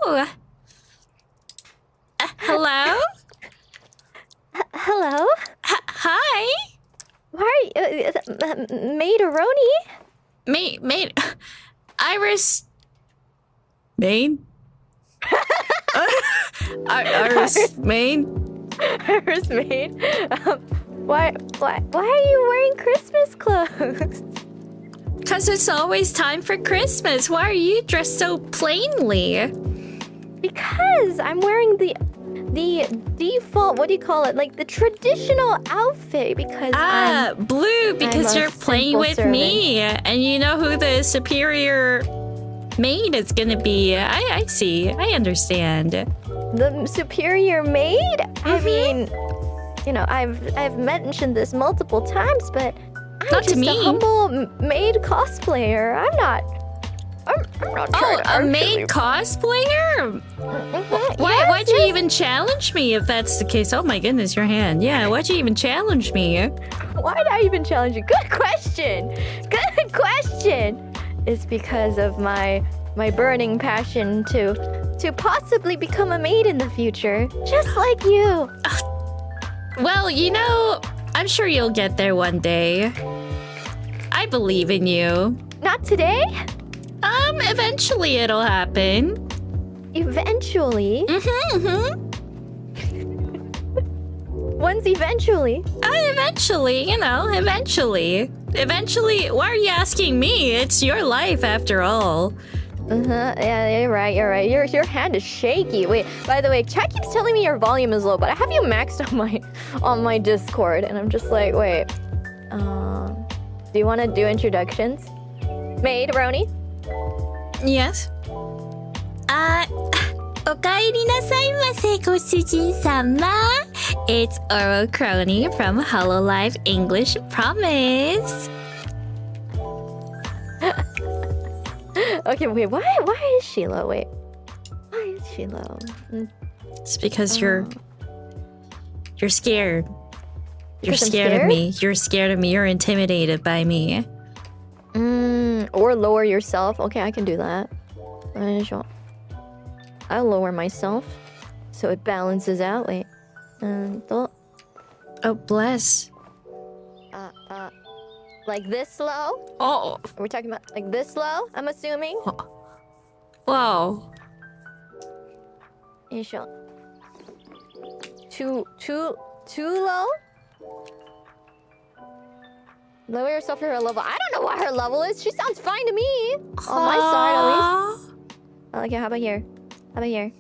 Oh. Hello? Hello? Hi? Why are you... Maid Aroni? Maid... Iris... Maid? Iris Maid? Iris Maid? Why are you wearing Christmas clothes? Because it's always time for Christmas. Why are you dressed so plainly? Because I'm wearing the default, what do you call it? Like the traditional outfit because blue because I'm you're playing with me. And you know who the superior maid is gonna be. I see. I understand. The superior maid? I mean, you know, I've mentioned this multiple times, but I'm not just to me. a humble maid cosplayer. I'm not trying to a maid actually... cosplayer? Why'd you even challenge me if that's the case? Oh my goodness, your hand. Yeah, why'd you even challenge me? Why'd I even challenge you? Good question. Good question. It's because of my burning passion to possibly become a maid in the future, just like you. Well, you know, I'm sure you'll get there one day. I believe in you. Not today? Eventually it'll happen. Eventually? When's eventually? Eventually, you know, eventually. Eventually, why are you asking me? It's your life after all. Yeah, you're right. Your hand is shaky. Wait, by the way, chat keeps telling me your volume is low, but I have you maxed on my Discord, and I'm just like, wait. Do you want to do introductions? Maid, Roni? Yes. おかえりなさいませ、ご主人様。 It's Ouro Kronii from Hololive English Promise. Okay, wait, why is she low? Wait. Why is she low? It's because you're scared. You're Because I'm scared of scared? me. You're scared of me. You're intimidated by me. Or lower yourself. Okay, I can do that. I'll lower myself so it balances out. Wait. Oh, bless. Like this low? Oh. We're talking about like this low, I'm assuming. Whoa. Too low? Lower yourself to her level. I don't know what her level is. She sounds fine to me. On my side, at least. Okay, how about here? How about here?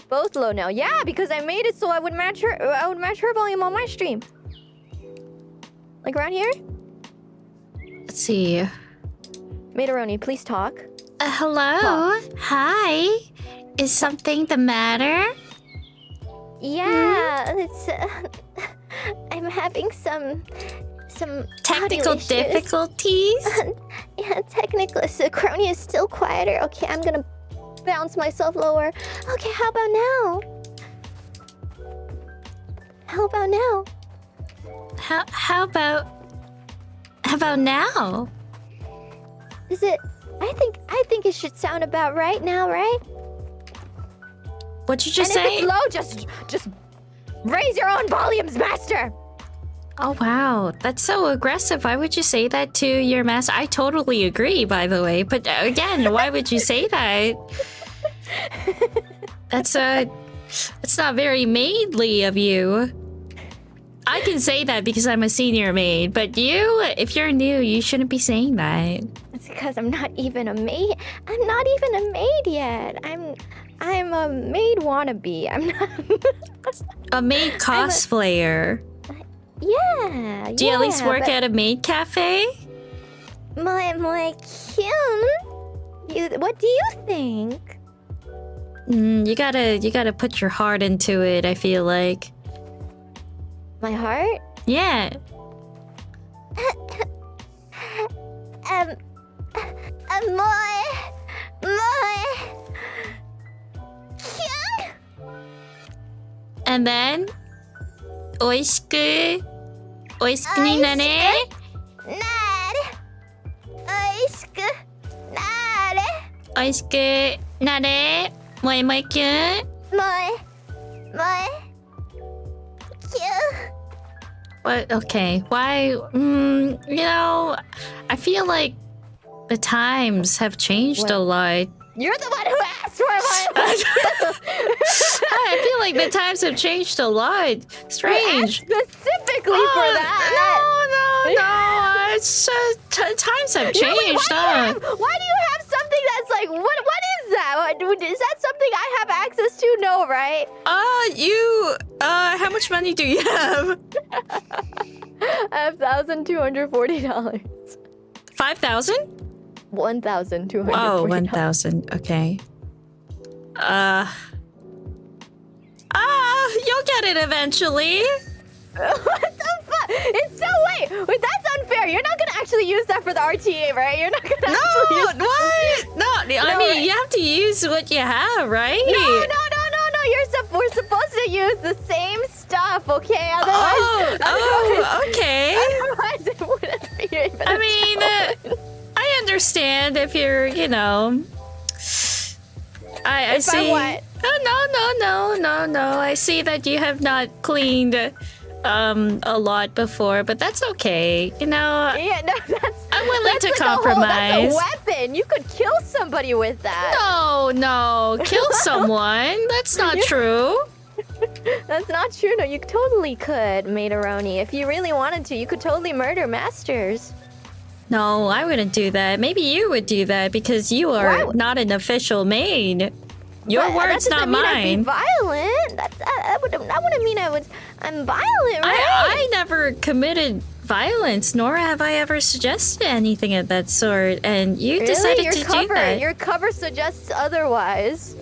Both low now. Yeah, because I made it so I would match her. I would match her volume on my stream. Like around here. Let's see. Maidoroni, please talk. Hello? Talk. Hi? Is something the matter? Yeah, it's. I'm having some Technical audio issues. difficulties? Yeah, technically, so Kronii is still quieter. Okay, I'm gonna bounce myself lower. Okay, how about now? How about now? How about now? Is it? I think it should sound about right now, right? What'd you just and say? if it's low, just raise your own volumes, master. Oh, wow. That's so aggressive. Why would you say that to your master? I totally agree, by the way. But again, why would you say that? That's not very maidly of you. I can say that because I'm a senior maid, but you, if you're new, you shouldn't be saying that. It's because I'm not even a maid. I'm not even a maid yet. I'm a maid wannabe. I'm not A maid cosplayer. Yeah. Do you at least work but at a maid cafe? my Kim? What do you think? You gotta put your heart into it, I feel like. My heart? Yeah. My Kim? And then, 美味しくになれ。美味しくなれ。もえもえきゅん。What? Okay. Why? I feel like the times have changed a lot. You're the one who asked for my I feel like the times have changed a lot. Strange. Specifically for that. No. It's times have changed. Why do you have something that's like what is that? Is that something I have access to? No, right? How much money do you have? I have $1,240. 5,000? 1,240. Oh, 1,000. Okay. You'll get it eventually. What the fuck? It's so wait, that's unfair. You're not gonna actually use that for the RTA, right? You're not gonna actually use what? No, I mean, you have to use what you have, right? No. We're supposed to use the same stuff, okay? Otherwise, okay. Otherwise, it wouldn't be even. I mean, I understand if you're, I if see. I what? Oh, no. I see that you have not cleaned a lot before, but that's okay. Yeah, no, I'm willing to like compromise. That's a weapon. You could kill somebody with that. No, kill someone. That's not true. That's not true. No, you totally could, Maidoroni. If you really wanted to, you could totally murder masters. No, I wouldn't do that. Maybe you would do that because you are not an official maid. Your word's not mine. I'd be violent. That wouldn't mean I'm violent, right? I never committed violence, nor have I ever suggested anything of that sort. And you decided to do that. Your cover suggests otherwise.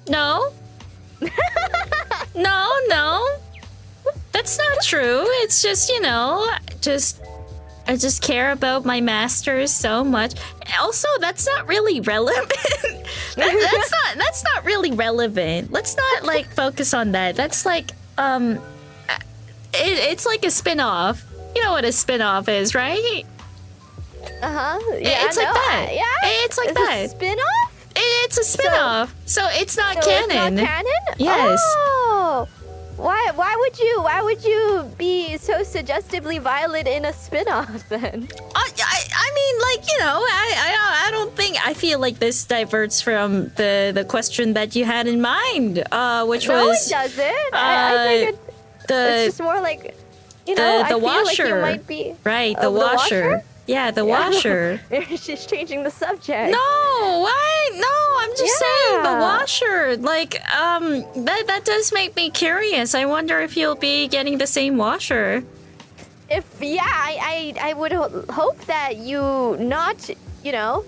No. No. That's not true. It's just, I just care about my masters so much. Also, that's not really relevant. that's not really relevant. Let's not focus on that. That's it's like a spin-off. You know what a spin-off is, right? Yeah, It's like that. Yeah, It's like Is that. it a spin-off? It's a spin-off. So it's not So canon. It's not canon? Yes. Oh. Why would you be so suggestively violent in a spin-off then? I mean, like, you know, I don't think, I feel like this diverts from the question that you had in mind, which No, was it doesn't. I think it's just more like, you know, I the feel washer. like you might be... Right, Oh, the the washer. washer? Yeah, the washer. She's changing the subject. No, what? No, I'm just saying the Yeah. washer. Like, that does make me curious. I wonder if you'll be getting the same washer. I would hope that you not, you know,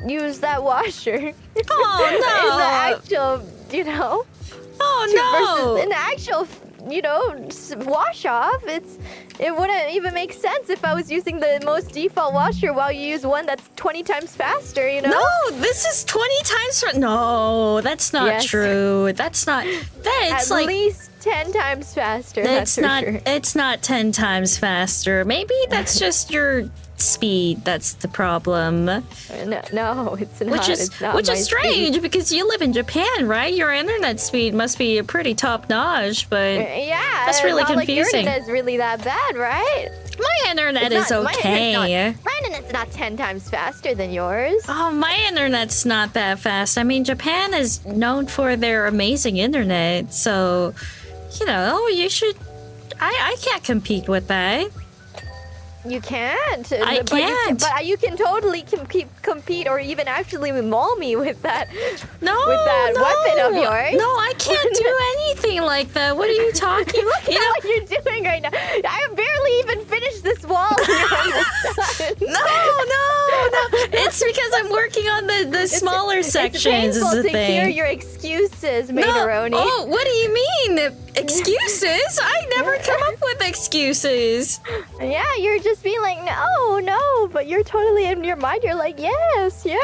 use that washer. Oh, In the no. actual, you know, Oh, versus in the actual, you know, wash off. It wouldn't even make sense if I was using the most default washer while you use one that's 20 times faster, you know? No, this is 20 times. No, that's not Yes. true. That's not. It's At like. least 10 times faster. That's It's for not. sure. It's not 10 times faster. Maybe that's just your speed. That's the problem. No, it's not. Which is it's not which my is strange speed. because you live in Japan, right? Your internet speed must be pretty top notch, but Yeah, That's really not confusing. Like your internet's really that bad, right? my internet It's is not- okay. My internet's not 10 times faster than yours. Oh, my internet's not that fast. I mean, Japan is known for their amazing internet, so you know you should. I can't compete with that. You can't. I but can't. But you can totally compete or even actually maul me with that. No, With that no, weapon of yours. No, I can't do anything like that. What are you talking? Look You at know, what you're doing right now. I have barely even finished this wall. And you're almost done. no. It's because I'm working on the smaller sections. It's painful Is the to thing. hear your excuses, No. Maid-Aroni. Oh, what do you mean? Excuses? I never come up with excuses. Yeah, you're just being like, no, but you're totally in your mind. You're like, yes. No.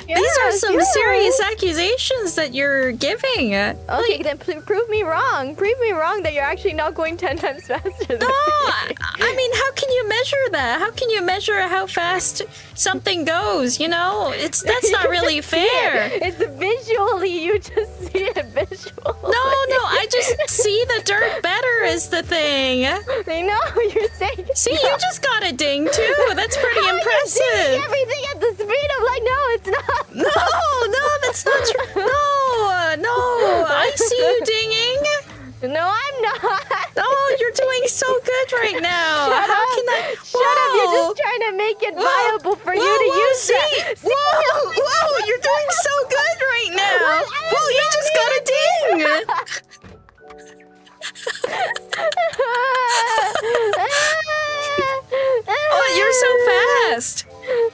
These are Yes, some yes. serious accusations that you're giving. Okay, then prove me wrong. Prove me wrong that you're actually not going 10 times faster than No, me. I mean, how can you measure that? How can you measure how fast something goes? You know, that's not really fair. It's visually, you just see it visually. No, I just see the dirt better is the thing. I know, you're saying. See, you just got a ding too. That's pretty How are you doing impressive. everything at the speed of like, no, it's not. No, that's not true. No, I see you dinging. No, I'm not. No, you're doing so good right now. Shut How up. can I? Shut up, you're Whoa. just trying to make it Whoa. viable for you to Whoa, use see? that. See? Whoa, you're doing so good right now. Whoa, you just got a ding. Oh, you're so fast.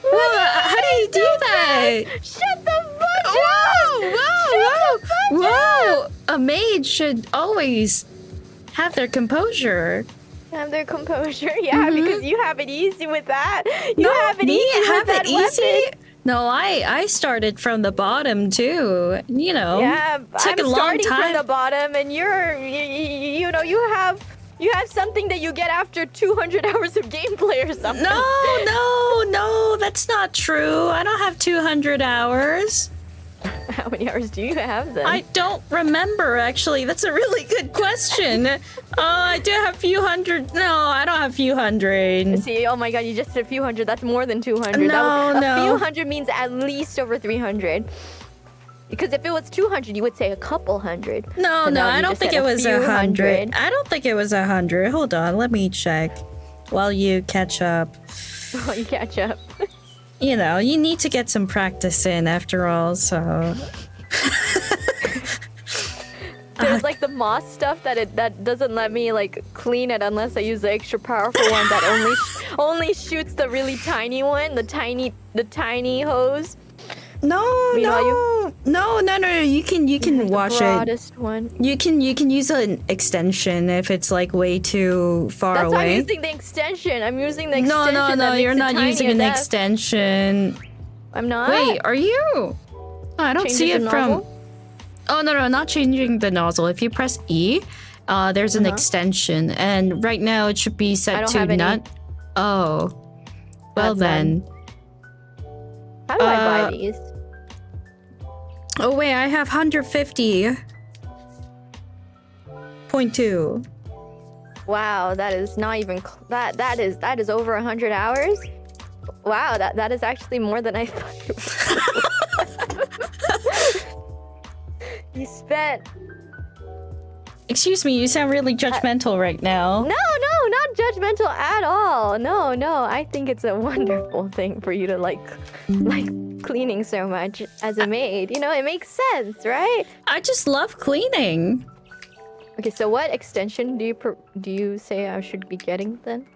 Whoa, how do you do that? Shut the fuck Whoa. A maid should always have their composure. Have their composure, yeah, because you have it easy with that. You No, have it me easy have with it that easy. weapon. No, I started from the bottom too. You know, Yeah, took I'm a long starting time. from the bottom, and you know, you have something that you get after 200 hours of gameplay or something. No, that's not true. I don't have 200 hours. How many hours do you have then? I don't remember, actually. That's a really good question. I do have a few hundred. No, I don't have a few hundred. See, oh my god, you just said a few hundred. That's more than 200. No. A few hundred means at least over 300. Because if it was 200, you would say a couple hundred. No, But now I you don't just think said it was few 100. I don't think it was 100. Hold on, let me check while you catch up. Oh, you catch up. You know, you need to get some practice in after all, so. There's like the moss stuff that doesn't let me like clean it unless I use the extra powerful one that only shoots the really tiny one, the tiny hose. No. You can The wash it. broadest one. You can use an extension if it's like way too far That's why I'm away. using the extension. I'm using the extension. No, that makes you're it not using tiny an enough. extension. I'm not. Wait, are you? Oh, I don't Changes see to it from. normal? Oh, no, not changing the nozzle. If you press E, there's an extension. And right now it should be set to none. Oh. Well then. How do I buy these? Oh, wait, I have 150.2. Wow, that is not even that is over 100 hours. Wow, that is actually more than I thought it was. You spent. Excuse me, you sound really judgmental right now. No, not judgmental at all. No, I think it's a wonderful thing for you to like cleaning so much as a maid. You know, it makes sense, right? I just love cleaning. Okay, so what extension do you say I should be getting then?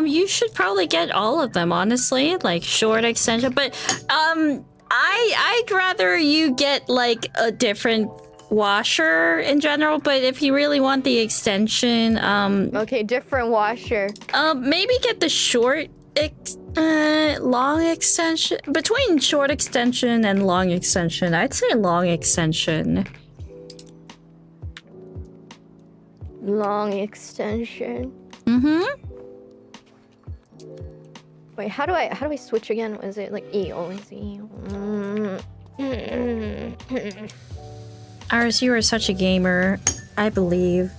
You should probably get all of them, honestly. Like short extension, but I'd rather you get like a different washer in general, but if you really want the extension, okay, different washer. Maybe get the long extension. Between short extension and long extension, I'd say long extension. Long extension. Wait, how do I switch again? Was it like E? Always E. Iris, you are such a gamer. I believe.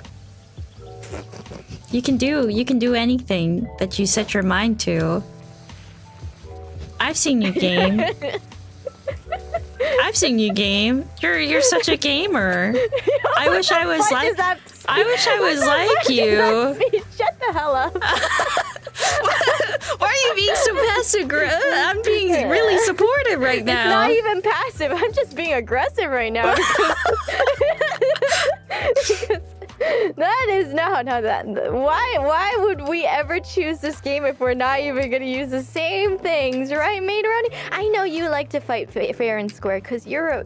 You can do anything that you set your mind to. I've seen you game. I've seen you game. You're such a gamer. I wish I was like you. Shut the hell up. Why are you being so passive aggressive? I'm being really supportive right now. It's not even passive. I'm just being aggressive right now. Because that is not that. Why would we ever choose this game if we're not even gonna use the same things, right, Maid? I know you like to fight fair and square because you're a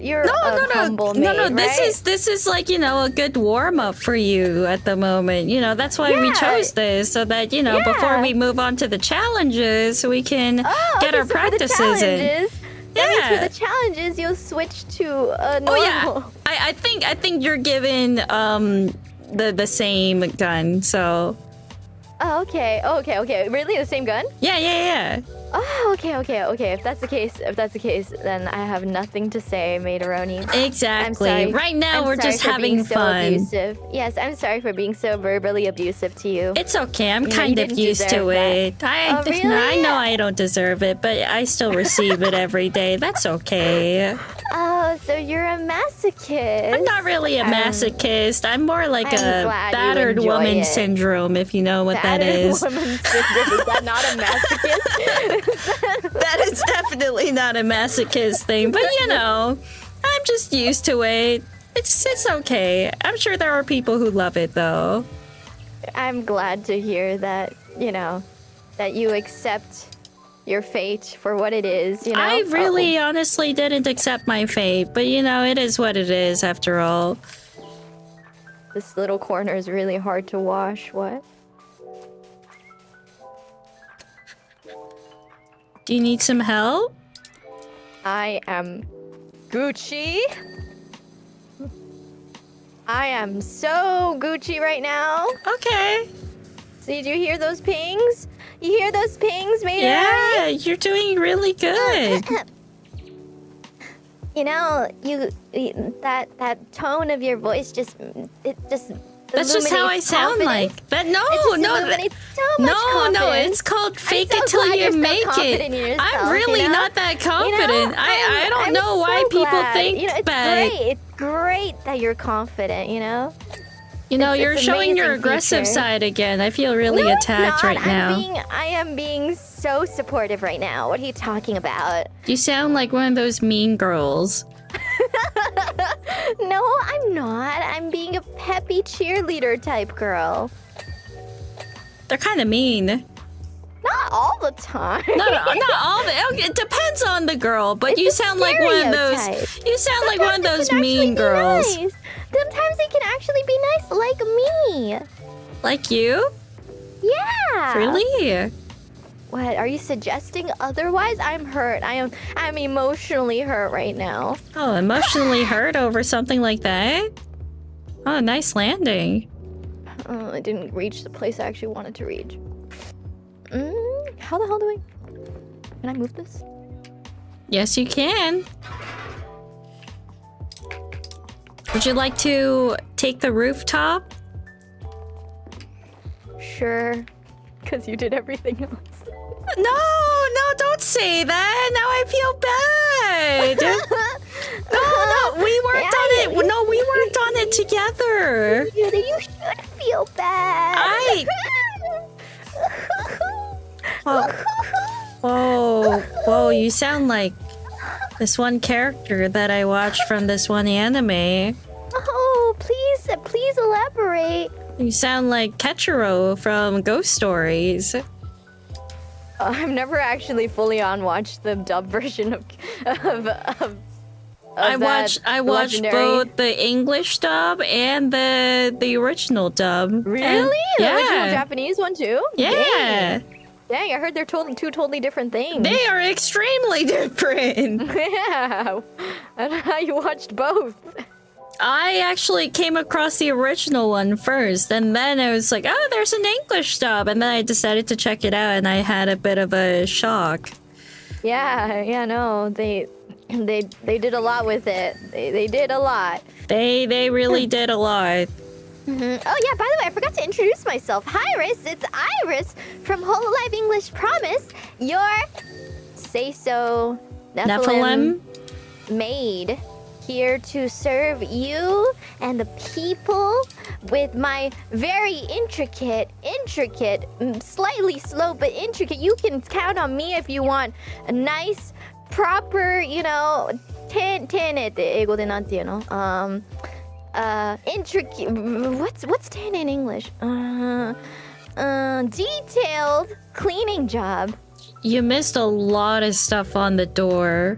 humble maid, right? This is like, you know, a good warm up for you at the moment. You know, that's why we chose this, so that, you know, before we move on to the challenges, we can get our practices in. That means for the challenges, you'll switch to a normal. Oh yeah, I think you're given the same gun, so. Oh, okay. Really, the same gun? Yeah. Oh, okay. If that's the case, then I have nothing to say, Maid-a-roni. Exactly. I'm sorry. Right now, I'm we're sorry just for having being so fun. Abusive. Yes, I'm sorry for being so verbally abusive to you. It's okay. I'm You know, kind you of didn't used to deserve it. that. Oh, really? I know I don't deserve it, but I still receive it every day. That's okay. Oh, so you're a masochist. I'm not really a masochist. I'm more like a battered woman syndrome, if you know what that is. Battered woman syndrome. Is that not a masochist? That is definitely not a masochist thing, but you know, I'm just used to it. It's okay. I'm sure there are people who love it though. I'm glad to hear that, you know, that you accept your fate for what it is, you know? I really honestly didn't accept my fate, but you know, it is what it is after all. This little corner is really hard to wash. What? Do you need some help? I am Gucci. I am so Gucci right now. Okay. So did you hear those pings? You hear those pings, Maid? Yeah, you're doing really good. You know, that tone of your voice just That's just how I sound like. But no, it's called fake it till you make it. I'm really not that confident. I don't know why people think that. It's great that you're confident, you know? You know, you're showing your aggressive side again. I feel really attacked right now. I am being so supportive right now. What are you talking about? You sound like one of those mean girls. No, I'm not. I'm being a peppy cheerleader type girl. They're kind of mean. Not all the time. No, not all the. It depends on the girl, but you sound like one of those. You sound like one of those mean girls. Nice. Sometimes they can actually be nice, like me. Like you? Yeah. Really? What are you suggesting? Otherwise, I'm hurt. I'm emotionally hurt right now. Oh, emotionally hurt over something like that? Oh, nice landing. I didn't reach the place I actually wanted to reach. How the hell do I... Can I move this? Yes, you can. Would you like to take the rooftop? Sure. Because you did everything else. No, don't say that. Now I feel bad. No, we weren't on it. No, we weren't on it together. You should feel bad. Whoa, you sound like this one character that I watched from this one anime. Oh, please elaborate. You sound like Ketchero from Ghost Stories. I've never actually fully watched the dub version of I watched legendary. both the English dub and the original dub. Really? And, The original Japanese one too? Yeah. Dang, I heard they're two totally different things. They are extremely different. Yeah. I don't know how you watched both. I actually came across the original one first, and then I was like, oh, there's an English dub, and then I decided to check it out, and I had a bit of a shock. Yeah, no, they did a lot with it. They did a lot. They really did a lot. Oh yeah, by the way, I forgot to introduce myself. Hi, Iris. It's Iris from Hololive English Promise. Your say-so Nephilim Maid. Here to serve you and the people with my very intricate, slightly slow but intricate. You can count on me if you want a nice, proper, intricate. What's tan in English? Detailed cleaning job. You missed a lot of stuff on the door.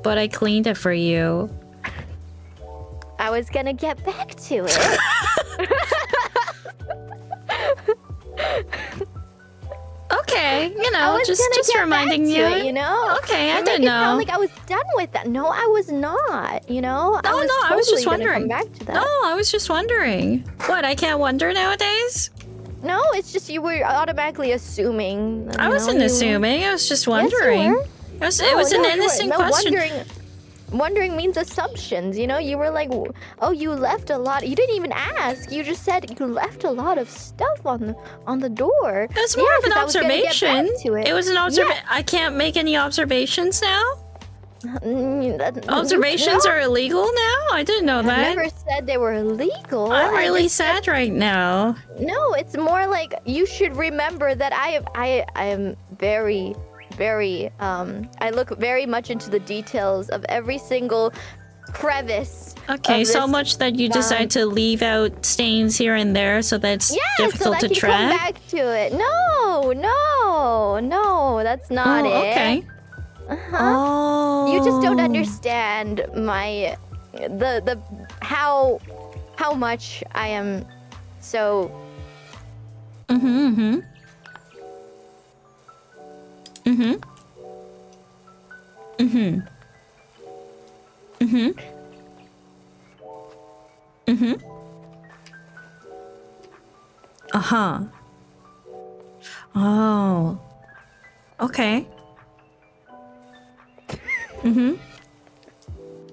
But I cleaned it for you. I was gonna get back to it. Okay, just reminding you. Okay, I didn't know. Like I was done with that. No, I was not. I was just wondering. Come back to that. No, I was just wondering. What? I can't wonder nowadays? No, it's just you were automatically assuming. I wasn't assuming. I was just wondering. Yes, it was an innocent question. Wondering means assumptions, You were like, oh, you left a lot. You didn't even ask. You just said you left a lot of stuff on the door. It was more of an 'cause I was gonna get observation. back to it. It was an observation. I can't make any observations now? Observations are illegal now? I didn't know that. I never said they were illegal. I'm really sad right now. No, it's more like you should remember that I am very... I look very much into the details of every single crevice. Okay, so much that you decide to leave out stains here and there so that it's difficult to track? Come back to it. No, that's not it. Okay. Oh. You just don't understand the how much I am so... Mm-hmm. Uh-huh. Oh. Okay.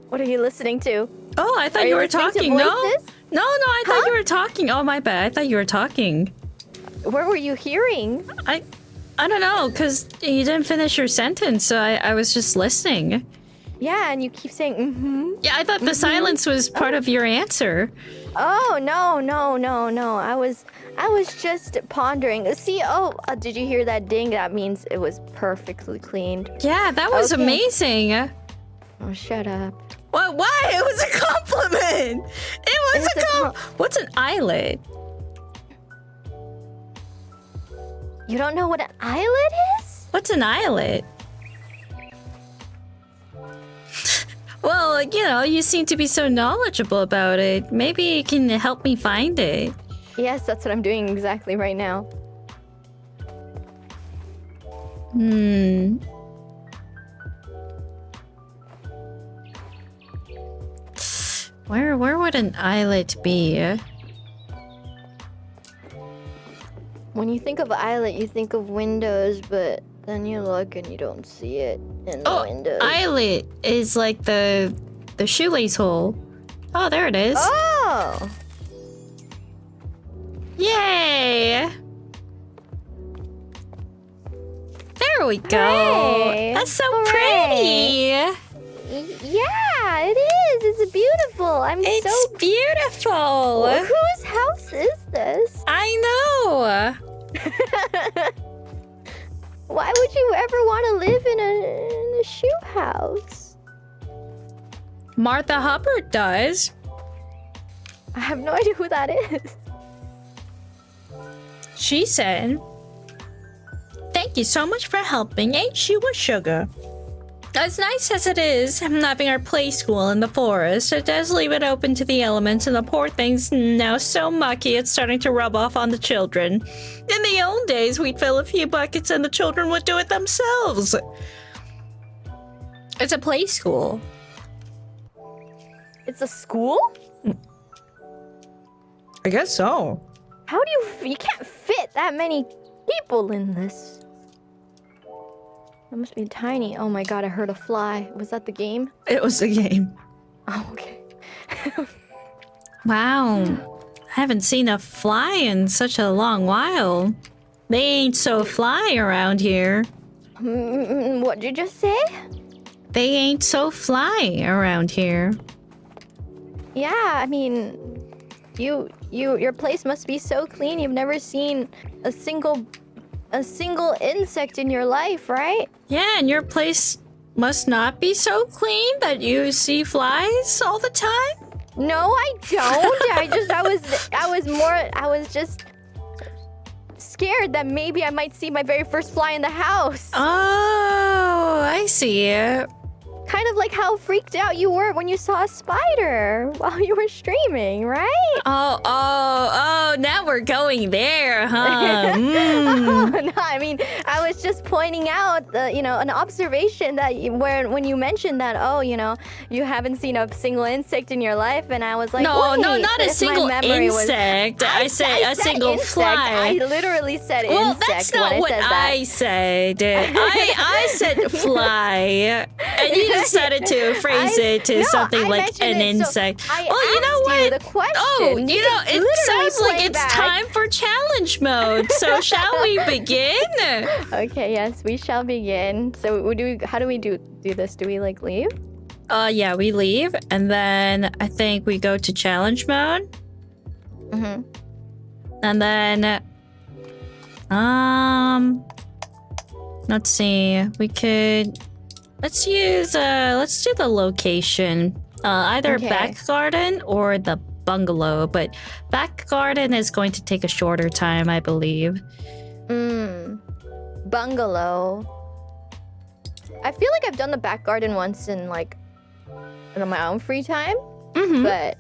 What are you listening to? Oh, I thought you were talking. No, I thought you were talking. Oh, my bad. I thought you were talking. Where were you hearing? I don't know, because you didn't finish your sentence, so I was just listening. Yeah, and you keep saying, Yeah, I thought the silence was part of your answer. Oh, no. I was just pondering. See, did you hear that ding? That means it was perfectly cleaned. Yeah, that was amazing. Oh, shut up. What? Why? It was a compliment. It was a compliment. What's an eyelid? You don't know what an eyelid is? What's an eyelid? Well, you seem to be so knowledgeable about it. Maybe you can help me find it. Yes, that's what I'm doing exactly right now. Hmm. Where would an eyelet be? When you think of eyelet, you think of windows, but then you look and you don't see it in the windows. Eyelet is like the shoelace hole. Oh, there it is. Oh! Yay! There we go. Hooray. That's so Hooray. pretty. Yeah, it is. It's beautiful. It's beautiful. Whose house is this? I know. Why would you ever want to live in a shoe house? Martha Hubbard does. I have no idea who that is. She said, "Thank you so much for helping. Ain't you a sugar?" As nice as it is having our play school in the forest, it does leave it open to the elements, and the poor thing's now so mucky it's starting to rub off on the children. In the old days, we'd fill a few buckets and the children would do it themselves. It's a play school. It's a school? I guess so. How do you can't fit that many people in this? That must be tiny. Oh my god, I heard a fly. Was that the game? It was a game. Oh, okay. Wow. I haven't seen a fly in such a long while. They ain't so fly around here. What did you just say? They ain't so fly around here. Yeah, I mean, your place must be so clean. You've never seen a single insect in your life, right? Yeah, and your place must not be so clean that you see flies all the time? No, I don't. I was just scared that maybe I might see my very first fly in the house. Oh, I see it. Kind of like how freaked out you were when you saw a spider while you were streaming, right? Oh, now we're going there, huh? Mm. No, I mean, I was just pointing out, an observation that when you mentioned that, you haven't seen a single insect in your life, and I was like, No, wait, not a single insect. I said a single insect. fly. I literally said well, insect. that's not what I said. I said fly. And you decided to phrase it to something like an insect. So I you know what? the question. Oh, it sounds like it's time for challenge mode. So shall we begin? Okay, yes, we shall begin. So how do we do this? Do we leave? Yeah, we leave, and then I think we go to challenge mode. Mm-hmm. And then let's see. Let's do the location. Either Okay. back garden or the bungalow, but back garden is going to take a shorter time, I believe. Bungalow. I feel like I've done the back garden once in my own free time, but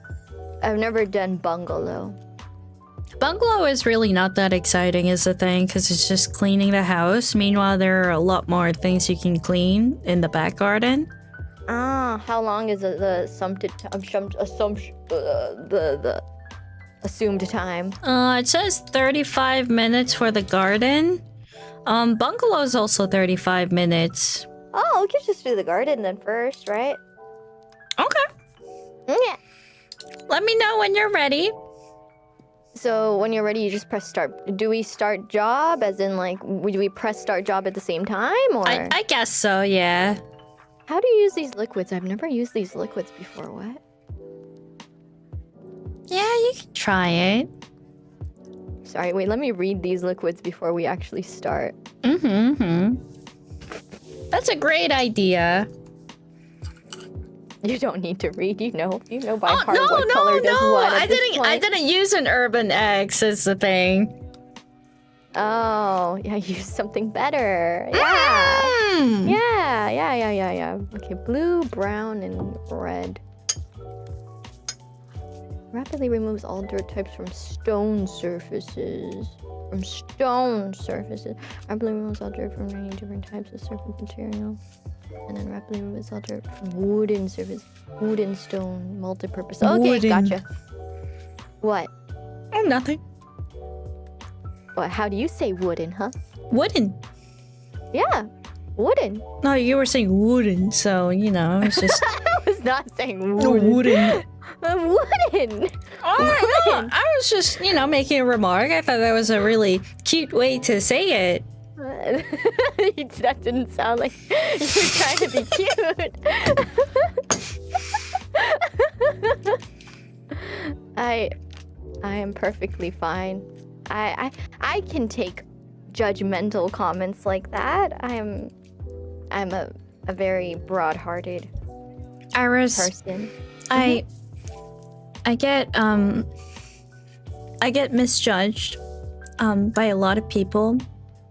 I've never done bungalow. Bungalow is really not that exciting is the thing, because it's just cleaning the house. Meanwhile, there are a lot more things you can clean in the back garden. How long is the assumed time? It says 35 minutes for the garden. Bungalow is also 35 minutes. Oh, we could just do the garden then first, right? Okay. Yeah. Let me know when you're ready. So when you're ready, you just press start. Do we start job? As in, do we press start job at the same time, or? I guess so, yeah. How do you use these liquids? I've never used these liquids before. What? Yeah, you can try it. Sorry, wait. Let me read these liquids before we actually start. That's a great idea. You don't need to read. You know by heart no, what color does what. I didn't use an Urban X is the thing. Oh, yeah, use something better. Yeah. Yeah. Okay, blue, brown, and red. Rapidly removes all dirt types from stone surfaces. from stone surfaces. Replicable is altered from many different types of surface material. And then replicable is altered from wooden surface. Wooden, stone, multi-purpose. Okay, Wooden. gotcha. What? Oh, nothing. What? How do you say wooden, huh? Wooden. Yeah, wooden. No, you were saying wooden, so, you know, it's just... I was not saying No, wooden. wooden. Wooden. Oh, no, I was just, you know, making a remark. I thought that was a really cute way to say it. That didn't sound like you were trying to be cute. I am perfectly fine. I can take judgmental comments like that. I'm a very broad-hearted Iris, person. I get misjudged by a lot of people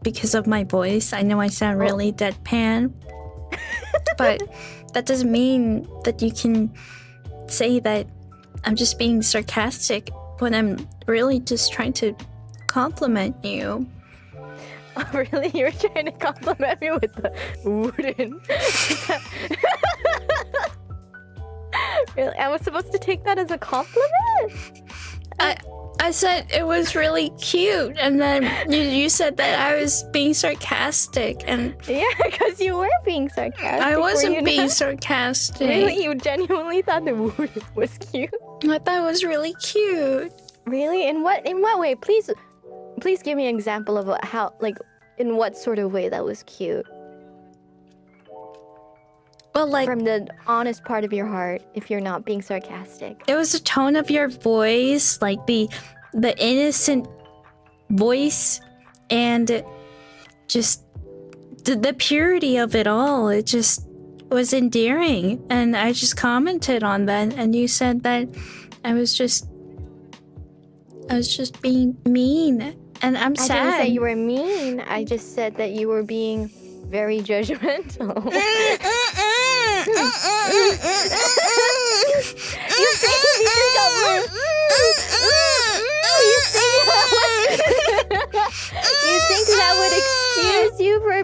because of my voice. I know I sound really deadpan, but that doesn't mean that you can say that I'm just being sarcastic when I'm really just trying to compliment you. Oh, really? You were trying to compliment me with the wooden. Really? I was supposed to take that as a compliment? I said it was really cute, and then you said that I was being sarcastic, and Yeah, because you were being sarcastic. I were wasn't you being not? sarcastic. Really? You genuinely thought the wooden was cute? I thought it was really cute. Really? In what way? Please give me an example of how, like, in what sort of way that was cute. Well, like, From the honest part of your heart, if you're not being sarcastic. it was the tone of your voice, like the innocent voice, and just the purity of it all. It just was endearing, and I just commented on that, and you said that I was just being mean, and I'm sad. I didn't say you were mean. I just said that you were being very judgmental. You think that would excuse you for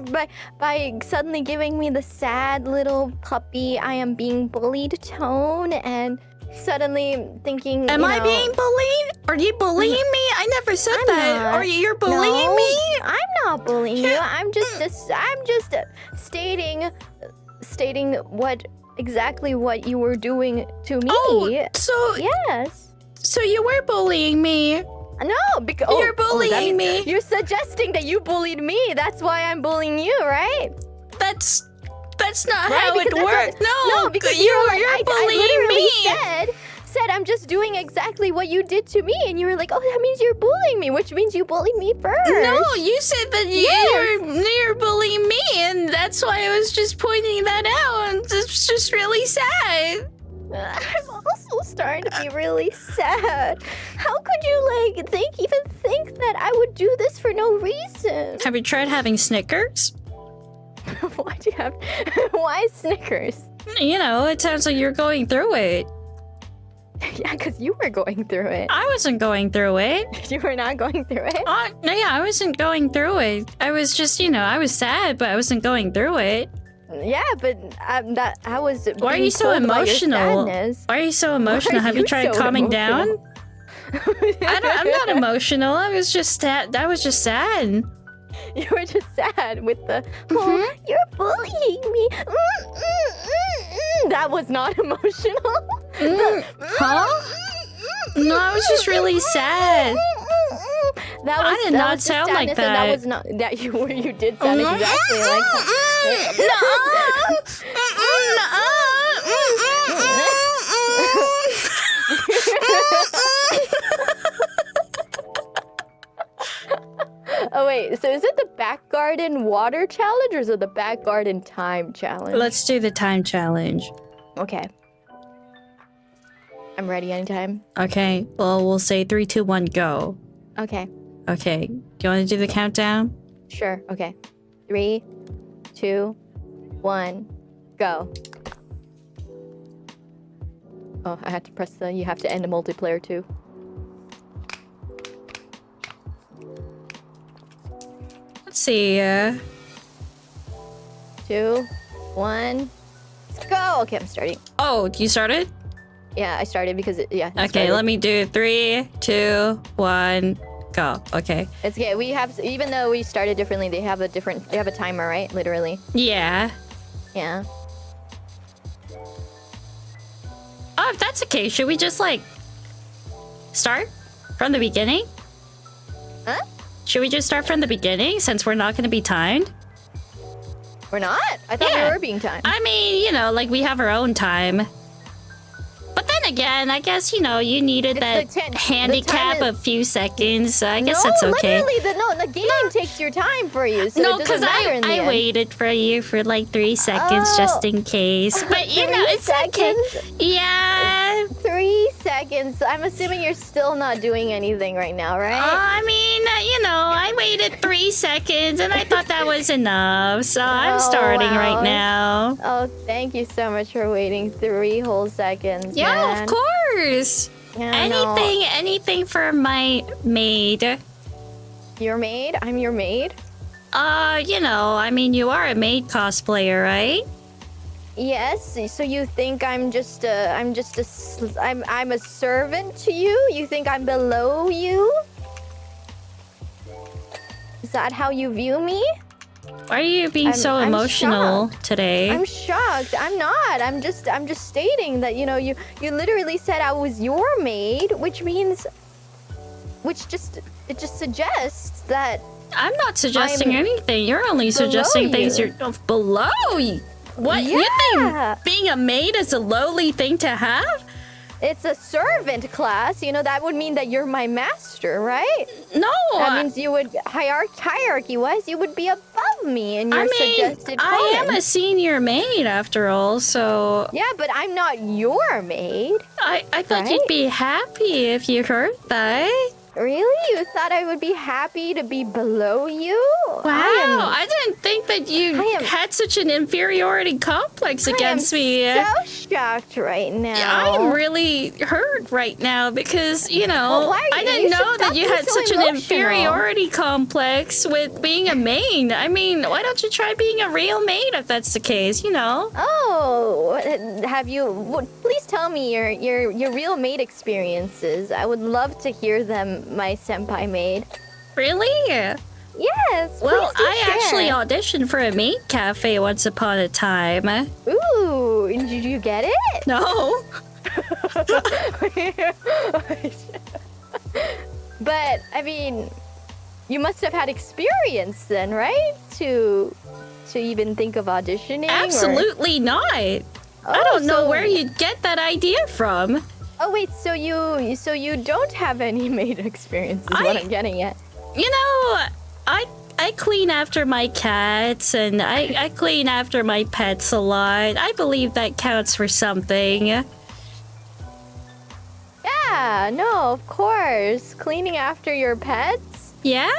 by suddenly giving me the sad little puppy I am being bullied tone, and suddenly thinking, Am I being bullied? Are you bullying me? I never said I'm that. not. Are you're bullying No, me? I'm not bullying you. I'm just stating exactly what you were doing to me. Oh, so Yes. so you were bullying me. No, because You're bullying me. You're suggesting that you bullied me. That's why I'm bullying you, right? That's not Right, how it because that's works. No, because you're like, bullying I literally me. said I'm just doing exactly what you did to me, and you were like, oh, that means you're bullying me, which means you bullied me first. No, you said that Yes. you're bullying me, and that's why I was just pointing that out. And it's just really sad. I'm also starting to be really sad. How could you even think that I would do this for no reason? Have you tried having Snickers? Why Snickers? You know, it sounds like you're going through it. Yeah, because you were going through it. I wasn't going through it. You were not going through it? No, yeah, I wasn't going through it. I was just, I was sad, but I wasn't going through it. Yeah, but I was. Why are being you so told about your emotional? sadness. Why are you so emotional? Why are Have you you tried so calming emotional? down? I'm not emotional. I was just sad. I was just sad. You were just sad with the, oh, you're bullying me. That was not emotional. Huh? No, I was just really sad. That was, I did that not was just sound like sadness, and that that. was not that you were. You did sound exactly like Oh wait, so is it the back garden water challenge or is it the back garden time challenge? Let's do the time challenge. Okay. I'm ready anytime. Okay, well, we'll say 3, 2, 1, go. Okay. Okay, do you want to do the countdown? Sure. Okay. 3, 2, 1, go. Oh, I had to press the. You have to end the multiplayer too. see. 2, 1. Let's go. Okay, I'm starting. Oh, you started? Yeah, I started because Okay, let me do 3, 2, 1, go. Okay. It's okay. We have, even though we started differently, they have a timer, right? Literally. Yeah. Yeah. Oh, if that's okay, should we just like start from the beginning? Huh? Should we just start from the beginning since we're not going to be timed? We're not? I thought we were being timed. I mean, you know, like we have our own time. But then again, I guess, you know, you needed that handicap a few seconds. So I guess that's okay. Literally, the game takes your time for you. So No, because I waited for you for like 3 seconds just in case. But, you know, it's okay. Yeah. 3 seconds. I'm assuming you're still not doing anything right now, right? I mean, you know, I waited 3 seconds and I thought that was enough. So I'm starting right now. Oh, thank you so much for waiting 3 whole seconds. Yeah, man. of course. Yeah, Anything for my maid. Your maid? I'm your maid? You know, I mean, you are a maid cosplayer, right? Yes. So you think I'm a servant to you? You think I'm below you? Is that how you view me? Why are you being so emotional today? I'm shocked. I'm not. I'm just stating that, you know, you literally said I was your maid, which just suggests that I'm not suggesting anything. You're only suggesting things you're below you. What? Yeah. You think being a maid is a lowly thing to have? It's a servant class. You know, that would mean that you're my master, right? No. That means you would, hierarchy-wise, you would be above me in your suggested I am a senior maid after all, so... Yeah, but I'm not your maid. I thought you'd be happy if you heard that. Really? You thought I would be happy to be below you? Wow, I didn't think that you had such an inferiority complex against me. I'm so shocked right now. I'm really hurt right now because, you know, I didn't know that you had such an inferiority complex with being a maid. I mean, why don't you try being a real maid if that's the case, you know? Oh, have you... Please tell me your real maid experiences. I would love to hear them, my senpai maid. Really? Yes. Well, I actually auditioned for a maid cafe once upon a time. Ooh, and did you get it? No. But I mean, you must have had experience then, right? To even think of auditioning. Absolutely not. I don't know where you'd get that idea from. Oh wait, so you don't have any maid experience is what I'm getting at. You know, I clean after my cats and I clean after my pets a lot. I believe that counts for something. Yeah, no, of course. Cleaning after your pets? Yeah.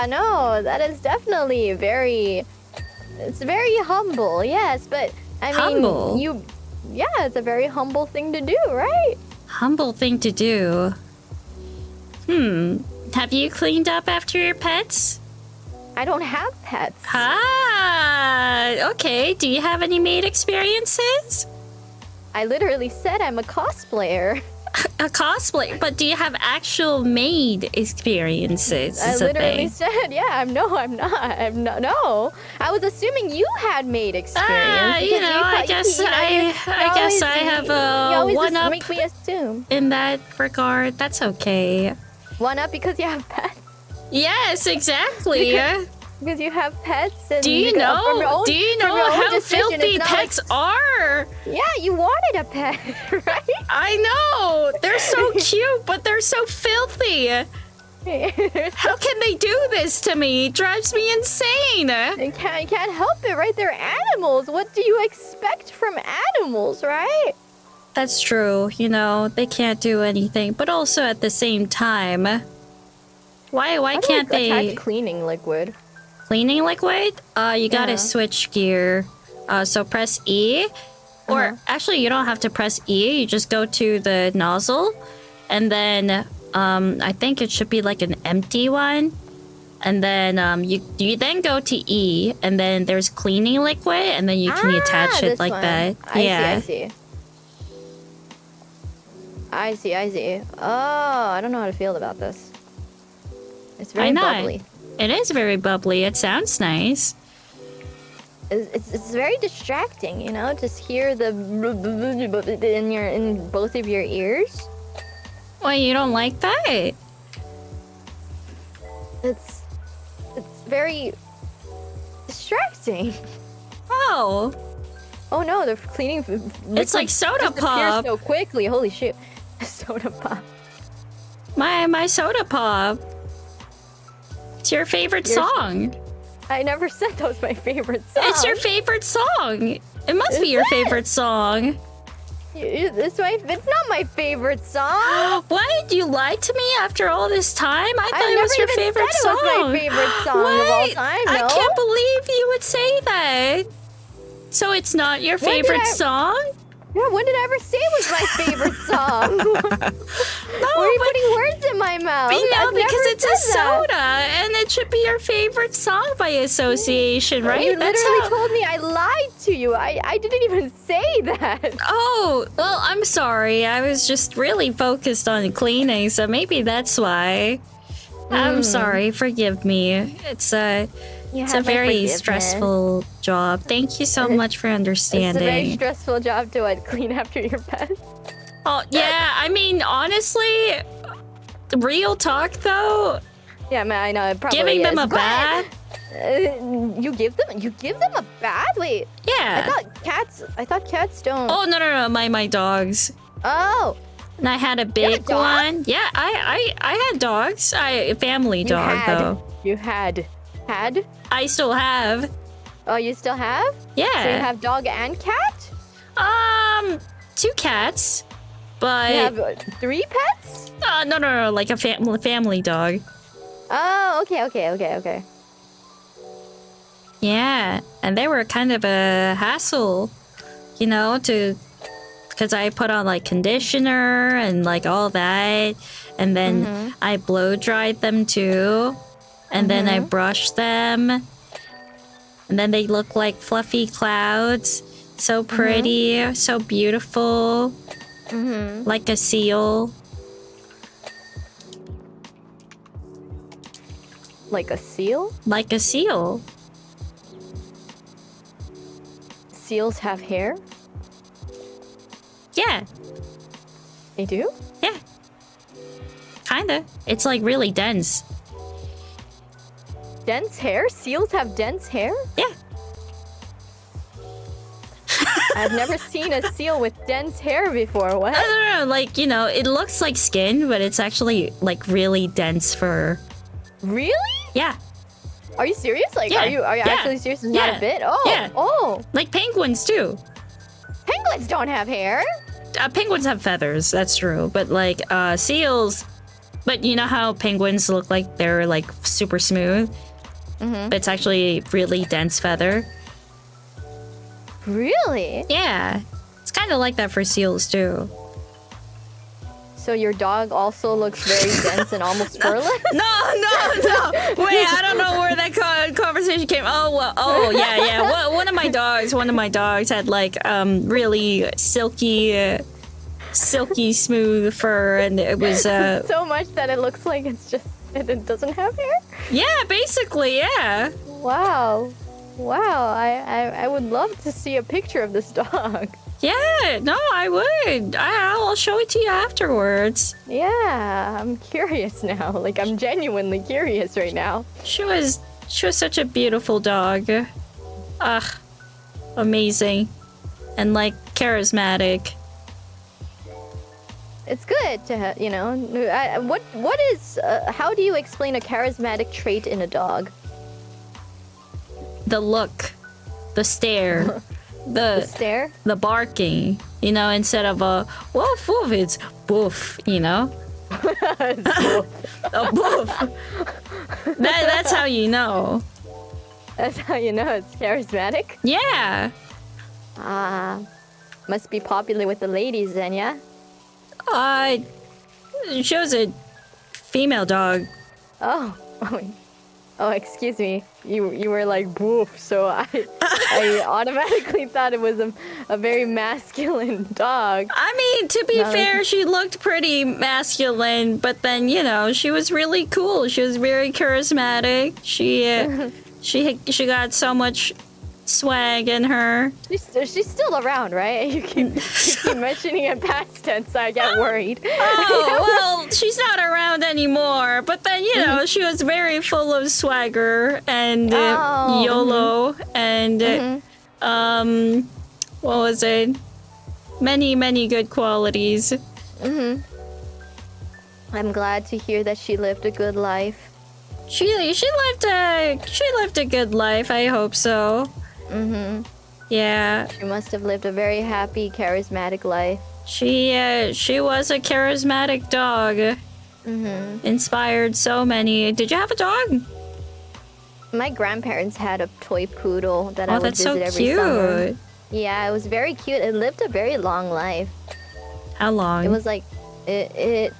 That is definitely it's very humble, yes, but I mean, humble? it's a very humble thing to do, right? Humble thing to do. Have you cleaned up after your pets? I don't have pets. Okay. Do you have any maid experiences? I literally said I'm a cosplayer. A cosplay, but do you have actual maid experiences? I literally said, I'm not. No, I was assuming you had maid experience. You know, I guess I have a one up. Make me assume in that regard. That's okay. One up because you have pets. Yes, exactly. Because you have pets. And do you know how filthy pets are? Yeah, you wanted a pet, right? I know. They're so cute, but they're so filthy. How can they do this to me? It drives me insane. You can't help it, right? They're animals. What do you expect from animals, right? That's true. You know, they can't do anything, but also at the same time, why can't they attach cleaning liquid? Cleaning liquid? You gotta switch gear. So press E. Or actually, you don't have to press E. You just go to the nozzle. And then I think it should be like an empty one. And then you then go to E, and then there's cleaning liquid, and then you can attach it this like one. that. I see. Oh, I don't know how to feel about this. It's very bubbly. It is very bubbly. It sounds nice. It's very distracting, you know, just hear the in both of your ears. Why, you don't like that? It's very distracting. Oh. Oh no, they're cleaning. It's like soda pop. So quickly, holy shit! Soda pop. My soda pop. It's your favorite song. I never said that was my favorite song. It's your favorite song. It must be your favorite song. It's not my favorite song. Why did you lie to me after all this time? I thought it was your favorite song. It was my favorite song of all time. No? I can't believe you would say that. So it's not your favorite song? Yeah, when did I ever say it was my favorite song? No, why are you putting words in my mouth? No, because it's a soda, and it should be your favorite song by association, right? You literally told me I lied to you. I didn't even say that. Oh, well, I'm sorry. I was just really focused on cleaning, so maybe that's why. I'm sorry. Forgive me. It's a very stressful job. Thank you so much for understanding. It's a very stressful job to clean after your pets. Oh, yeah. I mean, honestly, real talk though. Yeah, man, I know. It probably giving them a bath. You give them a bath? Wait. Yeah. I thought cats don't. Oh no, my dogs. Oh. And I had a big one. Yeah, I had dogs. Family dog though. You had. I still have. Oh, you still have? Yeah. So you have dog and cat? 2 cats, but you have 3 pets? No, like a family dog. Oh, okay. Yeah, and they were kind of a hassle, you know, because I put on like conditioner and like all that, and then I blow dried them too. And then I brush them. And then they look like fluffy clouds. So pretty. So beautiful. Like a seal. Like a seal? Like a seal. Seals have hair? Yeah. They do? Yeah. Kinda. It's like really dense. Dense hair? Seals have dense hair? Yeah. I've never seen a seal with dense hair before. What? No. Like, you know, it looks like skin, but it's actually like really dense fur. Really? Yeah. Are you serious? Like, Yeah. are you actually serious? It's not a bit? Oh. Yeah. Oh. Like penguins too. Penguins don't have hair. Penguins have feathers, that's true. But like seals, but you know how penguins look like they're like super smooth? But it's actually really dense feather. Really? Yeah. It's kind of like that for seals too. So your dog also looks very dense and almost furless? No. Wait, I don't know where that conversation came. Oh, yeah. One of my dogs had like really silky smooth fur, and it was so much that it looks like it doesn't have hair? Yeah, basically, yeah. Wow. I would love to see a picture of this dog. Yeah, no, I would. I'll show it to you afterwards. Yeah, I'm curious now. Like, I'm genuinely curious right now. She was such a beautiful dog. Amazing. And like charismatic. It's good to have, you know. What is how do you explain a charismatic trait in a dog? The look, the stare, the stare, the barking. You know, instead of a woof woof, it's boof. You know, a boof. That's how you know. That's how you know it's charismatic. Yeah. Must be popular with the ladies then, yeah. She was a female dog. Oh. Oh, excuse me. You were like woof, so I automatically thought it was a very masculine dog. I mean, to be No. fair, she looked pretty masculine, but then, you know, she was really cool. She was very charismatic. She got so much swag in her. She's still around, right? You keep mentioning it past tense, so I get worried. Oh, well, she's not around anymore. But then, you know, she was very full of swagger and YOLO and, what was it? Many, many good qualities. I'm glad to hear that she lived a good life. She lived a good life. I hope so. Yeah. She must have lived a very happy, charismatic life. She was a charismatic dog. Inspired so many. Did you have a dog? My grandparents had a toy poodle that I would That's so visit every summer. cute. Yeah, it was very cute. It lived a very long life. How long? It was like it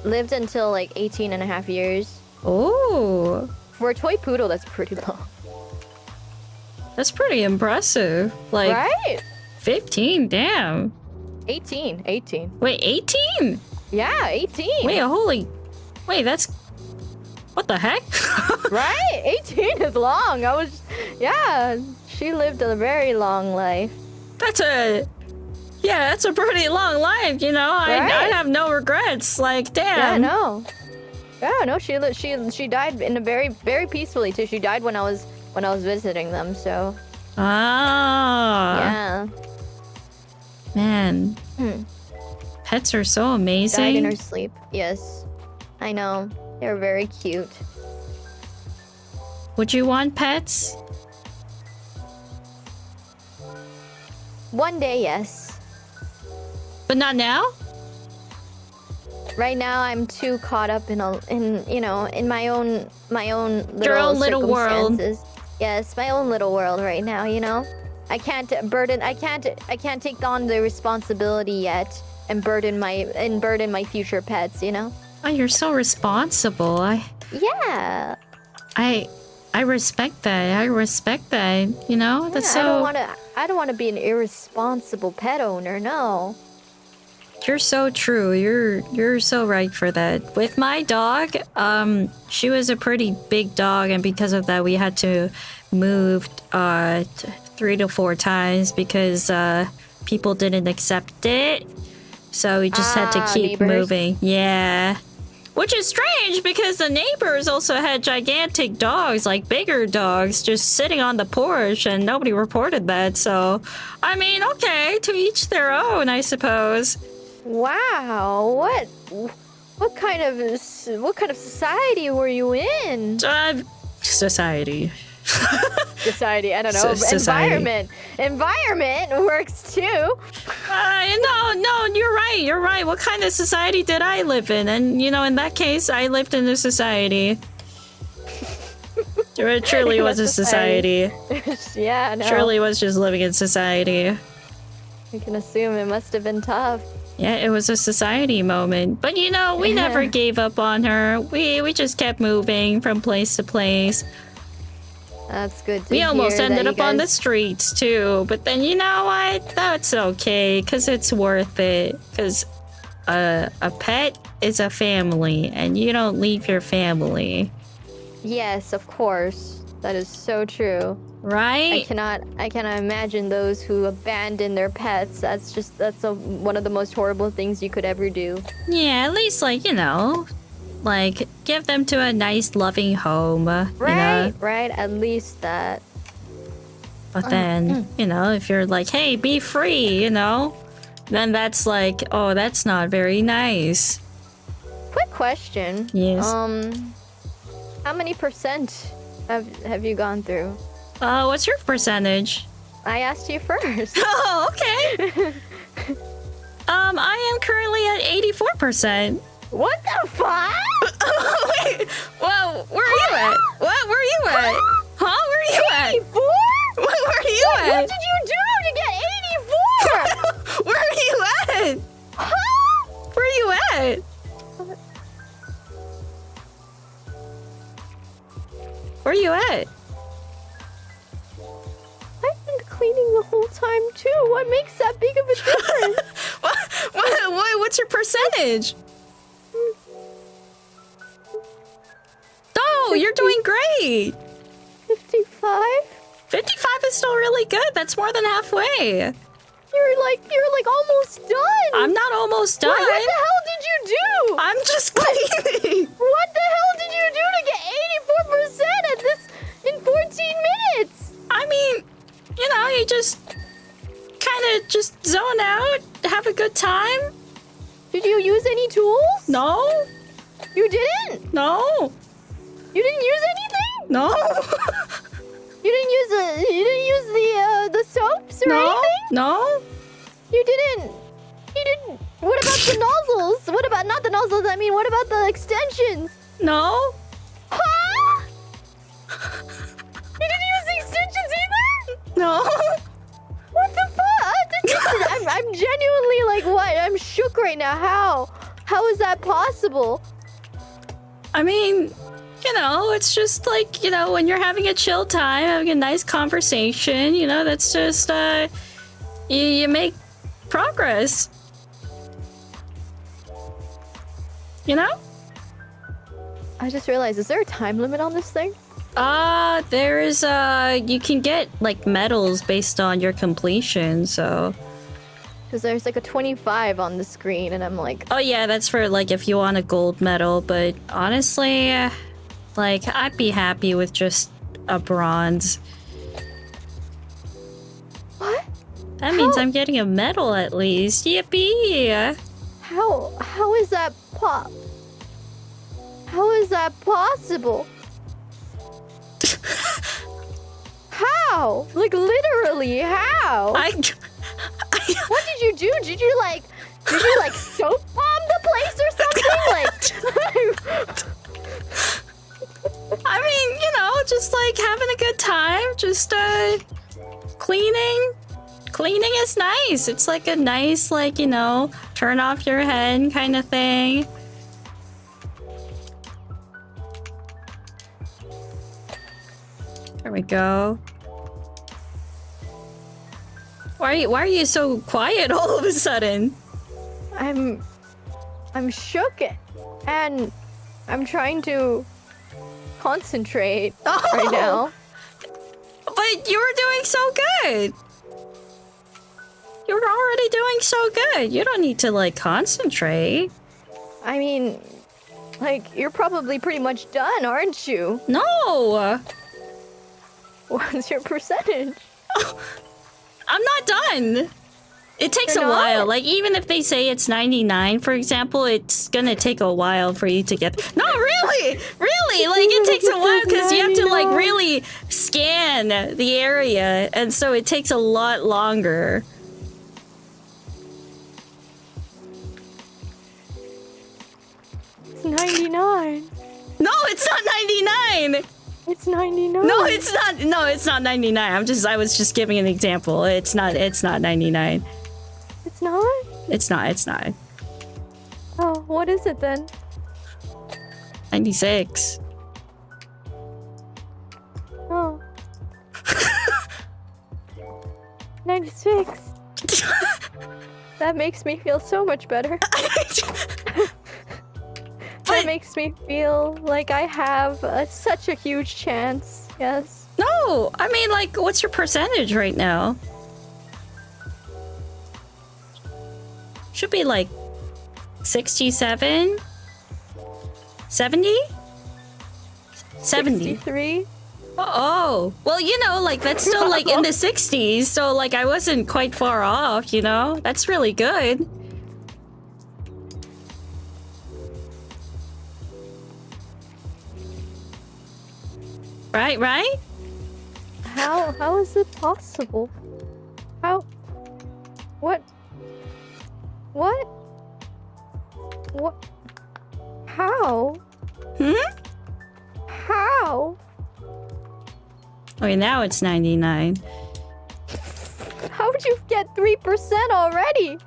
lived until like 18 and a half years. Oh, For a toy poodle, that's pretty long. that's pretty impressive. Like Right? 15, damn. 18. Wait, 18? Yeah, 18. Wait, that's... What the heck? Right? 18 is long. Yeah, she lived a very long life. That's a pretty long life, you know? I Right? have no regrets. Like, Yeah, damn. no. Yeah, no, she died in a very, very peacefully too. She died when I was visiting them, so Ah. yeah. Man. Pets are so amazing. Died in her sleep. Yes. I know. They're very cute. Would you want pets? One day, yes. But not now? Right now, I'm too caught up in my own Your own little world. circumstances. Yes, my own little world right now. You know, I can't take on the responsibility yet and burden my future pets. You know. Oh, you're so responsible. Yeah. I respect that. You know, that's so. I don't want to be an irresponsible pet owner. No. You're so true. You're so right for that. With my dog, she was a pretty big dog, and because of that, we had to move 3 to 4 times because people didn't accept it. So we just had to keep neighbors. moving. Yeah. Which is strange because the neighbors also had gigantic dogs, like bigger dogs, just sitting on the porch, and nobody reported that. So, I mean, okay, to each their own, I suppose. Wow. What kind of society were you in? Society. Society, I don't know. Society. Environment works too. No, you're right. What kind of society did I live in? And, you know, in that case, I lived in a society. It truly was a society. Yeah, no. Truly was just living in society. I can assume it must have been tough. Yeah, it was a society moment. But, you know, we never gave up on her. We just kept moving from place to place. That's good to We hear. almost that ended you up on the guys- streets, too. But then, you know what? That's okay, because it's worth it. Because a pet is a family, and you don't leave your family. Yes, of course. That is so true. I Right? cannot imagine those who abandon their pets. That's one of the most horrible things you could ever do. Yeah, at least, like, you know, like, give them to a nice, loving home. Right, You know? right. At least that. But then, you know, if you're like, hey, be free, you know, then that's like, oh, that's not very nice. Quick question. Yes. How many percent have you gone through? What's your percentage? I asked you first. Oh, okay. I am currently at 84%. What the fuck? Wait, well, where are you at? What? Where are you at? Huh? Where are you at? 84? Where are you What at? did you do to get 84? Where are you at? Huh? Where are you at? percentage? Oh, you're doing great. 55? 55 is still really good. That's more than halfway. You're like almost done. I'm not almost done. What the hell did you do? I'm just cleaning. What the hell did you do to get 84% at this in 14 minutes? I mean, you know, you just kind of just zone out, have a good time. Did you use any tools? No, You didn't? no, You didn't use anything? no, You didn't use the soaps or no, anything? no. You didn't. What about the nozzles? What about not the nozzles? I mean, what about the extensions? No. Huh? You didn't use the extensions either? No. What the fuck? I'm genuinely like, what? I'm shook right now. How? How is that possible? I mean, you know, it's just like, you know, when you're having a chill time, having a nice conversation, you know, that's just, you make progress. You know? I just realized, is there a time limit on this thing? There is, you can get, like, medals based on your completion, so... Because there's like a 25 on the screen, and I'm like, Oh, yeah, that's for, like, if you want a gold medal, but honestly, like, I'd be happy with just a bronze. what? That means I'm getting a medal at least. Yippee! How is that How is that possible? How? Like literally, how? What did you do? Did you like soap bomb the place or something? I mean, you know, just like having a good time, just cleaning. Cleaning is nice. It's like a nice, like, you know, turn off your head kind of thing. There we go. Why are you so quiet all of a sudden? I'm shook and I'm trying to concentrate right now. But you were doing so good. You're already doing so good. You don't need to, like, concentrate. I mean, like, you're probably pretty much done, aren't you? No! What's your percentage? I'm not done. It takes You're a not? while. Like, even if they say it's 99, for example, it's gonna take a while for you to get... No, really! Really! Like, it takes a while because you have to, like, really scan the area. And so it takes a lot longer. It's 99. No, it's not 99! It's 99. No, it's not. No, it's not 99. I was just giving an example. It's not 99. It's not? It's not. Oh, what is it then? 96. Oh. 96. That makes me feel so much better. That makes me feel like I have such a huge chance. Yes. No, I mean, like, what's your percentage right now? Should be like 67? 70? 70. 63. Oh, well, you know, like, that's still, like, in the 60s, so, like, I wasn't quite far off, you know? That's really good. Right? How is it possible? How? What? How? How? Okay, now it's 99. How would you get 3% already?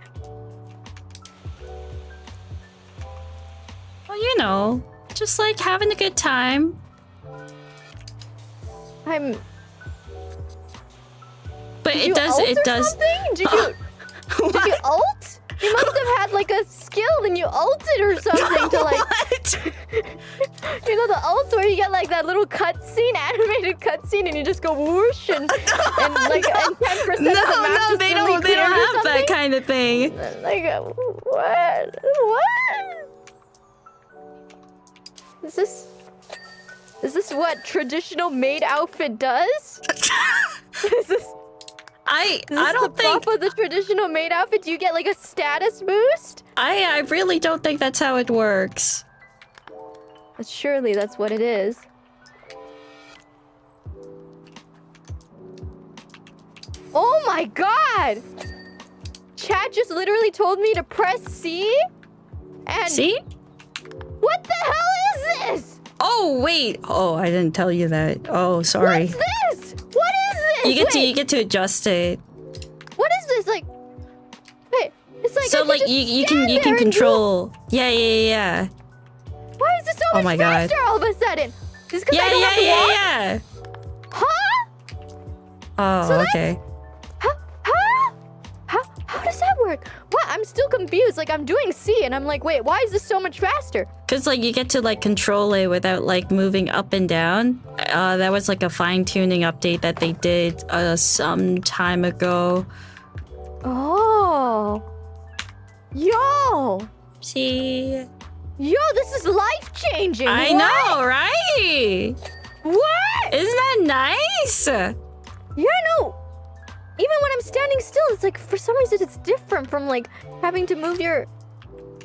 Well, you know, just, like, having a good time. But Did it you does. ult It or does. something? Did you ult? You must have had like a skill when you ult it or something to like. What? You know the ult where you get like that little cutscene, animated cutscene, and you just go whoosh and like and 10% of the map No, just they suddenly don't clears or have that something? kind of thing. Like what? What? Is this what traditional maid outfit does? Is this I the don't think buff of the traditional maid outfit? Do you get like a status boost? I really don't think that's how it works. But surely that's what it is. Oh my god! Chat just literally told me to press C? And See? what the hell is this? Oh wait. Oh, I didn't tell you that. Oh, sorry. What's this? What is this? You get to adjust it. What is this? Like, wait, it's like So I like just you stand can there and control. Yeah. do- Why is this so Oh much my God. faster all of a sudden? Is it 'cause I Yeah, don't have to walk? yeah. Huh? Oh, So that's- okay. How does that work? What? I'm still confused. Like I'm doing C and I'm like, wait, why is this so much faster? Cause like you get to like control it without like moving up and down. That was like a fine tuning update that they did some time ago. Oh. Yo, See, this is life changing. I know, right? What? Isn't that nice? Yeah, no. Even when I'm standing still, it's like for some reason it's different from like having to move your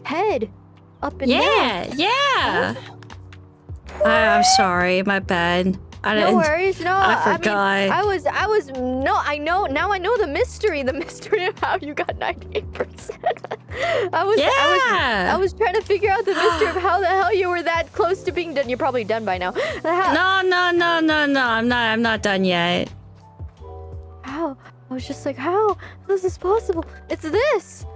head up and down. Yeah. I'm sorry, my bad. I No didn't. worries, no. I mean, forgot. I know. Now I know the mystery of how you got 98%. I was trying to figure out the mystery of how the hell you were that close to being done. You're probably done by now. No. I'm not done yet. How? I was just like, how is this possible? It's this.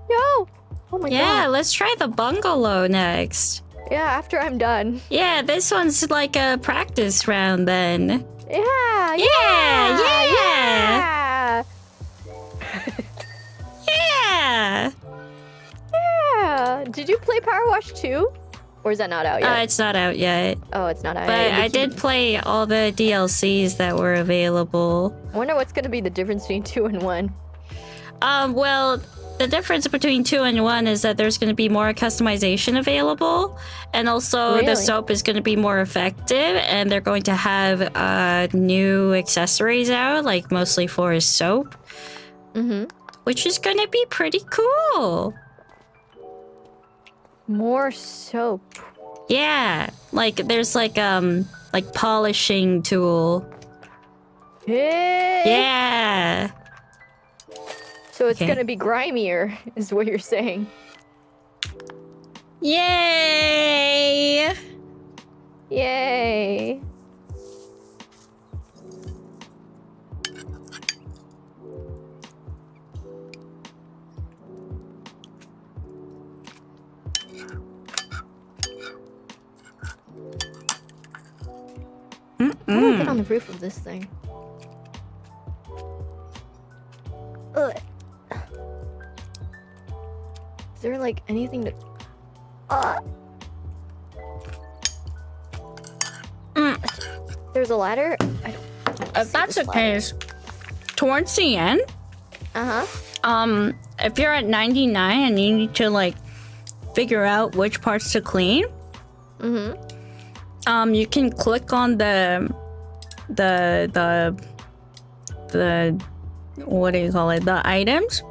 Yo. Oh my Yeah, god. let's try the bungalow next. Yeah, after I'm done. Yeah, this one's like a practice round then. Yeah. Yeah. Yeah. Did you play Powerwash 2? Or is that not out yet? It's not out yet. Oh, it's not out But yet. I did play all the DLCs that were available. I wonder what's gonna be the difference between 2 and 1. Well, the difference between 2 and 1 is that there's going to be more customization available, and also Really? the soap is going to be more effective, and they're going to have new accessories out, like mostly for soap, which is going to be pretty cool. More soap. Yeah, like there's like polishing tool. Yeah. Yeah. So it's Okay. gonna be grimier, is what you're saying. Yay! Yay. How do I get on the roof of this thing? Ugh. Is there like anything to... There's a ladder? I don't If see that's this the case, towards the end, Uh-huh. if you're at 99 and you need to like figure out which parts to clean, you can click on the what do you call it? The items.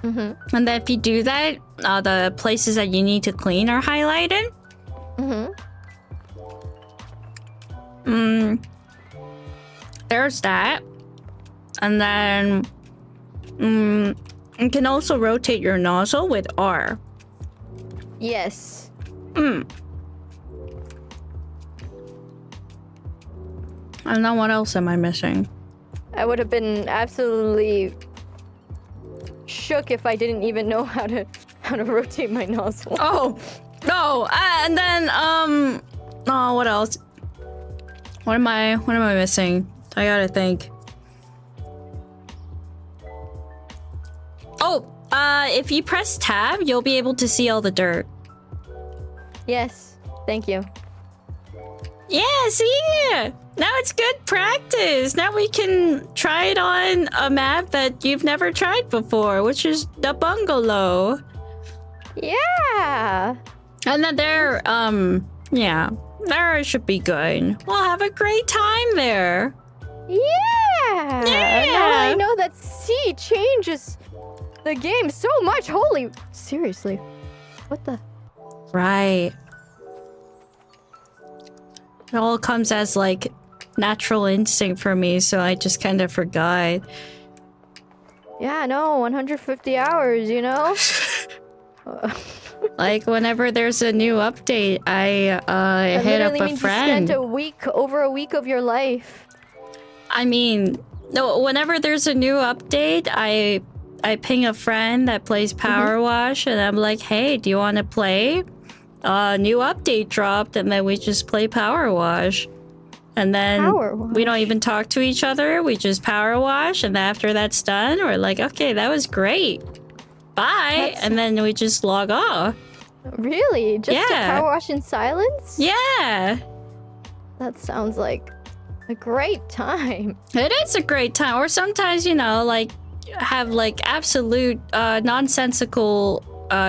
And then if you do that, the places that you need to clean are highlighted. There's that. And then you can also rotate your nozzle with R. Yes. And then what else am I missing? I would have been absolutely shook if I didn't even know how to rotate my nozzle. Oh, no. And then oh, what else? What am I missing? I gotta think. Oh, If you press tab, you'll be able to see all the dirt. Yes. Thank you. Yeah, see? Now it's good practice. Now we can try it on a map that you've never tried before, which is the Bungalow. Yeah. And then there, yeah, there should be good. We'll have a great time there. Yeah. Yeah. Now I know that C changes the game so much. Holy, seriously. What the? Right. It all comes as like natural instinct for me, so I just kind of forgot. Yeah, no, 150 hours, you know? Like whenever there's a new update, I That hit up literally a means friend. you spent over a week of your life. I mean, no, whenever there's a new update, I ping a friend that plays Powerwash, and I'm like, hey, do you want to play? New update dropped, and then we just play Powerwash. And then we don't even talk to each other. We just Powerwash, and after that's done, we're like, okay, that was great. Bye. And then we just log off. Really? Just to Yeah. power wash in silence? Yeah. That sounds like a great time. It is a great time. Or sometimes, you know, like have like absolute nonsensical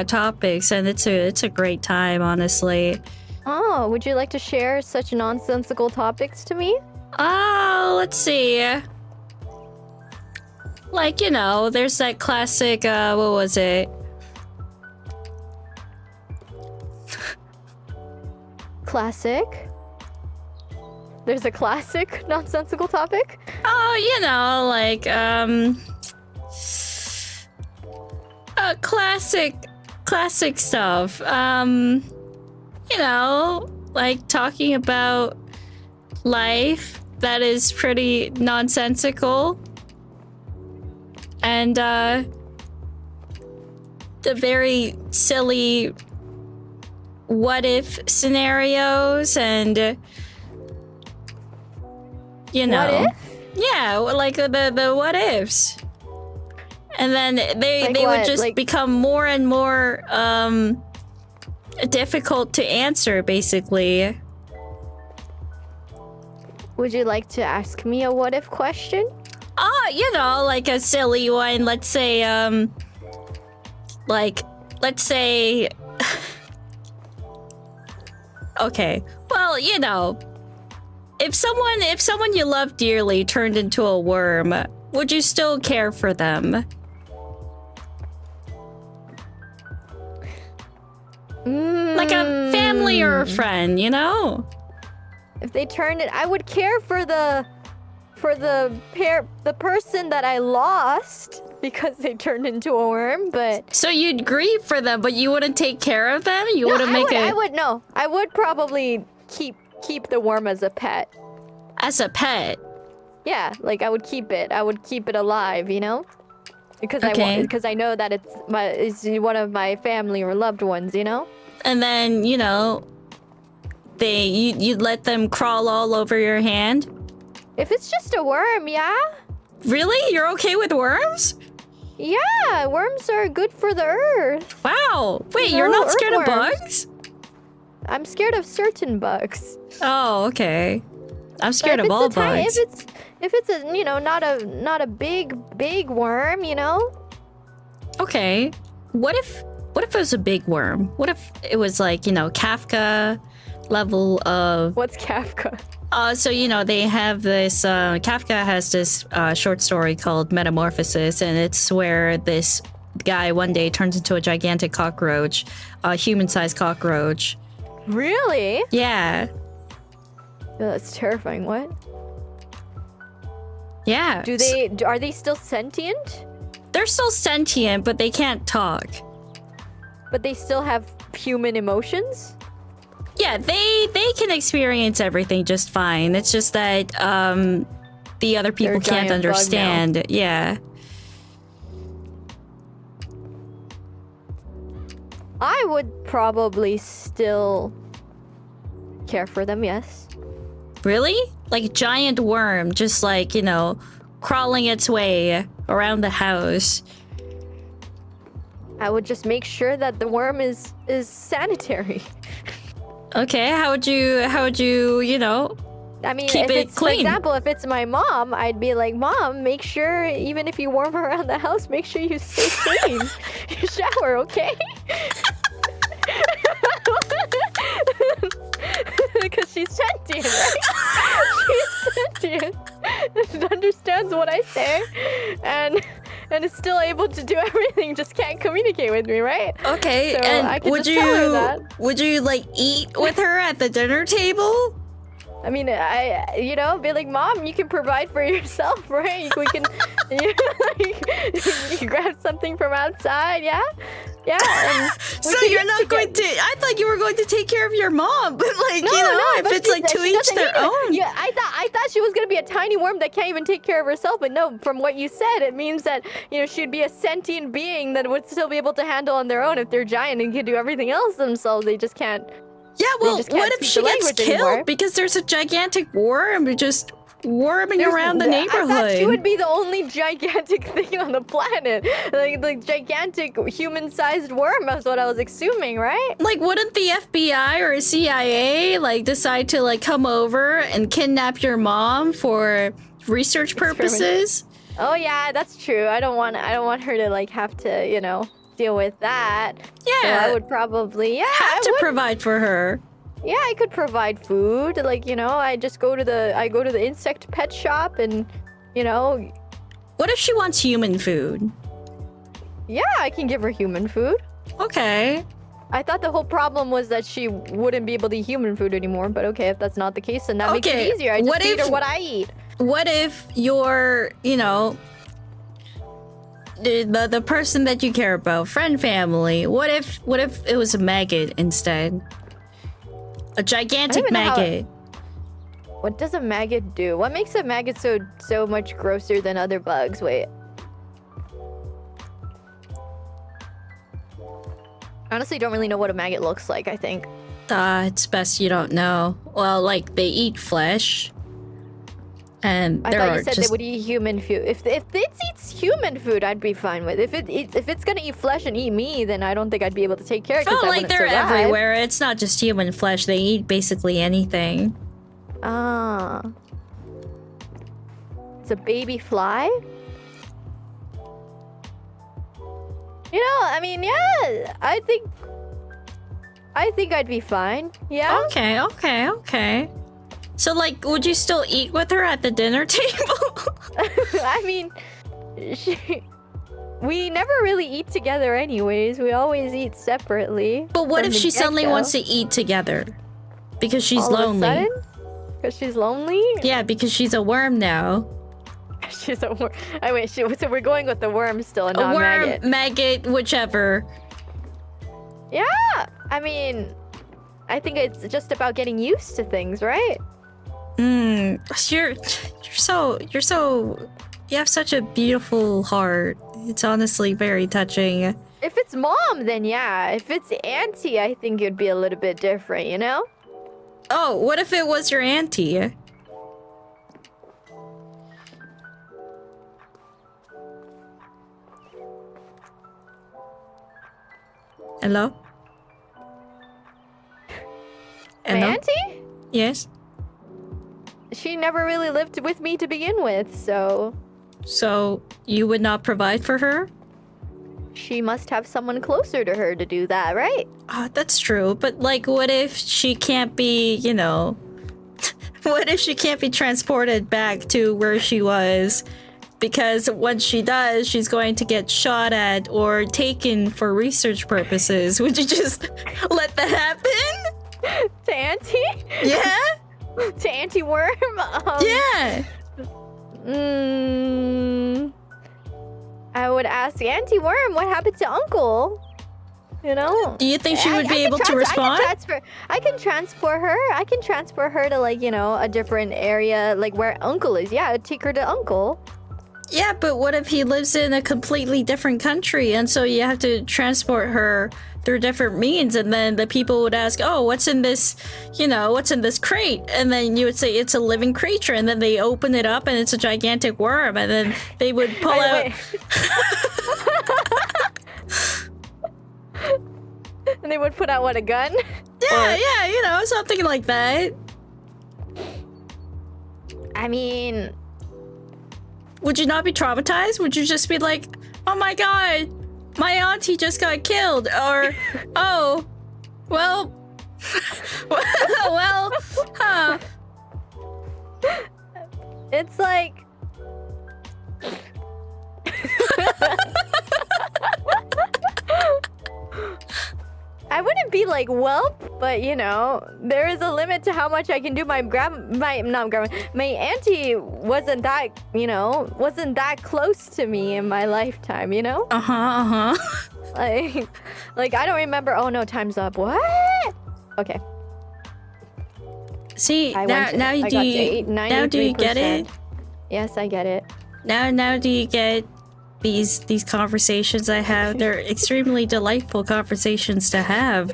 topics, and it's a great time, honestly. Oh, would you like to share such nonsensical topics to me? Oh, let's see. Like, you know, there's that classic, what was it? Classic? There's a classic nonsensical topic? Oh, you know, like, classic stuff. You know, like talking about life that is pretty nonsensical. And, the very silly what if scenarios and, you know. What if? Yeah, like the what ifs. And then they Like would what? just Like- become more and more difficult to answer, basically. Would you like to ask me a what if question? You know, like a silly one. Let's say, let's say, okay. Well, you know, if someone you love dearly turned into a worm, would you still care for them? Like a family or a friend, you know? If they turned it, I would care for the person that I lost because they turned into a worm, but So you'd grieve for them, but you wouldn't take care of them? You wouldn't make I would probably keep the worm as a pet. as a pet. Yeah, like I would keep it. I would keep it alive, you know? Because Okay. I know that it's one of my family or loved ones, you know? And then, you know, you'd let them crawl all over your hand? If it's just a worm, yeah? Really? You're okay with worms? Yeah, worms are good for the earth. Wow. Wait, No, you're not scared of earthworms. bugs? I'm scared of certain bugs. Oh, okay. I'm But scared if of all it's a tiny- bugs. if it's a not a big worm, you know? Okay. What if it was a big worm? What if it was like, you know, Kafka level of What's Kafka? so you know they have this Kafka has this short story called Metamorphosis, and it's where this guy one day turns into a gigantic cockroach, a human-sized cockroach. Really? Yeah. Oh, that's terrifying. What? Yeah. Are they still sentient? They're still sentient, but they can't talk. But they still have human emotions? Yeah, they can experience everything just fine. It's just that the other people They're a can't giant bug now. understand. Yeah. I would probably still care for them, yes. Really? Like a giant worm, just like, you know, crawling its way around the house. I would just make sure that the worm is sanitary. Okay, how would you, you know, I mean, keep if it it's, clean? For example, if it's my mom, I'd be like, Mom, make sure, even if you worm around the house, make sure you stay clean. You shower, okay? Because she's sentient, right? She's sentient. She understands what I say, and is still able to do everything, just can't communicate with me, right? Okay, So I and could would just tell her you that. would you like eat with her at the dinner table? I mean, you know, be like, Mom, you can provide for yourself, right? We can, you can grab something from outside, yeah? Yeah. And So you're not going to... I thought you were going to take care of your mom, but like, No, you know, no, if but it's she like said to she each doesn't their need to. own. Yeah, I thought she was gonna be a tiny worm that can't even take care of herself, but no, from what you said, it means that, you know, she'd be a sentient being that would still be able to handle on their own. If they're giant and can do everything else themselves, they just can't. Yeah, well, just can't what if speak she the gets language killed anymore. because there's a gigantic worm just worming around the neighborhood? I thought she would be the only gigantic thing on the planet. Like gigantic human-sized worm is what I was assuming, right? Like, wouldn't the FBI or CIA like decide to like come over and kidnap your mom for research purposes? Oh yeah, that's true. I don't want her to like have to, you know, deal with that. Yeah, So I would probably, yeah, have I to would. provide for her. Yeah, I could provide food. Like, you know, I go to the insect pet shop and, you know, What if she wants human food? yeah, I can give her human food. Okay. I thought the whole problem was that she wouldn't be able to eat human food anymore, but okay, if that's not the case, then that makes Okay, it easier. I just what feed if- her what I eat. What if you're, you know, the person that you care about, friend, family? What if it was a maggot instead? A gigantic even know how- maggot. What does a maggot do? What makes a maggot so much grosser than other bugs? Wait. Honestly, don't really know what a maggot looks like, I think. It's best you don't know. Well, like, they eat flesh. And I there thought are you said just... they would eat human food. If it eats human food, I'd be fine with. If it's gonna eat flesh and eat me, then I don't think I'd be able to take care of it. Well, I like, wouldn't they're survive. everywhere. It's not just human flesh. They eat basically anything. Ah. It's a baby fly? You know, I mean, yeah, I think I'd be fine. Yeah? Okay. So, like, would you still eat with her at the dinner table? I mean, we never really eat together anyways. We always eat separately. But what from if the she suddenly get-go. wants to eat together? Because she's All of a lonely. sudden? Because she's lonely? Yeah, because she's a worm now. She's a worm. Oh, wait, so we're going with the worm still and A not worm, maggot. maggot, whichever. Yeah, I mean, I think it's just about getting used to things, right? You're so you have such a beautiful heart. It's honestly very touching. If it's mom, then yeah. If it's auntie, I think it'd be a little bit different, you know? Oh, what if it was your auntie? Hello? My auntie? Yes? She never really lived with me to begin with, so So, you would not provide for her? she must have someone closer to her to do that, right? That's true. But, like, what if she can't be, you know... what if she can't be transported back to where she was? Because once she does, she's going to get shot at or taken for research purposes. Would you just let that happen? To auntie? Yeah? To auntie worm? Yeah. I would ask Auntie Worm what happened to Uncle. You know? Do you think she would I be can able to respond? I can transport her. I can transport her to, like, you know, a different area, like where Uncle is. Yeah, I'd take her to Uncle. Yeah, but what if he lives in a completely different country and so you have to transport her through different means, and then the people would ask, oh, what's in this, you know, what's in this crate? And then you would say it's a living creature, and then they open it up and it's a gigantic worm, and then they would pull out... Wait. And they would put out what, a gun? Yeah, you know, something like that. I mean, Would you not be traumatized? Would you just be like, oh my god, my auntie just got killed? Or, oh, well, well, huh. it's like I wouldn't be like, well, but you know, there is a limit to how much I can do. My auntie wasn't that, you know, wasn't that close to me in my lifetime, you know? Like I don't remember. Oh no, time's up. What? Okay. See, I now got do to you get it? 93%. Yes, I get it. Now do you get these conversations I have? They're extremely delightful conversations to have.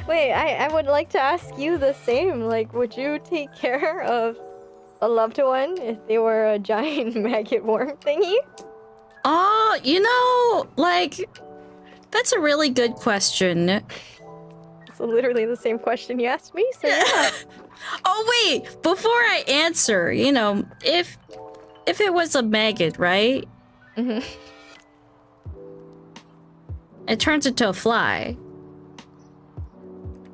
Wait, I would like to ask you the same. Like, would you take care of a loved one if they were a giant maggot worm thingy? Oh, you know, like, that's a really good question. It's literally the same question you asked me, so yeah. Oh wait, before I answer, you know, if it was a maggot, right? Mm-hmm. It turns into a fly.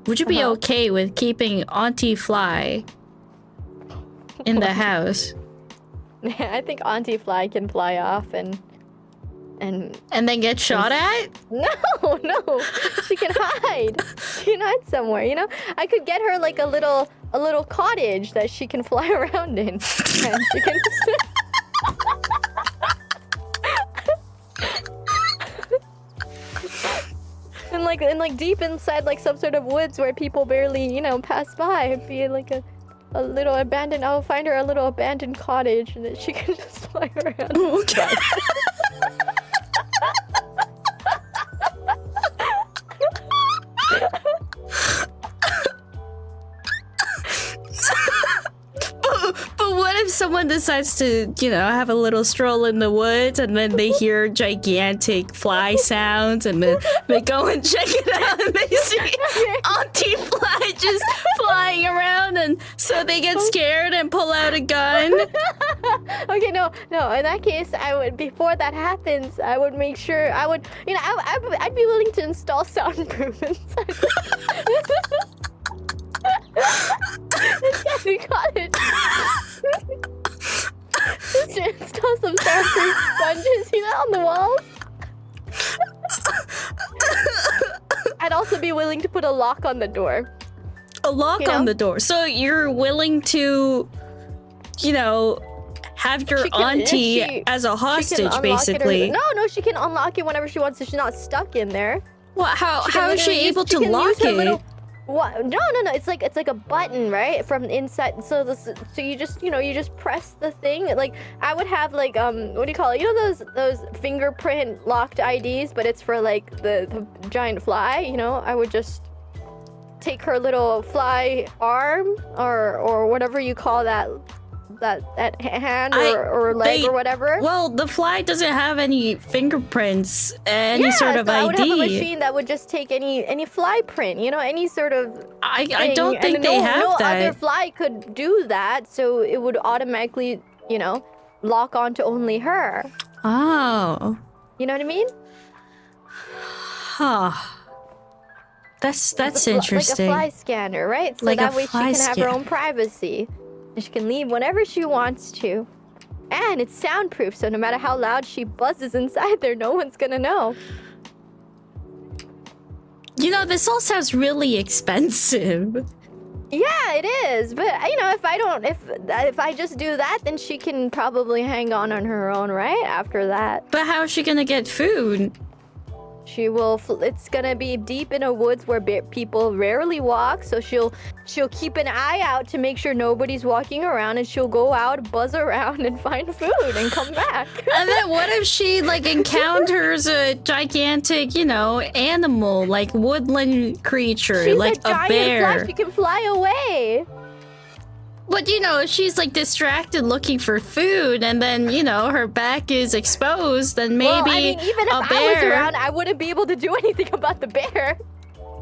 Would you be okay with keeping Auntie Fly in the house? I think Auntie Fly can fly off and then get shot at? No, she can hide. She can hide somewhere, you know? I could get her like a little cottage that she can fly around in. And she can and like deep inside like some sort of woods where people barely, you know, pass by. It'd be like a little abandoned. I'll find her a little abandoned cottage and then she can just fly around. Okay. But what if someone decides to, you know, have a little stroll in the woods and then they hear gigantic fly sounds and then they go and check it out and they see Auntie Fly just flying around and so they get scared and pull out a gun? Okay, no. In that case, I would, before that happens, I would make sure, I would, you know, I'd be willing to install soundproof inside. We got it. Just install some soundproof sponges, you know, on the walls. I'd also be willing to put a lock on the door. A lock on the door. So you're willing to, you know, have your auntie as a hostage, basically. No, she can unlock it whenever she wants, so she's not stuck in there. What? How is she able to lock it? What? No. It's like a button, right? From inside. So you just, you know, you just press the thing. Like I would have like what do you call it? You know those fingerprint locked IDs, but it's for like the giant fly. You know, I would just take her little fly arm or whatever you call that hand or leg or whatever. Well, the fly doesn't have any fingerprints, any sort of so ID. I would have a machine that would just take any fly print, you know, any sort of I don't think they have that. No other fly could do that, so it would automatically, you know, lock onto only her. Oh. You know what I mean? Huh. That's interesting. Like a fly scanner, right? So like that way she can have her own privacy. And she can leave whenever she wants to. And it's soundproof, so no matter how loud she buzzes inside there, no one's gonna know. You know, this all sounds really expensive. Yeah, it is. But you know, if I just do that, then she can probably hang on her own, right? After that. But how is she gonna get food? She will. It's gonna be deep in a woods where people rarely walk, so she'll keep an eye out to make sure nobody's walking around, and she'll go out, buzz around, and find food and come back. And then what if she like encounters a gigantic, you know, animal, like woodland creature, She's like a bear? Fly. She can fly away. But you know, if she's like distracted looking for food and then, you know, her back is exposed, then maybe well, I mean, even if a bear... I was around, I wouldn't be able to do anything about the bear.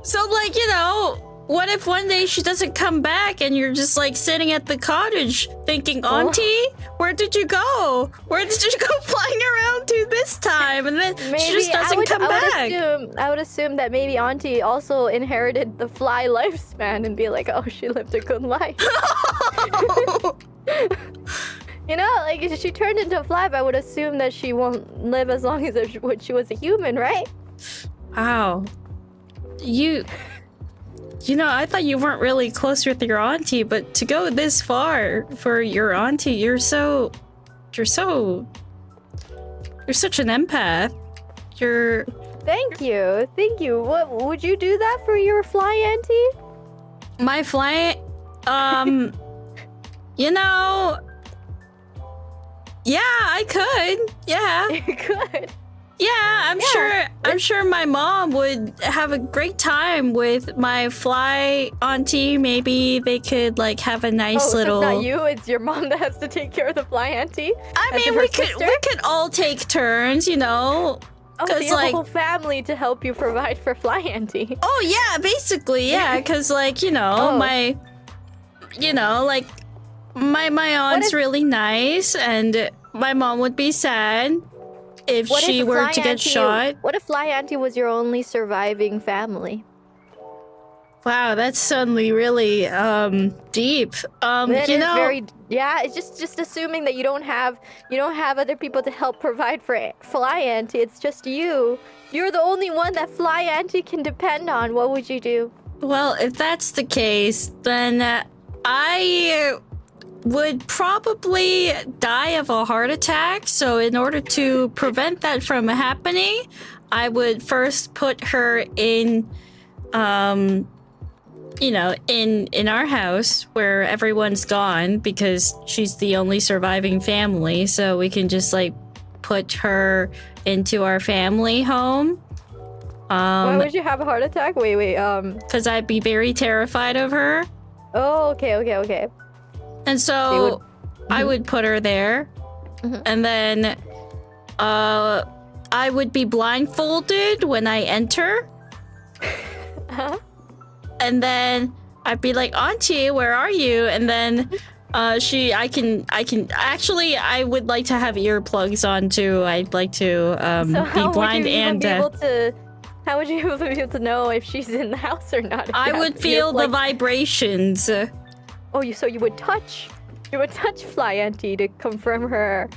So, like, you know, what if one day she doesn't come back and you're just like sitting at the cottage thinking, Auntie, where did you go? Where did you go flying around to this time? And then she just doesn't come back. I would assume that maybe Auntie also inherited the fly lifespan and be like, oh, she lived a good life. You know, like if she turned into a fly, I would assume that she won't live as long as if she was a human, right? Wow. You know, I thought you weren't really close with your auntie, but to go this far for your auntie, you're such an empath. Thank you. What would you do that for your fly auntie? My fly, you know, yeah, I could. Yeah. You could. Yeah, I'm sure my mom would have a great time with my fly auntie. Maybe they could like have a nice little. So it's not you, it's your mom that has to take care of the fly auntie. I mean, we could all take turns, you know. Oh, so you have a whole family to help you provide for fly auntie. Oh yeah, basically, yeah, because like you know my aunt's really nice, and my mom would be sad if she were to get shot. What if fly auntie was your only surviving family? Wow, that's suddenly really deep. It's just assuming that you don't have other people to help provide for fly auntie. It's just you. You're the only one that fly auntie can depend on. What would you do? Well, if that's the case, then I would probably die of a heart attack. So in order to prevent that from happening, I would first put her in in our house where everyone's gone, because she's the only surviving family. So we can just like put her into our family home. Why would you have a heart attack? Wait. Because I'd be very terrified of her. Oh, okay. And so I would put her there. Mm-hmm. And then I would be blindfolded when I enter. Huh? And then I'd be like, Auntie, where are you? And then I would like to have earplugs on too. I'd like to be blind and deaf. How would you be able to know if she's in the house or not? I would feel the vibrations. Oh, so you would touch fly auntie to confirm her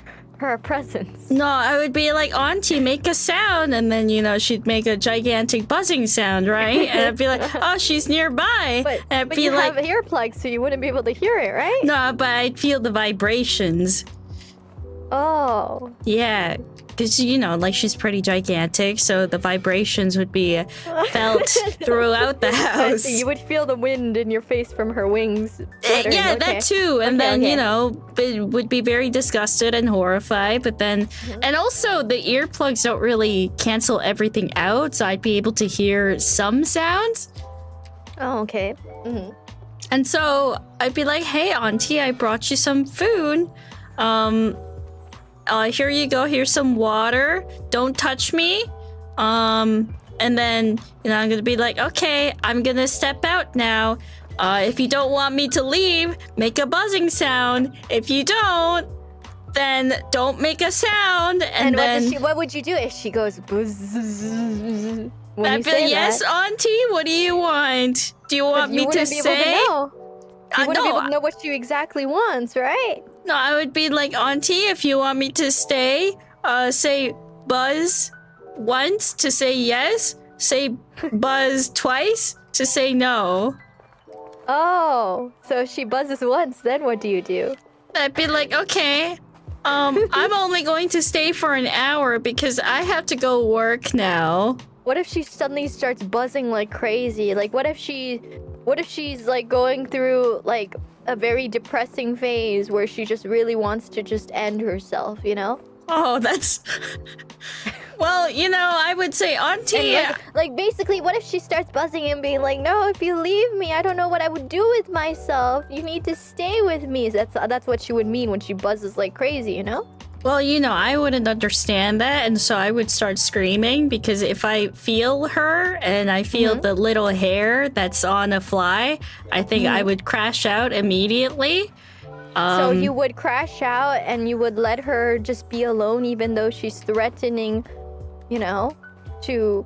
presence. No, I would be like, Auntie, make a sound, and then she'd make a gigantic buzzing sound, right? And I'd be like, oh, she's nearby. But and you have earplugs, so you wouldn't be able to hear it, right? No, but I'd feel the vibrations. Oh. Yeah, because she's pretty gigantic, so the vibrations would be felt throughout the house. So you would feel the wind in your face from her wings. Yeah, that too. And then it would be very disgusted and horrified. But then, and also the earplugs don't really cancel everything out, so I'd be able to hear some sounds. Oh, okay. Mm-hmm. And so I'd be like, hey, Auntie, I brought you some food. Here you go. Here's some water. Don't touch me. And then, I'm going to be like, okay, I'm going to step out now. If you don't want me to leave, make a buzzing sound. If you don't, then don't make a sound. And then what would you do if she goes buzz? I'd be like, yes, Auntie, what do you want? Do you want me to say? You wouldn't be able to know what she exactly wants, right? No, I would be like, Auntie, if you want me to stay, say buzz once to say yes, say buzz twice to say no. Oh, so if she buzzes once, then what do you do? I'd be like, okay, I'm only going to stay for an hour because I have to go work now. What if she suddenly starts buzzing like crazy? Like, what if she's like going through like a very depressing phase where she just really wants to just end herself, Oh, that's... Well, I would say, Auntie... Like, basically, what if she starts buzzing and being like, no, if you leave me, I don't know what I would do with myself. You need to stay with me. That's what she would mean when she buzzes like crazy, Well, I wouldn't understand that, and so I would start screaming because if I feel her and I feel the little hair that's on a fly, I think I would crash out immediately. So you would crash out and you would let her just be alone even though she's threatening, to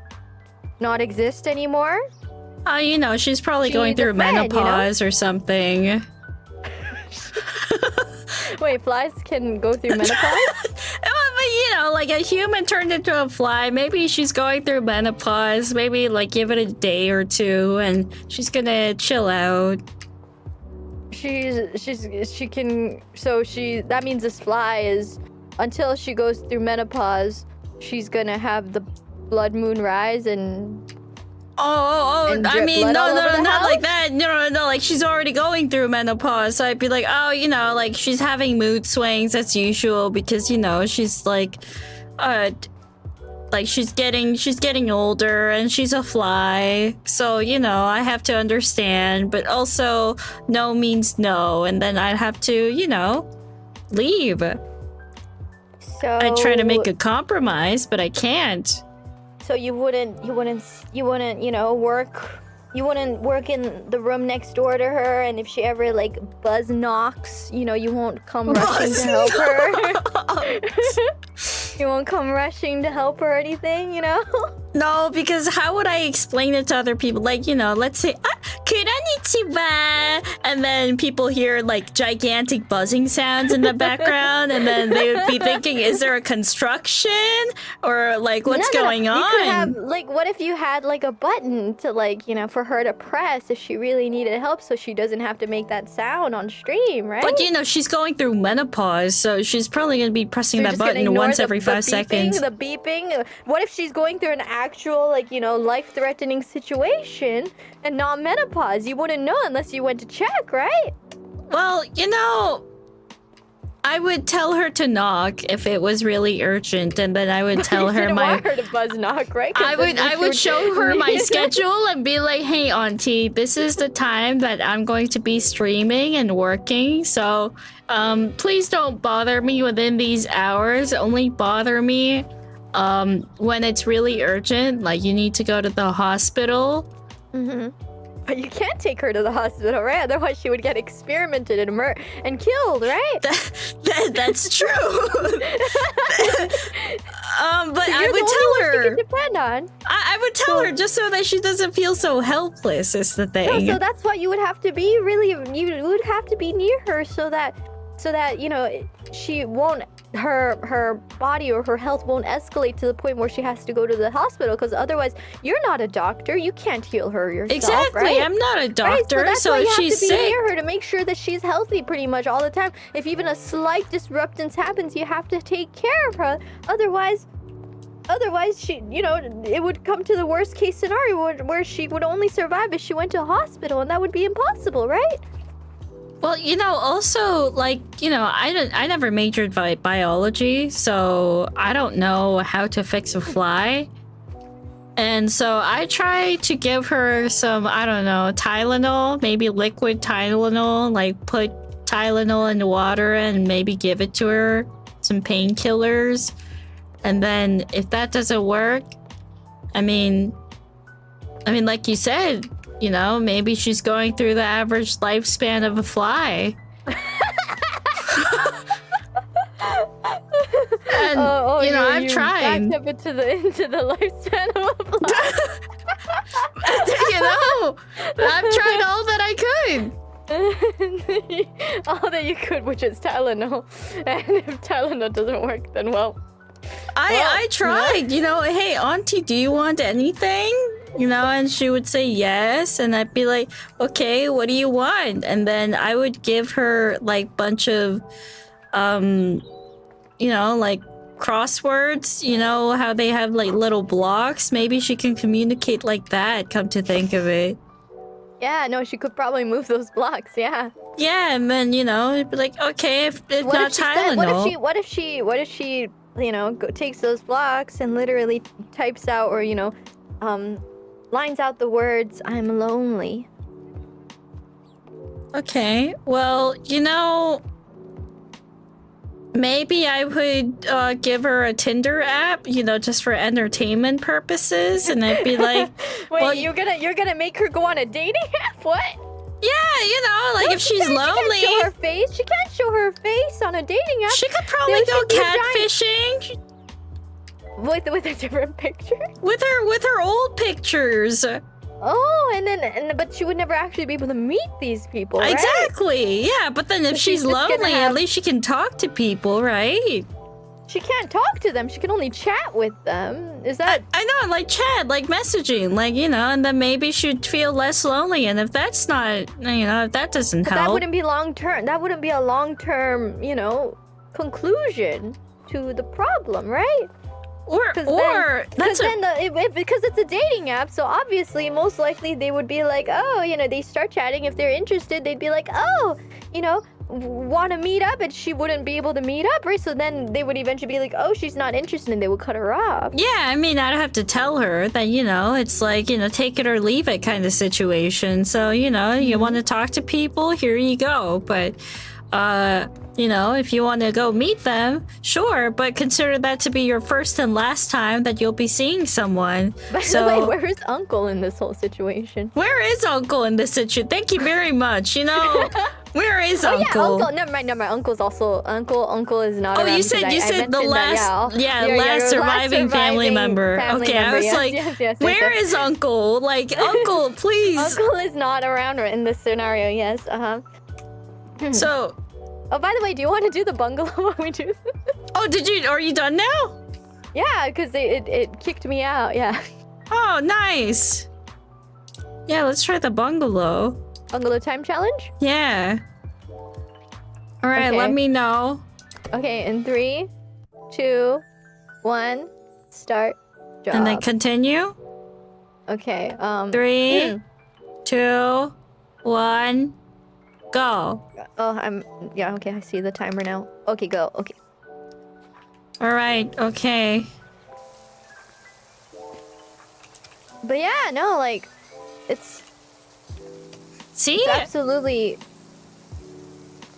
not exist anymore? She's probably She going needs a through friend, menopause or something. Wait, flies can go through menopause? But like a human turned into a fly. Maybe she's going through menopause. Maybe like give it a day or two, and she's gonna chill out. That means this fly is, until she goes through menopause, she's gonna have the blood moon rise and I mean, blood all no, over the not house? like that. No, like she's already going through menopause. So I'd be like, like she's having mood swings as usual because, she's like she's getting older and she's a fly. So, I have to understand, but also no means no. And then I'd have to, leave. so I try to make a compromise, but I can't. So you wouldn't work in the room next door to her, and if she ever like buzz knocks, you won't come rushing to help her. You won't come rushing to help her or anything, No, because how would I explain it to other people? Like, let's say, konnichiwa, and then people hear like gigantic buzzing sounds in the background, and then they would be thinking, is there a construction? Or like, what's going on? You could have, like, what if you had like a button to like, for her to press if she really needed help so she doesn't have to make that sound on stream, right? But she's going through menopause, so she's probably going to be pressing that button once every 5 seconds. The beeping. What if she's going through an actual, like, life-threatening situation and not menopause? You wouldn't know unless you went to check, right? Well, I would tell her to knock if it was really urgent, and then I would tell her want her to buzz knock, right? I would show her my schedule and be like, "Hey, auntie, this is the time that I'm going to be streaming and working. So, please don't bother me within these hours. Only bother me when it's really urgent, like you need to go to the hospital." But you can't take her to the hospital, right? Otherwise, she would get experimented and killed, right? That's true. But I You're would the tell only one her. she can depend on. I would tell her just so that she doesn't feel so helpless. Is the thing. No, so that's why you would have to be you would have to be near her so that she won't, her body or her health won't escalate to the point where she has to go to the hospital, because otherwise you're not a doctor, you can't heal her yourself. Exactly, right? I'm not a doctor, right? so if she's you have to be sick, near her to make sure that she's healthy pretty much all the time. If even a slight disruptance happens, you have to take care of her. Otherwise she, it would come to the worst case scenario where she would only survive if she went to a hospital, and that would be impossible, right? well, also, like, I never majored by biology, so I don't know how to fix a fly. And so I try to give her some, I don't know, Tylenol, maybe liquid Tylenol, like put Tylenol in the water and maybe give it to her, some painkillers. And then if that doesn't work, I mean, like you said, maybe she's going through the average lifespan of a fly. And I've tried. Backed up into the lifespan of a fly. I've tried all that I could. All that you could, which is Tylenol. And if Tylenol doesn't work, then I tried. Hey, auntie, do you want anything? And she would say yes, and I'd be like, okay, what do you want? And then I would give her like bunch of like crosswords, how they have like little blocks. Maybe she can communicate like that, come to think of it. Yeah, no, she could probably move those blocks, yeah. Yeah, and then, it'd be like, okay, if not Tylenol. What if she takes those blocks and literally types out or, lines out the words, "I'm lonely." Okay, well, maybe I would give her a Tinder app, you know, just for entertainment purposes, and I'd be like, Wait, well, you're gonna make her go on a dating app? What? yeah, you know, like if she's lonely, She can't show her face. She can't show her face on a dating app. she could probably go should be a giant- catfishing with a different picture. with her old pictures. Oh, and but she would never actually be able to meet these people, right? Exactly. Yeah, but then if So she's she's just gonna lonely, at have- least she can talk to people, right? She can't talk to them. She can only chat with them. Is that? I know, like chat, like messaging, like, you know, and then maybe she'd feel less lonely. And if that's not, you know, if that doesn't But help. that wouldn't be long term. That wouldn't be a long term, you know, conclusion to the problem, right? Because it's a dating app, so obviously, most likely they would be like, oh, you know, they start chatting. If they're interested, they'd be like, oh, you know, want to meet up, and she wouldn't be able to meet up, right? So then they would eventually be like, oh, she's not interested, and they would cut her off. Yeah, I mean, I'd have to tell her that, you know, it's like, you know, take it or leave it kind of situation. So, you know, you want to talk to people, here you go. But, you know, if you want to go meet them, sure, but consider that to be your first and last time that you'll be seeing someone. By the way, where is Uncle in this whole situation? Where is Uncle in this situation? Thank you very much. You know, where is Uncle? Yeah, Uncle. Never mind. Uncle's also Uncle is not. Oh, around you said the last, last surviving family member. Okay, I was like, where is Uncle? Like, Uncle, please. Uncle is not around in this scenario. Yes. So. Oh, by the way, do you want to do the bungalow while we do this? Oh, are you done now? Yeah, because it kicked me out, yeah. Oh, nice. Yeah, let's try the bungalow. Bungalow time challenge? Yeah. All right, let me know. Okay, in 3, 2, 1, start job. And then continue? Okay, 3, 2, 1, go. Oh, okay, I see the timer now. Okay, go, okay. All right, okay. But yeah, no, like, it's absolutely...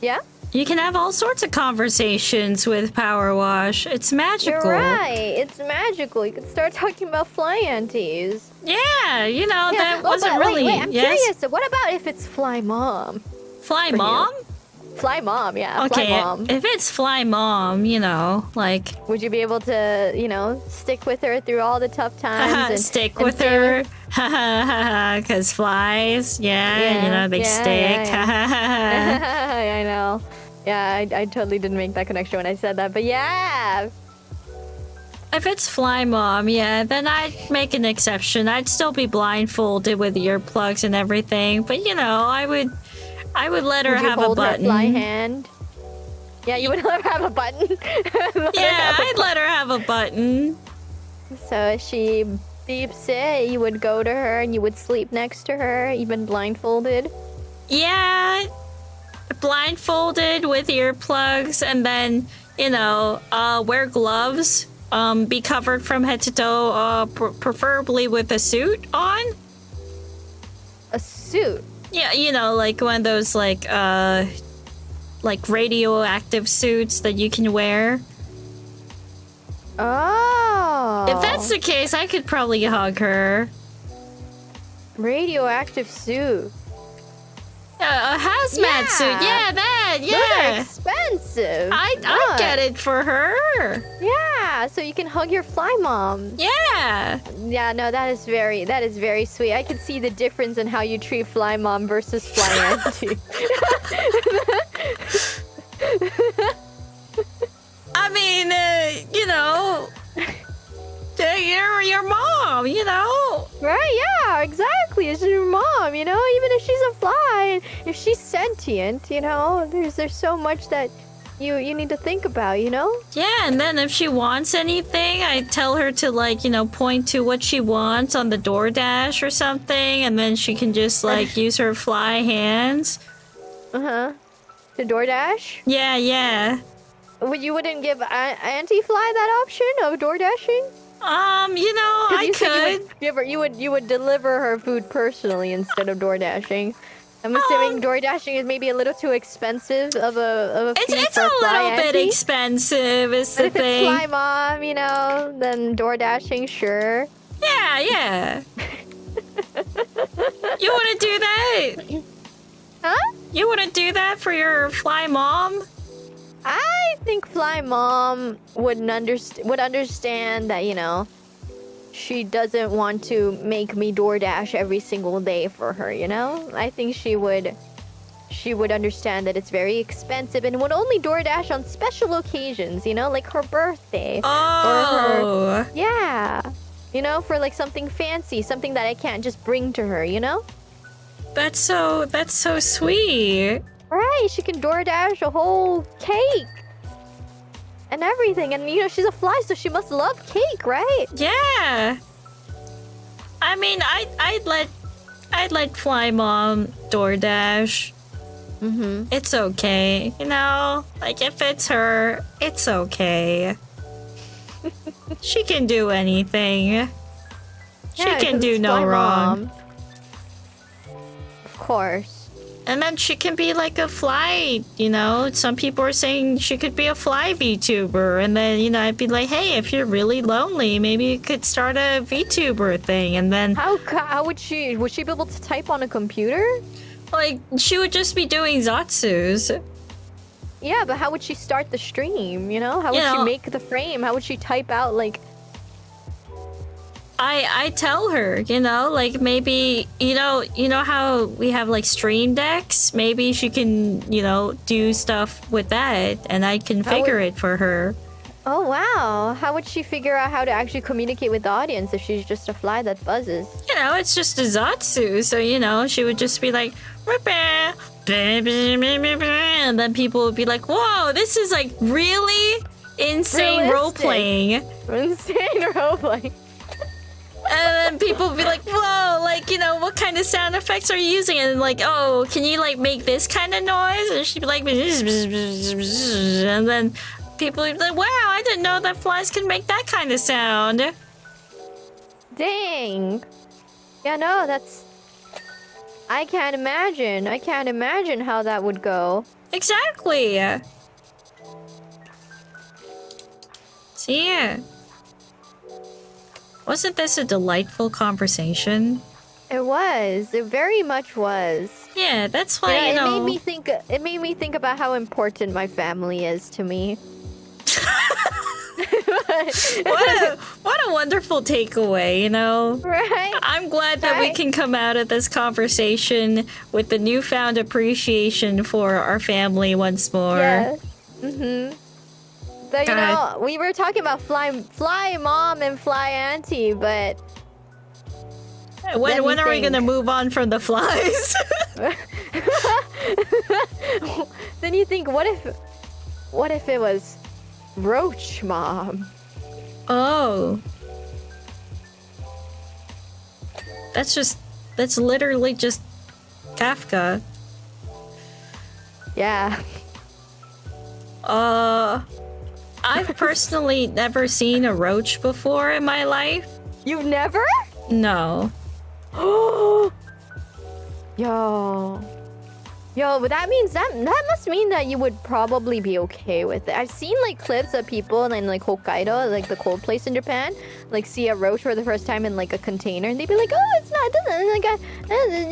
Yeah? You can have all sorts of conversations with Powerwash. It's magical. You're right. It's magical. You can start talking about fly aunties. Yeah, you know, that wasn't really... Wait, I'm curious. What about if it's fly mom? Fly mom? Fly mom, yeah. Okay, fly mom. If it's fly mom, you know, like... Would you be able to, you know, stick with her through all the tough times? Stick with her? Because flies, you know, they stick. I know. Yeah, I totally didn't make that connection when I said that, but yeah! If it's fly mom, yeah, then I'd make an exception. I'd still be blindfolded with earplugs and everything, but, you know, I would let her have a button. Her fly hand? Yeah, you would let her have a button? Yeah, I'd let her have a button. So if she beeps it, you would go to her and you would sleep next to her, even blindfolded? Yeah, blindfolded with earplugs, and then, you know, wear gloves, be covered from head to toe, preferably with a suit on. A suit? Yeah, you know, like one of those, like radioactive suits that you can wear. Oh. If that's the case, I could probably hug her. Radioactive suit. A hazmat suit. Yeah, that. Yeah. Those are expensive. I'd get it for her. Yeah, so you can hug your fly mom. Yeah. Yeah, no, that is very sweet. I can see the difference in how you treat fly mom versus fly auntie. I mean, you know, you're your mom, you know. Right? Yeah, exactly. It's your mom, you know. Even if she's a fly, if she's sentient, you know, there's so much that you need to think about, you know. Yeah, and then if she wants anything, I tell her to, like, you know, point to what she wants on the DoorDash or something, and then she can just like use her fly hands. The DoorDash? Yeah. You wouldn't give Auntie Fly that option of door dashing? You know, I could. You would deliver her food personally instead of door dashing. I'm assuming door dashing is maybe a little too expensive of a fee It's for a fly little bit auntie. expensive, is But the if it's thing. fly mom, you know, then door dashing, sure. Yeah. You want to do that? Huh? You want to do that for your fly mom? I think fly mom would understand that, you know, she doesn't want to make me DoorDash every single day for her, you know? I think she would understand that it's very expensive and would only DoorDash on special occasions, you know, like her birthday. Oh. Yeah. You know, for like something fancy, something that I can't just bring to her, you know? That's so sweet. Right, she can DoorDash a whole cake. And everything. And you know, she's a fly, so she must love cake, right? Yeah. I mean, I'd let fly mom DoorDash. Mm-hmm. It's okay, you know? Like, if it's her, it's okay. She can do anything. She Yeah, can 'cause do it's no fly wrong. mom. Of course. And then she can be like a fly, you know? Some people are saying she could be a fly VTuber. And then, you know, I'd be like, hey, if you're really lonely, maybe you could start a VTuber thing. And then, How would she be able to type on a computer? like, she would just be doing Zatsus. Yeah, but how would she start the stream, you know? How would You she know- make the frame? How would she type out, like... I tell her, you know, like maybe, you know how we have like stream decks? Maybe she can, you know, do stuff with that and I configure it for her. Oh, wow. How would she figure out how to actually communicate with the audience if she's just a fly that buzzes? You know, it's just a Zatsu, so, you know, she would just be like, and then people would be like, whoa, this is like really insane Realistic. role-playing. Insane roleplay. And then people would be like, whoa, like, you know, what kind of sound effects are you using? And like, oh, can you like make this kind of noise? And she'd be like, and then people would be like, wow, I didn't know that flies can make that kind of sound. Dang. Yeah, no, that's... I can't imagine how that would go. Exactly. See, wasn't this a delightful conversation? It was. It very much was. Yeah, that's why, Yeah, you know... it made me think about how important my family is to me. What a wonderful takeaway, you know? Right? I'm glad that we Right. can come out of this conversation with the newfound appreciation for our family once more. Yeah. Mm-hmm. So, you God. know, we were talking about fly mom and fly auntie, but Let me When are we think. gonna move on from the flies? then you think, what if it was roach mom? Oh. That's literally just Kafka. Yeah. I've personally never seen a roach before in my life. You've never? No. Yo, but that means that must mean that you would probably be okay with it. I've seen like clips of people in like Hokkaido, like the cold place in Japan, like see a roach for the first time in like a container, and they'd be like, "Oh, it's not, it doesn't." Like,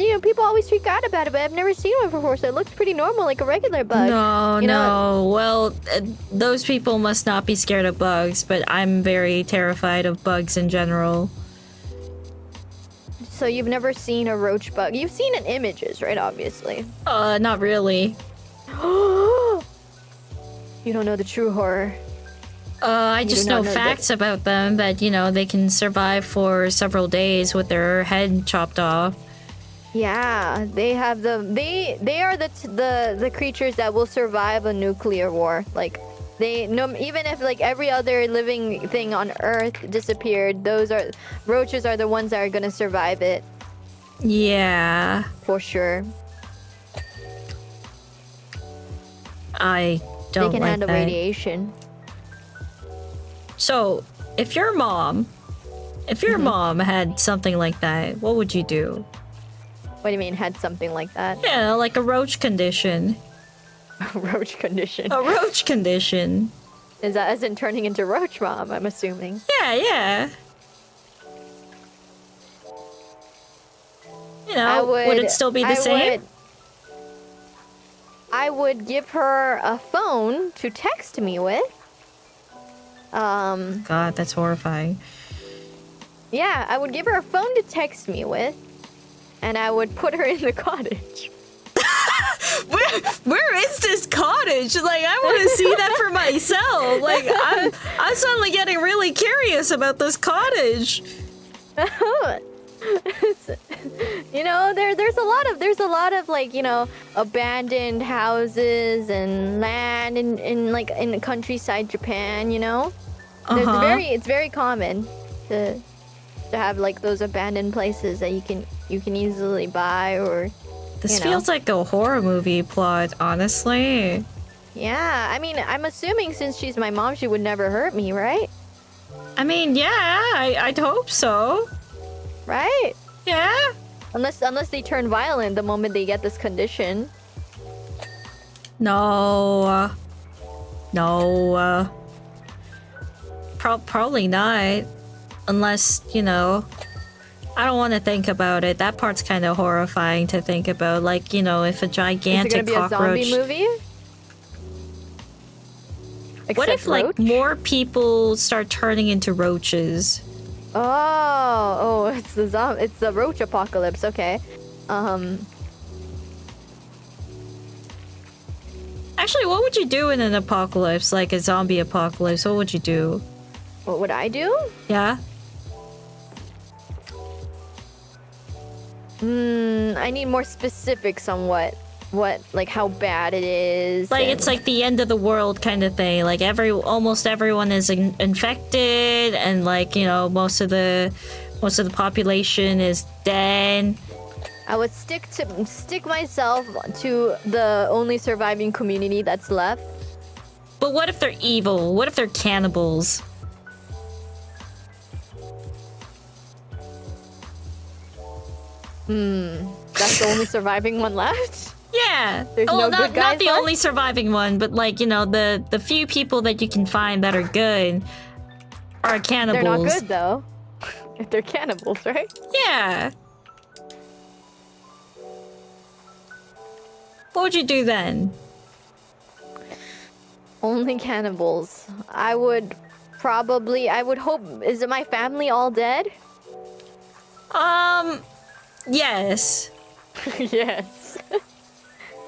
you know, people always freak out about it, but I've never seen one before, so it looks pretty normal, like a regular bug. No, You know- no. Well, those people must not be scared of bugs, but I'm very terrified of bugs in general. So you've never seen a roach bug? You've seen it in images, right? Obviously. Not really. You don't know the true horror. I You just do not know know facts about them that, you know, they can survive for several days with their head chopped off. Yeah, they have they are the creatures that will survive a nuclear war. Like even if like every other living thing on Earth disappeared, roaches are the ones that are gonna survive it Yeah. for sure. I don't They can like handle that. radiation. So, if your mom had something like that, what would you do? What do you mean, had something like that? Yeah, like a roach condition. Roach condition. A roach condition. Is that as in turning into Roach Mom, I'm assuming? Yeah, yeah. You know, would it still be the same? I would give her a phone to text me with. God, that's horrifying. Yeah, I would give her a phone to text me with, and I would put her in the cottage. Where is this cottage? Like, I want to see that for myself. Like, I'm suddenly getting really curious about this cottage. You know, there's a lot of like, you know, abandoned houses and land in the countryside Japan, you know? It's very common to have like those abandoned places that you can easily buy or This feels like a horror movie plot, honestly. Yeah, I mean, I'm assuming since she's my mom, she would never hurt me, right? I mean, yeah, I'd hope so. Right? Yeah. Unless they turn violent the moment they get this condition. No. No. Probably not. Unless, you know... I don't want to think about it. That part's kind of horrifying to think about. Like, you know, if a gigantic Is it gonna cockroach... be a zombie movie? What if, like, more people start turning into roaches? Oh, it's the roach apocalypse. Okay. Actually, what would you do in an apocalypse? Like a zombie apocalypse? What would you do? What would I do? Yeah? I need more specifics on what, like how bad it is. Like it's like the end of the world kind of thing. Like almost everyone is infected, and like, you know, most of the population is dead. I would stick myself to the only surviving community that's left. But what if they're evil? What if they're cannibals? That's the only surviving one left? Yeah. There's no not good guys the left? only surviving one, but like, you know, the few people that you can find that are good are cannibals. They're not good though. If they're cannibals, right? Yeah. What would you do then? Only cannibals. I would hope, is it my family all dead? Yes. Yes.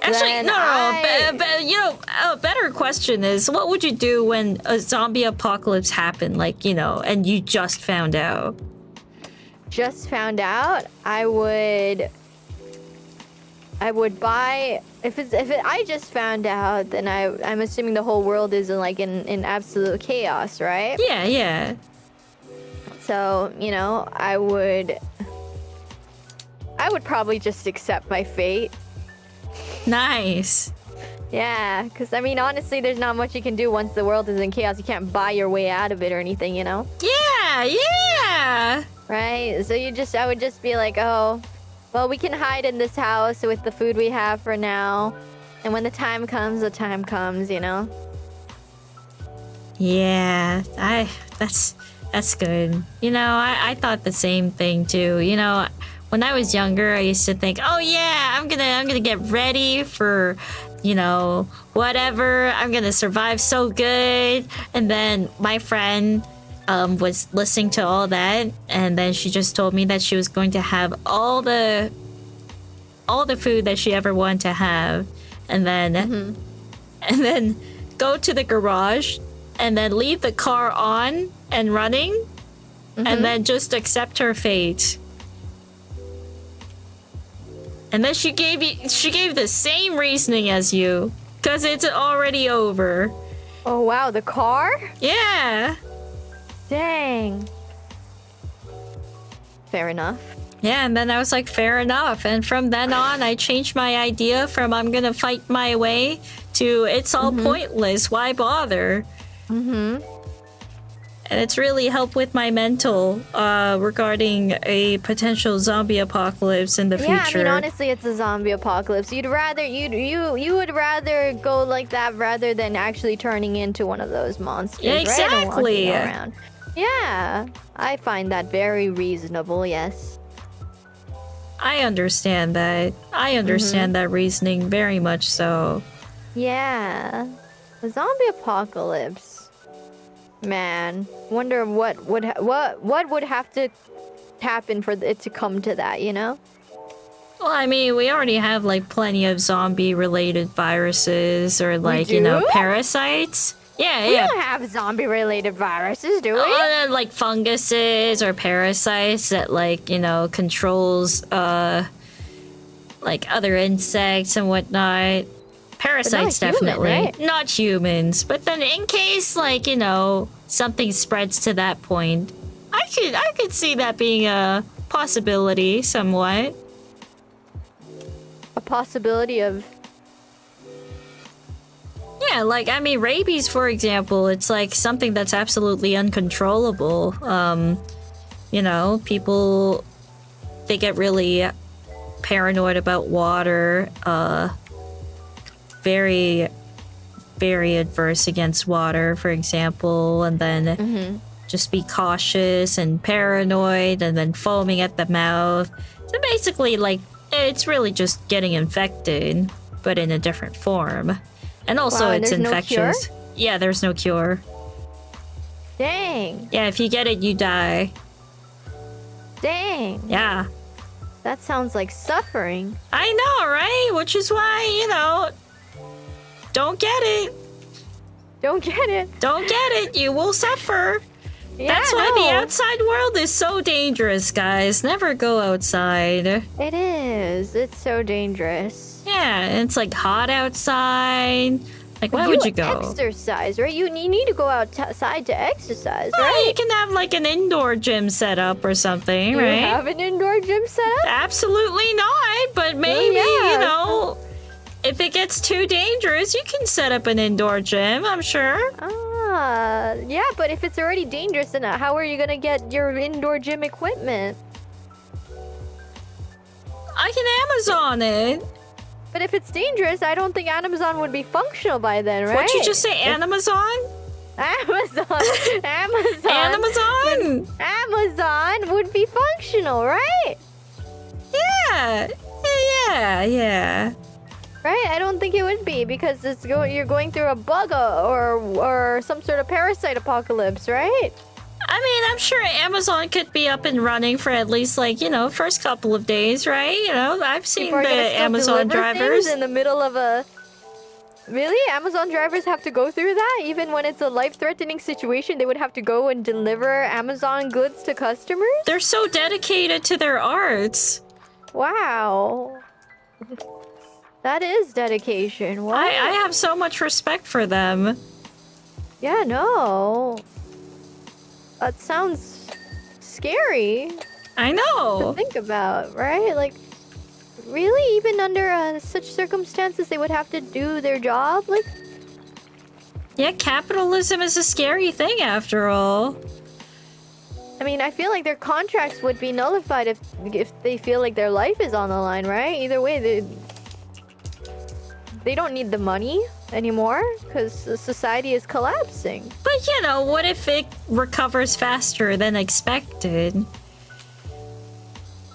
Actually, Then you know, a better question is, what would you do when a zombie apocalypse happened, like, you know, and you just found out? Just found out, I would buy, I just found out, then I'm assuming the whole world is in absolute chaos, right? Yeah, yeah. So, you know, I would probably just accept my fate. Nice. Yeah, because I mean, honestly, there's not much you can do once the world is in chaos. You can't buy your way out of it or anything, you know? Yeah, yeah. Right? So I would just be like, oh, well, we can hide in this house with the food we have for now. And when the time comes, you know? Yeah, that's good. You know, I thought the same thing too. You know, when I was younger, I used to think, oh yeah, I'm gonna get ready for, you know, whatever. I'm gonna survive so good. And then my friend was listening to all that, and then she just told me that she was going to have all the food that she ever wanted to have, and then go to the garage, and then leave the car on and running, and then just accept her fate. And then she gave the same reasoning as you, because it's already over. Oh wow, the car? Yeah. Dang. Fair enough. Yeah, and then I was like, fair enough. And from then on, I changed my idea from I'm gonna fight my way to it's all pointless. Why bother? And it's really helped with my mental regarding a potential zombie apocalypse in the future. Yeah, I mean, honestly, it's a zombie apocalypse. You would rather go like that rather than actually turning into one of those monsters, Yeah, right? exactly. And walking around. Yeah, I find that very reasonable. Yes. I understand that. I understand that reasoning very much so. Yeah, the zombie apocalypse. Man, wonder what would have to happen for it to come to that, you know? Well, I mean, we already have like plenty of zombie-related viruses or like, do? parasites. Yeah, We yeah. don't have zombie-related viruses, do we? Like funguses or parasites that like, controls like other insects and whatnot. Parasites, human, definitely. right? Not humans. But then in case, like, something spreads to that point, I could see that being a possibility somewhat. A possibility of... Yeah, like, I mean, rabies, for example, it's like something that's absolutely uncontrollable. People, they get really paranoid about water, very, very adverse against water, for example, and then just be cautious and paranoid and then foaming at the mouth. So basically, like, it's really just getting infected, but in a different form. And also, Wow, and it's there's no infectious. cure? Yeah, there's no cure. Dang. Yeah, if you get it, you die. Dang. Yeah. That sounds like suffering. I know, right? Which is why, don't get it. Don't get it. Don't get it. You will suffer. Yeah, That's why the no. outside world is so dangerous, guys. Never go outside. It is. It's so dangerous. Yeah, and it's like hot outside. Like, why would you go? Exercise, right? You need to go outside to exercise, Well, right? you can have like an indoor gym set up or something, Do right? you have an indoor gym set up? Absolutely not, but maybe, yeah. if it gets too dangerous, you can set up an indoor gym, I'm sure. Yeah, but if it's already dangerous, then how are you gonna get your indoor gym equipment? I can Amazon it. But if it's dangerous, I don't think Amazon would be functional by then, right? What'd you just say, Amazon? Amazon. Amazon? Amazon would be functional, right? Yeah. Right? I don't think it would be because you're going through a bug or some sort of parasite apocalypse, right? I mean, I'm sure Amazon could be up and running for at least, like, first couple of days, right? I've seen People are the gonna still Amazon deliver drivers. things in the middle of a... Really? Amazon drivers have to go through that? Even when it's a life-threatening situation, they would have to go and deliver Amazon goods to customers? They're so dedicated to their arts. Wow. That is dedication. Wow. I have so much respect for them. Yeah, no. That sounds scary I to know. think about, right? Like, really? Even under such circumstances, they would have to do their job? Like, Yeah, capitalism is a scary thing after all. I mean, I feel like their contracts would be nullified if they feel like their life is on the line, right? Either way, they don't need the money anymore because society is collapsing. But, what if it recovers faster than expected?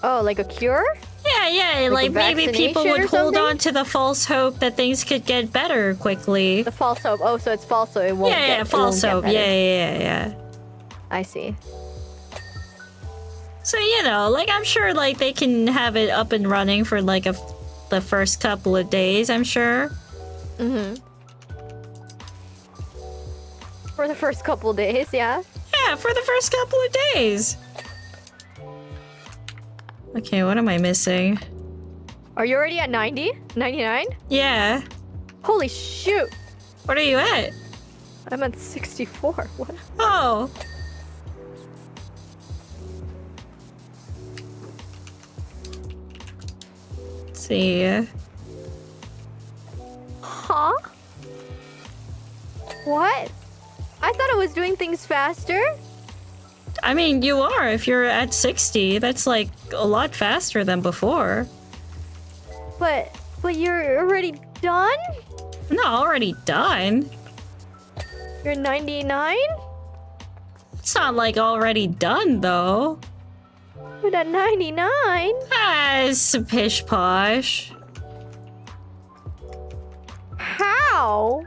Oh, like a cure? Yeah, Like like a maybe people vaccination would or hold something? on to the false hope that things could get better quickly. The false hope. Oh, so it's false, so it won't Yeah, get, false it won't hope. get better. Yeah. I see. So, like, I'm sure, like, they can have it up and running for, like, the first couple of days, I'm sure. Mm-hmm. For the first couple days, yeah. Yeah, for the first couple of days. Okay, what am I missing? Are you already at 90? 99? Yeah. Holy shoot! What are you at? I'm at 64. What? Oh. Let's see. Huh? What? I thought I was doing things faster. I mean, you are. If you're at 60, that's like a lot faster than before. But you're already done? I'm not already done. You're 99? It's not like already done, though. But at 99? Ah, it's pish posh. How?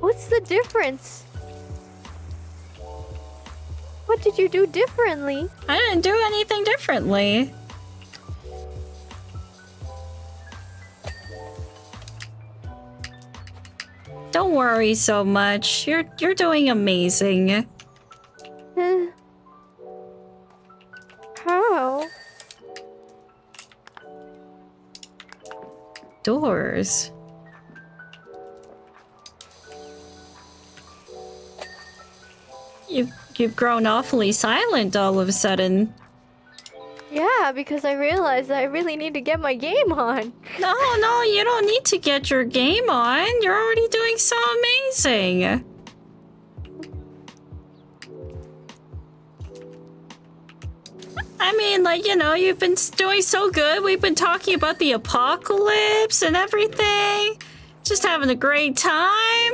What's the difference? What did you do differently? I didn't do anything differently. Don't worry so much. You're doing amazing. How? Doors. You've grown awfully silent all of a sudden. Yeah, because I realized I really need to get my game on. No, you don't need to get your game on. You're already doing so amazing. I mean, like, you know, you've been doing so good. We've been talking about the apocalypse and everything. Just having a great time.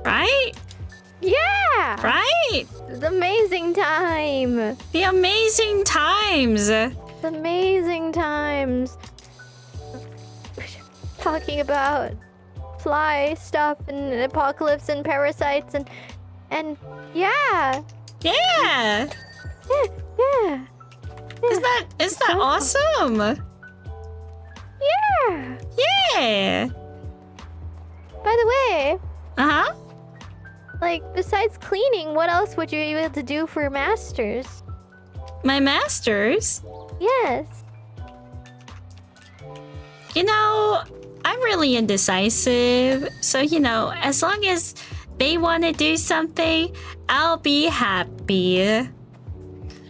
Right? Yeah! Right? It's amazing time! The amazing times. It's amazing times. Talking about fly stuff and apocalypse and parasites and yeah. Yeah. Yeah. Isn't that awesome? Yeah. Yeah. By the way, Uh-huh. like besides cleaning, what else would you be able to do for masters? My masters? Yes. You know, I'm really indecisive. So, you know, as long as they want to do something, I'll be happy.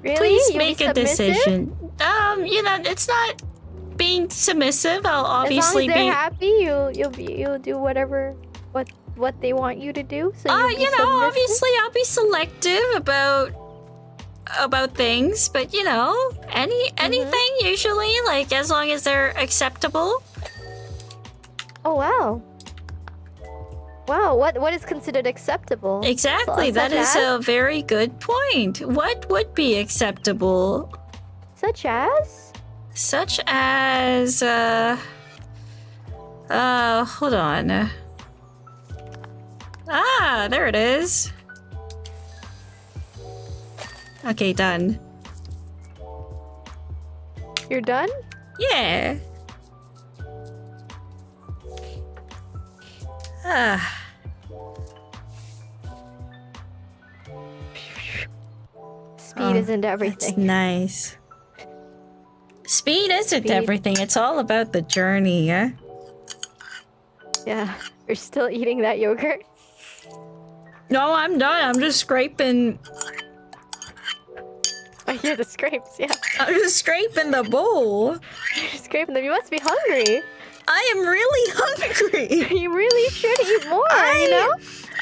Really? Please You'll be make a submissive? decision. You know, it's not being submissive. I'll obviously as long as be they're happy, you'll do whatever what they want you to do. So you'll be you know, submissive? obviously I'll be selective about things, but you know, anything usually, like as long as they're acceptable. Oh wow. Wow, what is considered acceptable? Exactly, that is a very good point. What would be acceptable? Such as? Such as hold on. Ah, there it is. Okay, done. You're done? Yeah. Ah. Speed isn't That's everything. nice. Speed isn't Speed. everything. It's all about the journey, yeah? Yeah. You're still eating that yogurt? No, I'm done. I'm just scraping. I hear the scrapes, yeah. I'm just scraping the bowl. You're scraping them. You must be hungry. I am really hungry. You really should eat more, you know?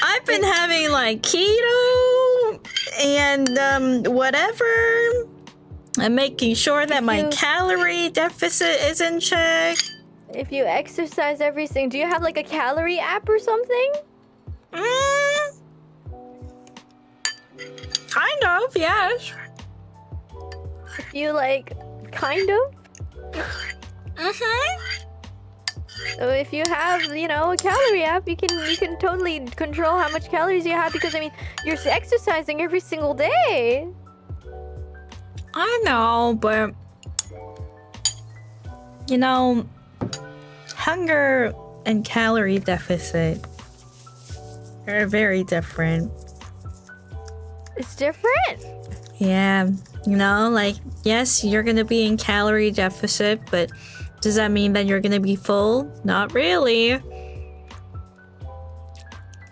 I've been having like keto and whatever. I'm making sure that my calorie deficit is in check. If you exercise everything, do you have like a calorie app or something? Kind of, yes. If you like, kind of? So if you have, you know, a calorie app, you can totally control how much calories you have because I mean, you're exercising every single day. I know, but you know, hunger and calorie deficit are very different. It's different. Yeah, you know, like yes, you're gonna be in calorie deficit, but does that mean that you're gonna be full? Not really.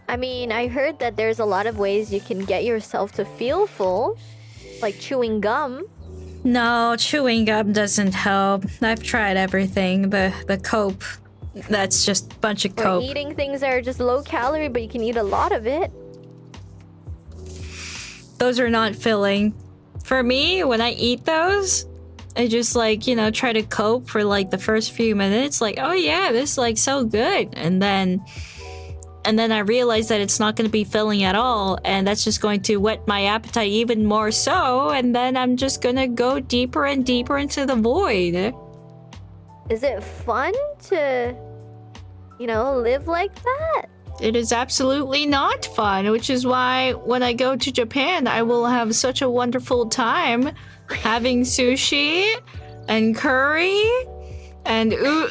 I mean, I heard that there's a lot of ways you can get yourself to feel full, like chewing gum. No, chewing gum doesn't help. I've tried everything. The cope That's just a bunch of Or coke. eating things that are just low calorie, but you can eat a lot of it. Those are not filling. For me, when I eat those, I just like, you know, try to cope for like the first few minutes. Like, oh yeah, this is like so good. And then I realize that it's not going to be filling at all. And that's just going to whet my appetite even more so. And then I'm just going to go deeper and deeper into the void. Is it fun to, you know, live like that? It is absolutely not fun, which is why when I go to Japan, I will have such a wonderful time having sushi and curry and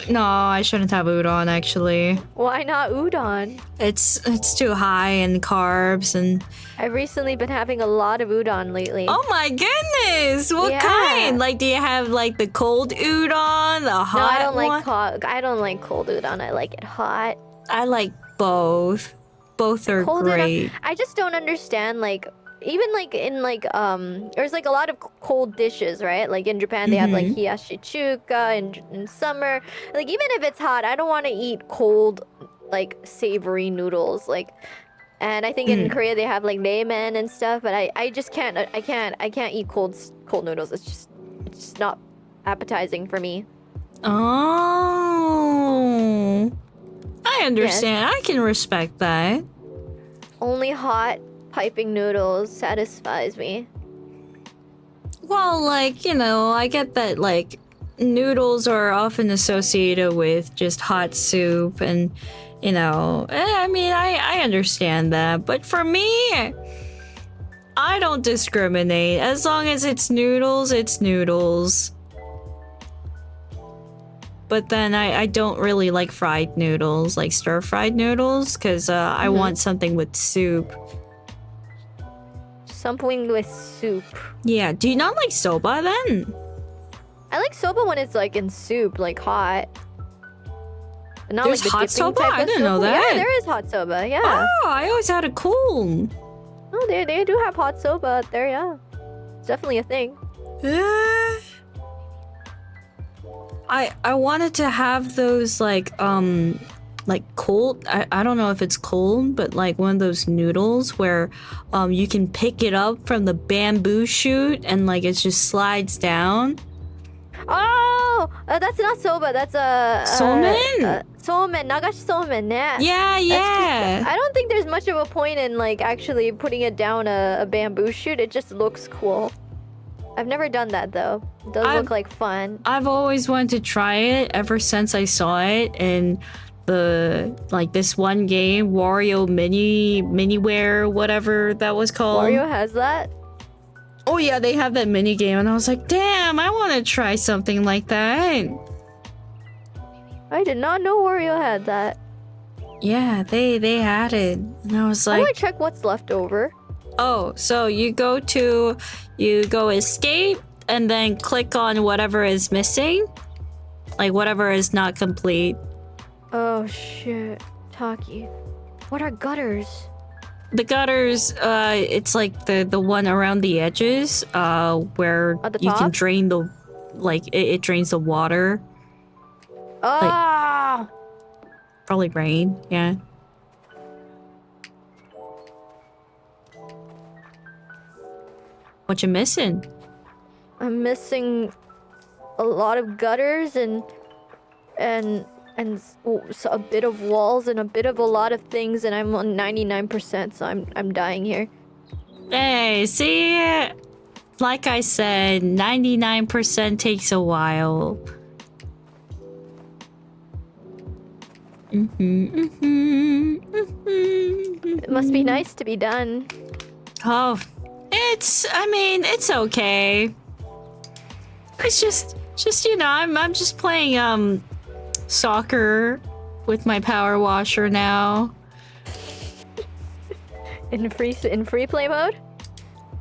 no, I shouldn't have udon actually. Why not udon? It's too high in carbs and I've recently been having a lot of udon lately. oh my goodness, what Yeah. kind? Like, do you have like the cold udon, the hot No, I don't one? like I don't like cold udon. I like it hot. I like both. Both are Cold great. udon. I just don't understand like even like in like there's like a lot of cold dishes, right? Like in Japan they have like hiyashi chuka in summer. Like even if it's hot, I don't want to eat cold like savory noodles like and I think in Korea they have like ramen and stuff, but I just can't I can't eat cold noodles. It's just not appetizing for me. Oh, I understand. I can respect that. Only hot piping noodles satisfies me. Well, like, you know, I get that, like, noodles are often associated with just hot soup and, you know, I mean, I understand that. But for me, I don't discriminate. As long as it's noodles, it's noodles. But then I don't really like fried noodles, like stir-fried noodles, because I want something with soup. Something with soup. Yeah, do you not like soba then? I like soba when it's like in soup, like hot. But not There's like the hot dipping soba? type I of didn't know soba. that. Yeah, there is hot soba. Yeah. Oh, I always had it cool. Oh, they do have hot soba out there. Yeah, it's definitely a thing. I wanted to have those like cold. I don't know if it's cold, but like one of those noodles where you can pick it up from the bamboo shoot and like it just slides down. Oh, that's not soba. That's a Somen? somen, nagashi somen. Yeah. Yeah. I don't think there's much of a point in like actually putting it down a bamboo shoot. It just looks cool. I've never done that though. It does look like fun. I've always wanted to try it ever since I saw it in the like this one game, Wario Miniware, whatever that was called. Wario has that? Oh yeah, they have that mini game, and I was like, damn, I want to try something like that. I did not know Wario had that. Yeah, they had it, and I was I want like, to check what's left over. oh, so you go escape, and then click on whatever is missing, like whatever is not complete. Oh shit, Taki. What are gutters? The gutters, it's like the one around the edges, where At the you can top? drain the, like it drains the water. Ah! Probably rain, yeah. What you missing? I'm missing a lot of gutters and so a bit of walls and a bit of a lot of things, and I'm on 99%, so I'm dying here. Hey, see? Like I said, 99% takes a while. It must be nice to be done. Oh, I mean, it's okay. It's just you know, I'm just playing soccer with my power washer now. In free play mode?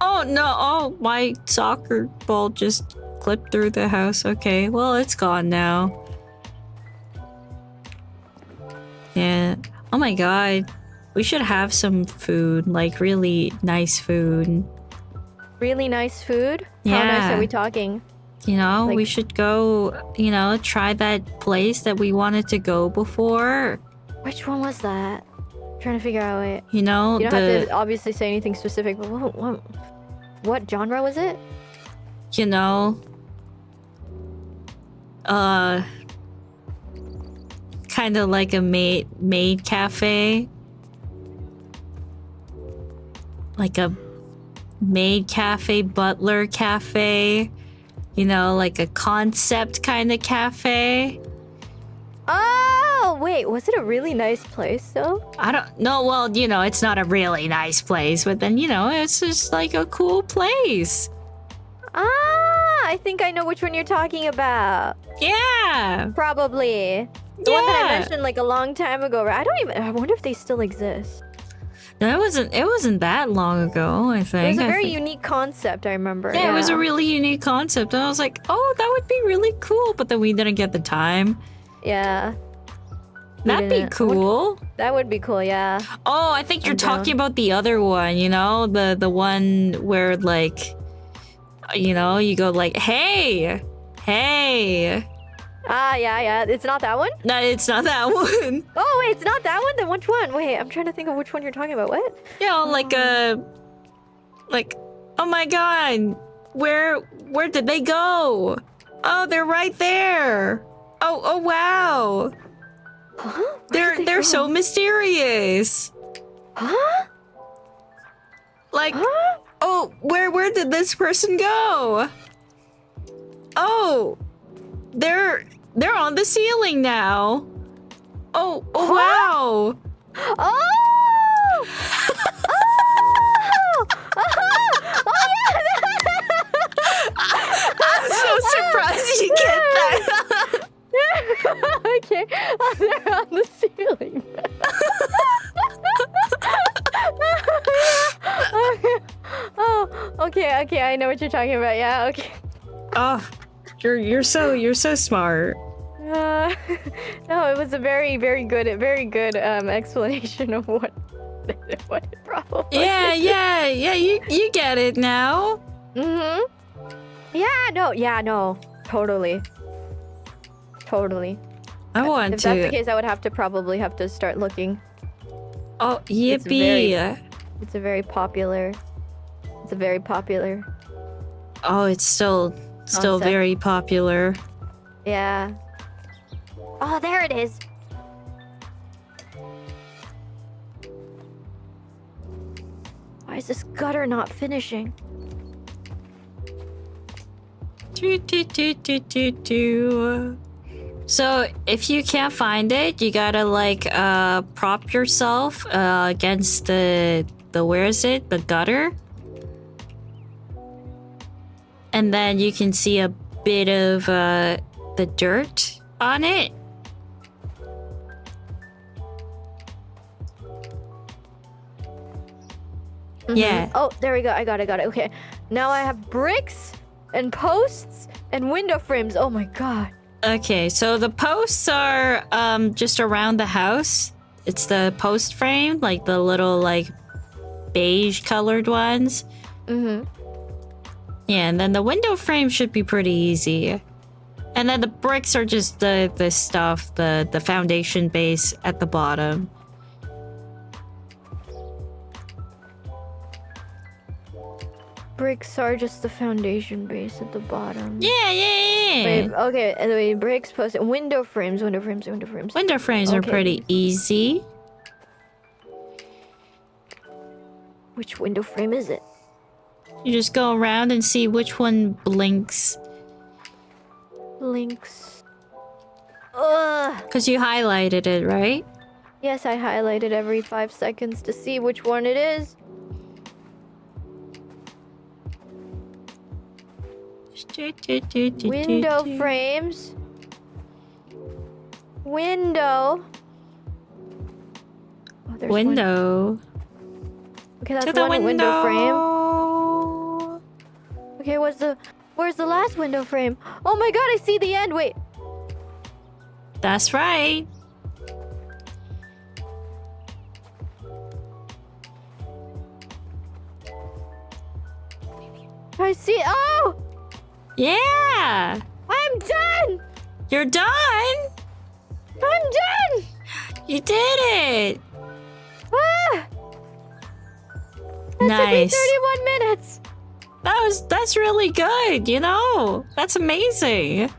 Oh no, oh my soccer ball just clipped through the house. Okay, well it's gone now. Yeah. Oh my god. We should have some food, like really nice food. Really nice food? Yeah. How nice are we talking? You know, we Like- should go, you know, try that place that we wanted to go before. Which one was that? I'm trying to figure out it. You know, You don't have to obviously say anything specific, but what genre was it? you know, kind of like a maid cafe. Like a maid cafe, butler cafe. You know, like a concept kind of cafe. Oh, wait, was it a really nice place though? I don't know. Well, you know, it's not a really nice place, but then, you know, it's just like a cool place. Ah, I think I know which one you're talking about. Yeah. Probably. The one that I Yeah. mentioned like a long time ago. Right? I wonder if they still exist. No, it wasn't that long ago, I It think. was a I very think- unique concept, I remember. Yeah, it was a really unique concept. And I was like, oh, that would be really cool. But then we didn't get the time. Yeah. That'd be didn't. cool. That would be cool, yeah. Oh, I think you're I'm down. talking about the other one, you know? The one where, like, you know, you go like, hey. Ah, yeah. It's not that one? No, it's not that one. Oh, wait, it's not that one? Then which one? Wait, I'm trying to think of which one you're talking about. What? You know, like oh my god, where did they go? Oh, they're right there. Oh wow. Huh? Where did they They're go? so mysterious. Huh? Like, Huh? oh, where did this person go? Oh, they're on the ceiling now. Oh wow. Oh! I'm so surprised you get that. Okay. Oh, they're on the ceiling. Oh, okay. I know what you're talking about. Yeah, okay. Oh, you're so smart. No, it was a very good explanation of what it probably. Yeah, you get it now. Mhm. Yeah, no. Totally. I want If to. that's the case, I would probably have to start looking. Oh, It's yippee. It's a very popular. Oh, it's still Concept. very popular. Yeah. Oh, there it is. Why is this gutter not finishing? Do. So if you can't find it, you gotta like prop yourself against the where is it? The gutter. And then you can see a bit of the dirt on it. Mhm. Yeah. Oh, there we go. I got it. Okay. Now I have bricks and posts and window frames. Oh my god. Okay, so the posts are just around the house. It's the post frame, like the little like beige colored ones. Mhm. Yeah, and then the window frame should be pretty easy. And then the bricks are just the stuff, the foundation base at the bottom. Bricks are just the foundation base at the bottom. Yeah. Wait, okay. Anyway, bricks, posts, window frames. Window frames are Okay. pretty easy. Which window frame is it? You just go around and see which one blinks. Links. Ugh. Because you highlighted it, right? Yes, I highlighted every 5 seconds to see which one it is. Window frames. Window. Oh, there's one. Window. Okay, that's To the one window. frame. Okay, where's the last window frame? Oh my god, I see the end. Wait. That's right. I see. Oh! Yeah! I'm done! You're done? I'm done! You did it! Ah! That Nice. took me 31 minutes. That's really good, you know? That's amazing.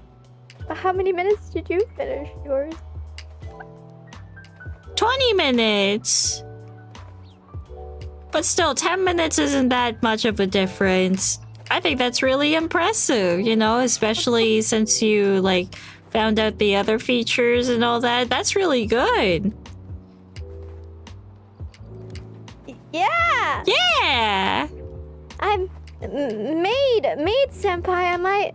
How many minutes did you finish yours? 20 minutes. But still, 10 minutes isn't that much of a difference. I think that's really impressive, you know, especially since you, like, found out the other features and all that. That's really good. Yeah! Yeah! I'm Maid senpai.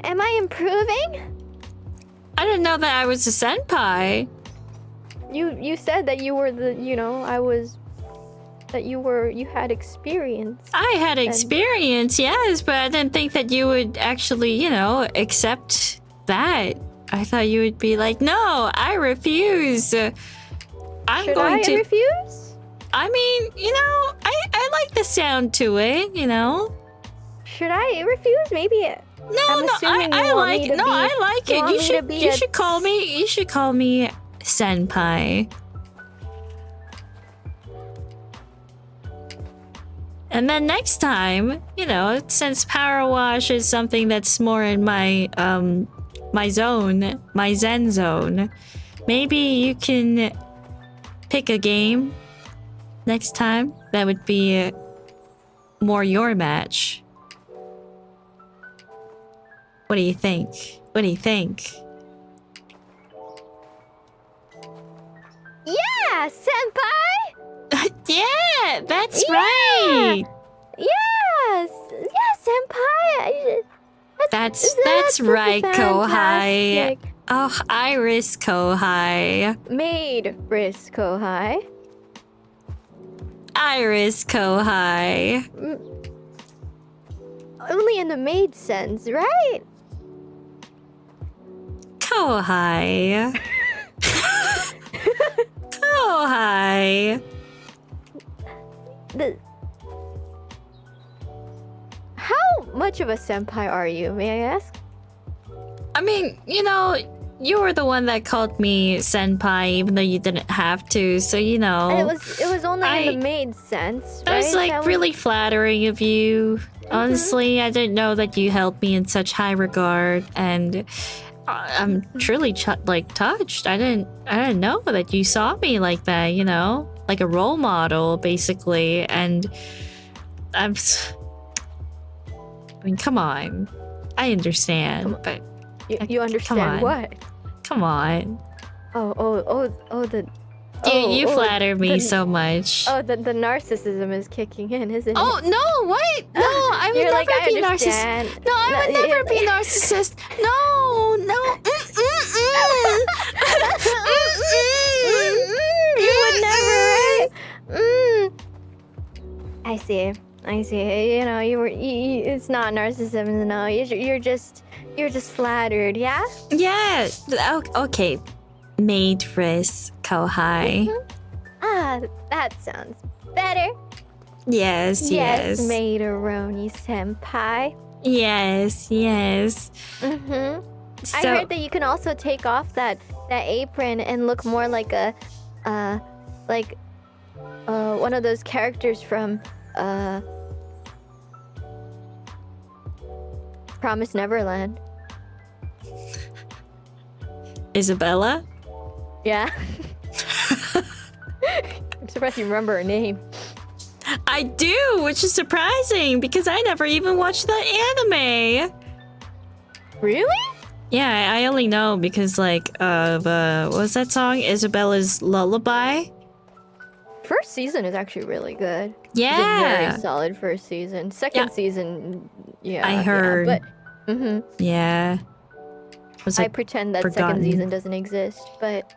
Am I improving? I didn't know that I was a senpai. You said that you were you had experience. I had experience, yes, but I didn't think that you would actually, you know, accept that. I thought you would be like, no, I refuse. Should I refuse? I mean, you know, I like the sound to it, you know. Should I refuse? Maybe. I like it. You should call me senpai. And then next time, you know, since Powerwash is something that's more in my my zone, my zen zone, maybe you can pick a game next time that would be more your match. What do you think? What do you think? Yeah, senpai! Yeah, that's right! Yes! Yeah, senpai! That's right, Kohai. Fantastic. Oh, Iris Kohai. Maid risk Kohai. Iris Kohai. Only in the maid sense, right? Kohai. Kohai. How much of a senpai are you, may I ask? I mean, you know, you were the one that called me senpai, even though you didn't have to. So you know, And it was only in the maid sense, that right? was like really flattering of you. Honestly, I didn't know that you held me in such high regard, and I'm truly touched. I didn't know that you saw me like that. You know, like a role model, basically. And I mean, come on. I understand, but You understand what? come on. You flatter me so much. Oh, the narcissism is kicking in, isn't it? Oh no! What? No, I would never be narcissist. No, I would never be narcissist. No. You would never, right? I see. You know, it's not narcissism. No, you're just flattered. Yeah. Yeah. Okay. Maid risk Kohai. Ah, that sounds better. Yes. Maid Aroni senpai. Yes. Mm-hmm. So, I heard that you can also take off that apron and look more like one of those characters from Promise Neverland. Isabella? Yeah. I'm surprised you remember her name. I do, which is surprising because I never even watched the anime. Really? Yeah, I only know because of what was that song? Isabella's Lullaby? First season is actually really good. Yeah. It's a very solid first season. Second season, yeah. I heard. Yeah, but Yeah. I pretend that forgotten. second season doesn't exist, but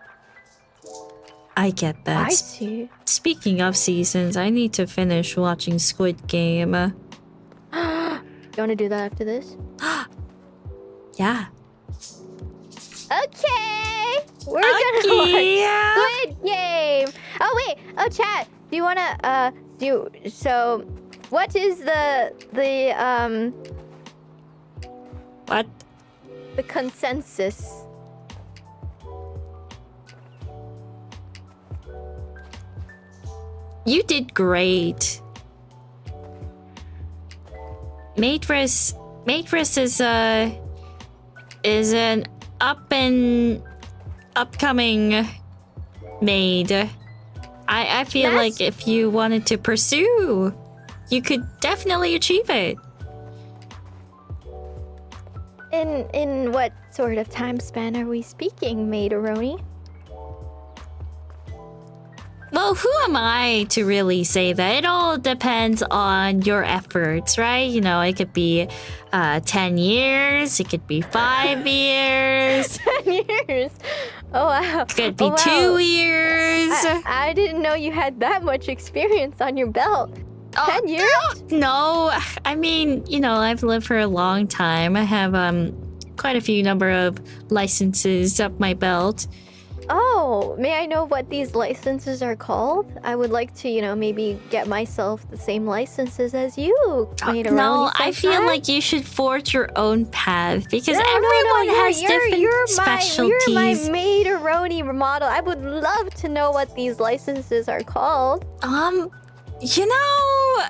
I get that. I see. Speaking of seasons, I need to finish watching Squid Game. You want to do that after this? Yeah. Okay. We're gonna watch Squid Game. Oh wait. Oh chat. Do you wanna what is the What? The consensus. You did great. Maid is an upcoming maid. I feel like if you wanted to pursue, you could definitely achieve it. In what sort of time span are we speaking, Maid Aroni? Well, who am I to really say that? It all depends on your efforts, right? You know, it could be 10 years, it could be 5 years. 10 years? Oh, wow. It could be 2 years. I didn't know you had that much experience on your belt. 10 years? No, I mean, you know, I've lived for a long time. I have quite a few number of licenses up my belt. Oh, may I know what these licenses are called? I would like to, you know, maybe get myself the same licenses as you. No, I feel like you should forge your own path because everyone has different specialties. You're my Maid Aroni model. I would love to know what these licenses are called. You know,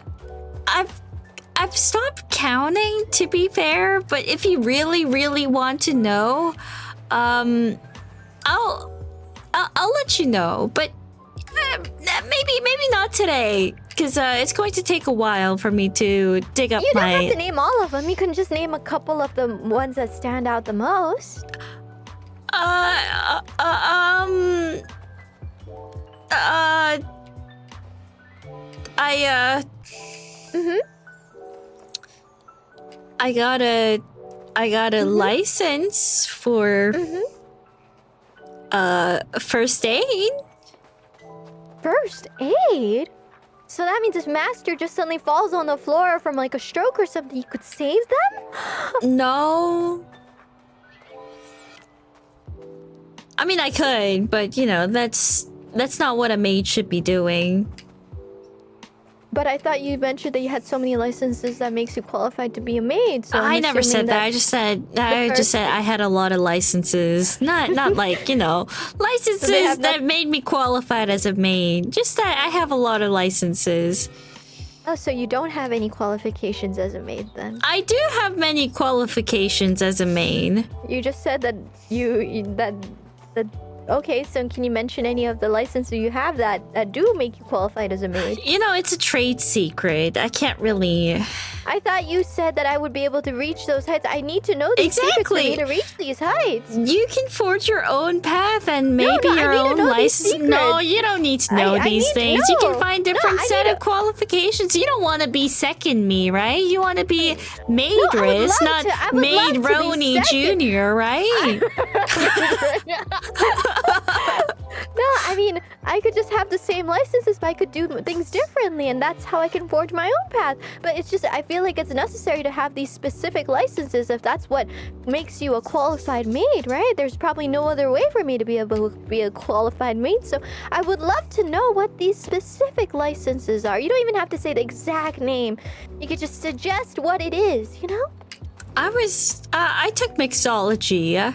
I've stopped counting, to be fair, but if you really, really want to know, I'll let you know, but maybe not today, because it's going to take a while for me to dig up my... You don't have to name all of them. You can just name a couple of the ones that stand out the most. I got a license for first aid. First aid? So that means if Master just suddenly falls on the floor from like a stroke or something, you could save them? No. I mean, I could, but you know, that's not what a maid should be doing. But I thought you mentioned that you had so many licenses that makes you qualified to be a maid. So I never said that. I just said I had a lot of licenses. Not like, you know, licenses that made me qualified as a maid. Just that I have a lot of licenses. Oh, so you don't have any qualifications as a maid then? I do have many qualifications as a maid. You just said that okay, so can you mention any of the licenses you have that do make you qualified as a maid? You know, it's a trade secret. I can't really... I thought you said that I would be able to reach those heights. I need to know these secrets for me to reach these heights. You can forge your own path and maybe your own license. No, you don't need to know these things. You can find different set of qualifications. You don't want to be second me, right? You want to be Maidress, not Maid Roni Jr., right? No, I mean, I could just have the same licenses, but I could do things differently, and that's how I can forge my own path. But it's just, I feel like it's necessary to have these specific licenses if that's what makes you a qualified maid, right? There's probably no other way for me to be able to be a qualified maid, so I would love to know what these specific licenses are. You don't even have to say the exact name. You could just suggest what it is, you know? I took mixology.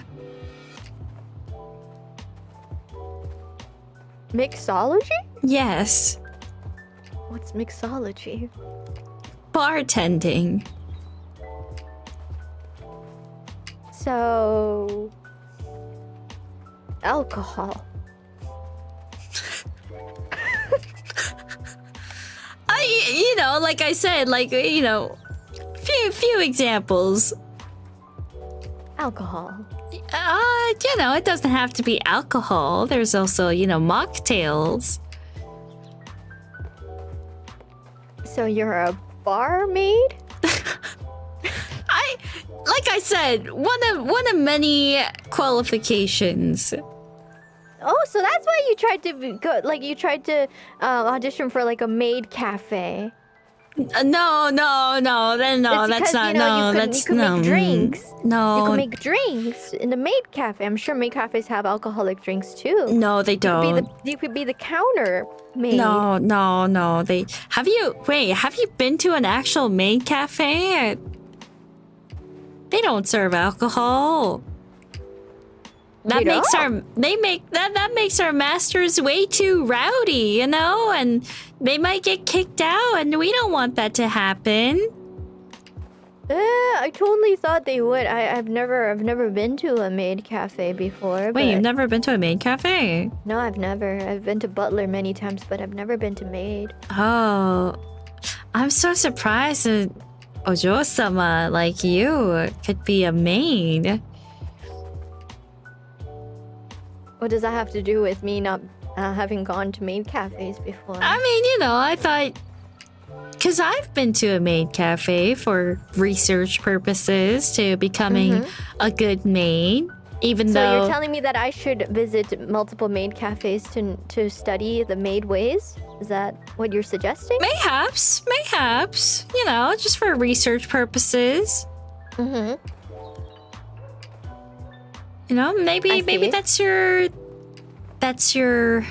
Mixology? Yes. What's mixology? Bartending. So... alcohol. You know, like I said, like, you know, few examples. Alcohol. You know, it doesn't have to be alcohol. There's also, you know, mocktails. So you're a barmaid? Like I said, one of many qualifications. Oh, so that's why you tried to go, like you tried to audition for like a maid cafe. No, that's not. You know, no, that's you could no. make drinks. No, you can make drinks in the maid cafe. I'm sure maid cafes have alcoholic drinks too. No, they don't. You could be the counter maid. No. Have you been to an actual maid cafe? They don't serve alcohol. That makes our masters way too rowdy, you know, and they might get kicked out, and we don't want that to happen. I totally thought they would. I've never been to a maid cafe before. Wait, you've never been to a maid cafe? No, I've never. I've been to Butler many times, but I've never been to maid. Oh, I'm so surprised that Ojo-sama like you could be a maid. What does that have to do with me not having gone to maid cafes before? I mean, you know, I thought... Because I've been to a maid cafe for research purposes to becoming a good maid, even though... So you're telling me that I should visit multiple maid cafes to study the maid ways? Is that what you're suggesting? Mayhaps. You know, just for research purposes. Mm-hmm. You know, maybe that's your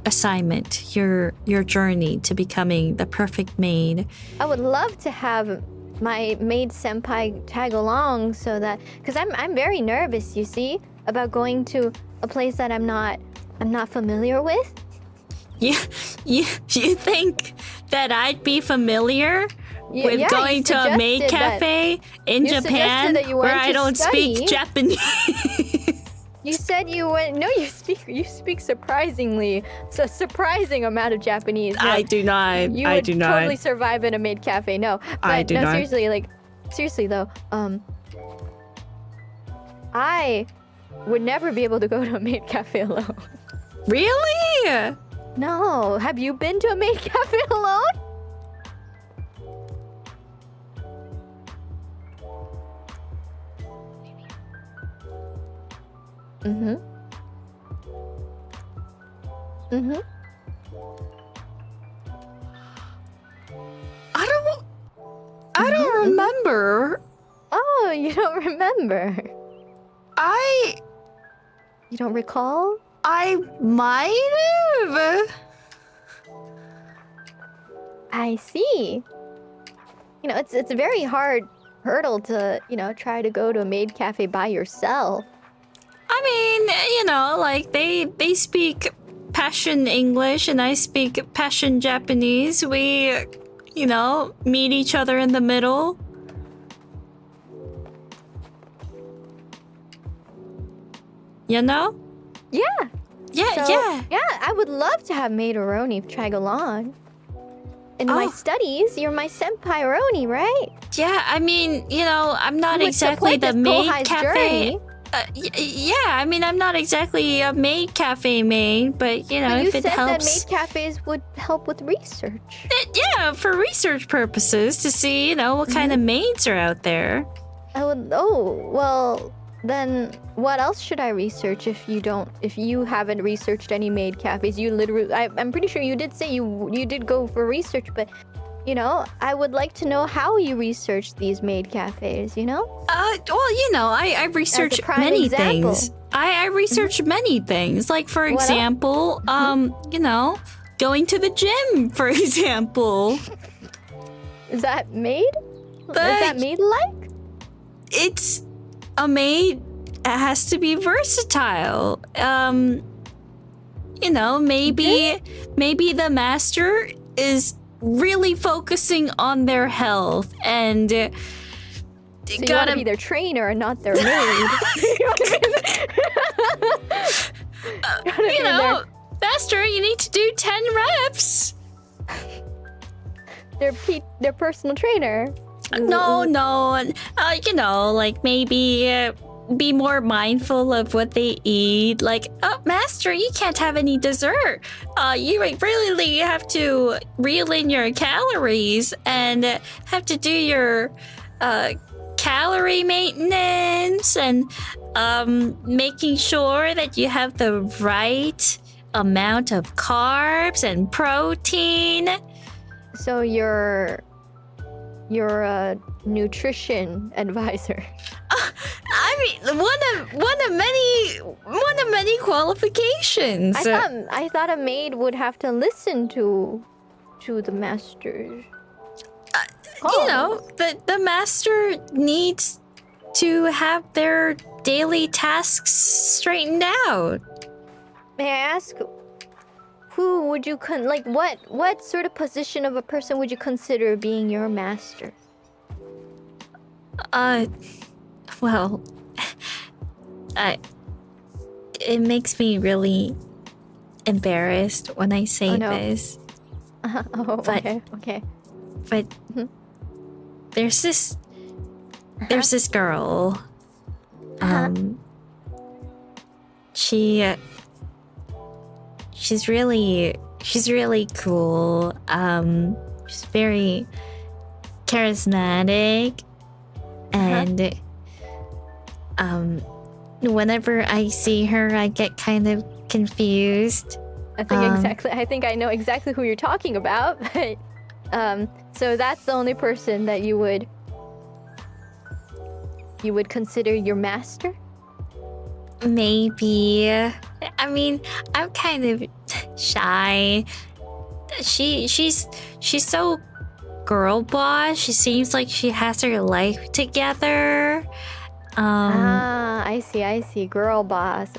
assignment, your journey to becoming the perfect maid. I would love to have my maid senpai tag along so that, because I'm very nervous, you see, about going to a place that I'm not familiar with. You think that I'd be familiar with going to a maid cafe in Japan where I don't speak Japanese? You said you went. No, you speak surprising amount of Japanese. No, I do not. You would totally survive in a maid cafe. No, but I do not. Seriously though, I would never be able to go to a maid cafe alone. Really? No. Have you been to a maid cafe alone? I don't remember. Oh, you don't remember? You don't recall? I might have. I see. You know, it's a very hard hurdle to, you know, try to go to a maid cafe by yourself. I mean, you know, like they speak passion English and I speak passion Japanese. We, you know, meet each other in the middle. You know? Yeah. Yeah. Yeah, I would love to have maid Oroni tag along. In my studies, you're my senpai Oroni, right? Yeah, I mean, you know, I'm not exactly the maid cafe. Yeah, I mean, I'm not exactly a maid cafe maid, but you know, but if it helps. You said that maid cafes would help with research. Yeah, for research purposes to see, you know, what kind of maids are out there. Well, then what else should I research if you haven't researched any maid cafes? I'm pretty sure you did say you did go for research, but you know, I would like to know how you researched these maid cafes, you know? Well, you know, I research many things. I research many things. Like, for example, you know, going to the gym, for example. Is that maid? Is that maid-like? It's a maid has to be versatile. You know, maybe the master is really focusing on their health and so you gotta be their trainer and not their maid. You know, master, you need to do 10 reps. Their personal trainer. No. You know, like maybe be more mindful of what they eat. Like, oh, master, you can't have any dessert. You really have to reel in your calories and have to do your calorie maintenance and making sure that you have the right amount of carbs and protein. So you're a nutrition advisor. I mean, one of many qualifications. I thought a maid would have to listen to the master. You know, the master needs to have their daily tasks straightened out. May I ask, who would you what sort of position of a person would you consider being your master? Well, it makes me really embarrassed when I say this. But okay. But there's this girl. She's really cool. She's very charismatic, and whenever I see her, I get kind of confused. I think I know exactly who you're talking about. But so that's the only person that you would consider your master? Maybe. I mean, I'm kind of shy. She's so girl boss. She seems like she has her life together. I see. Girl boss.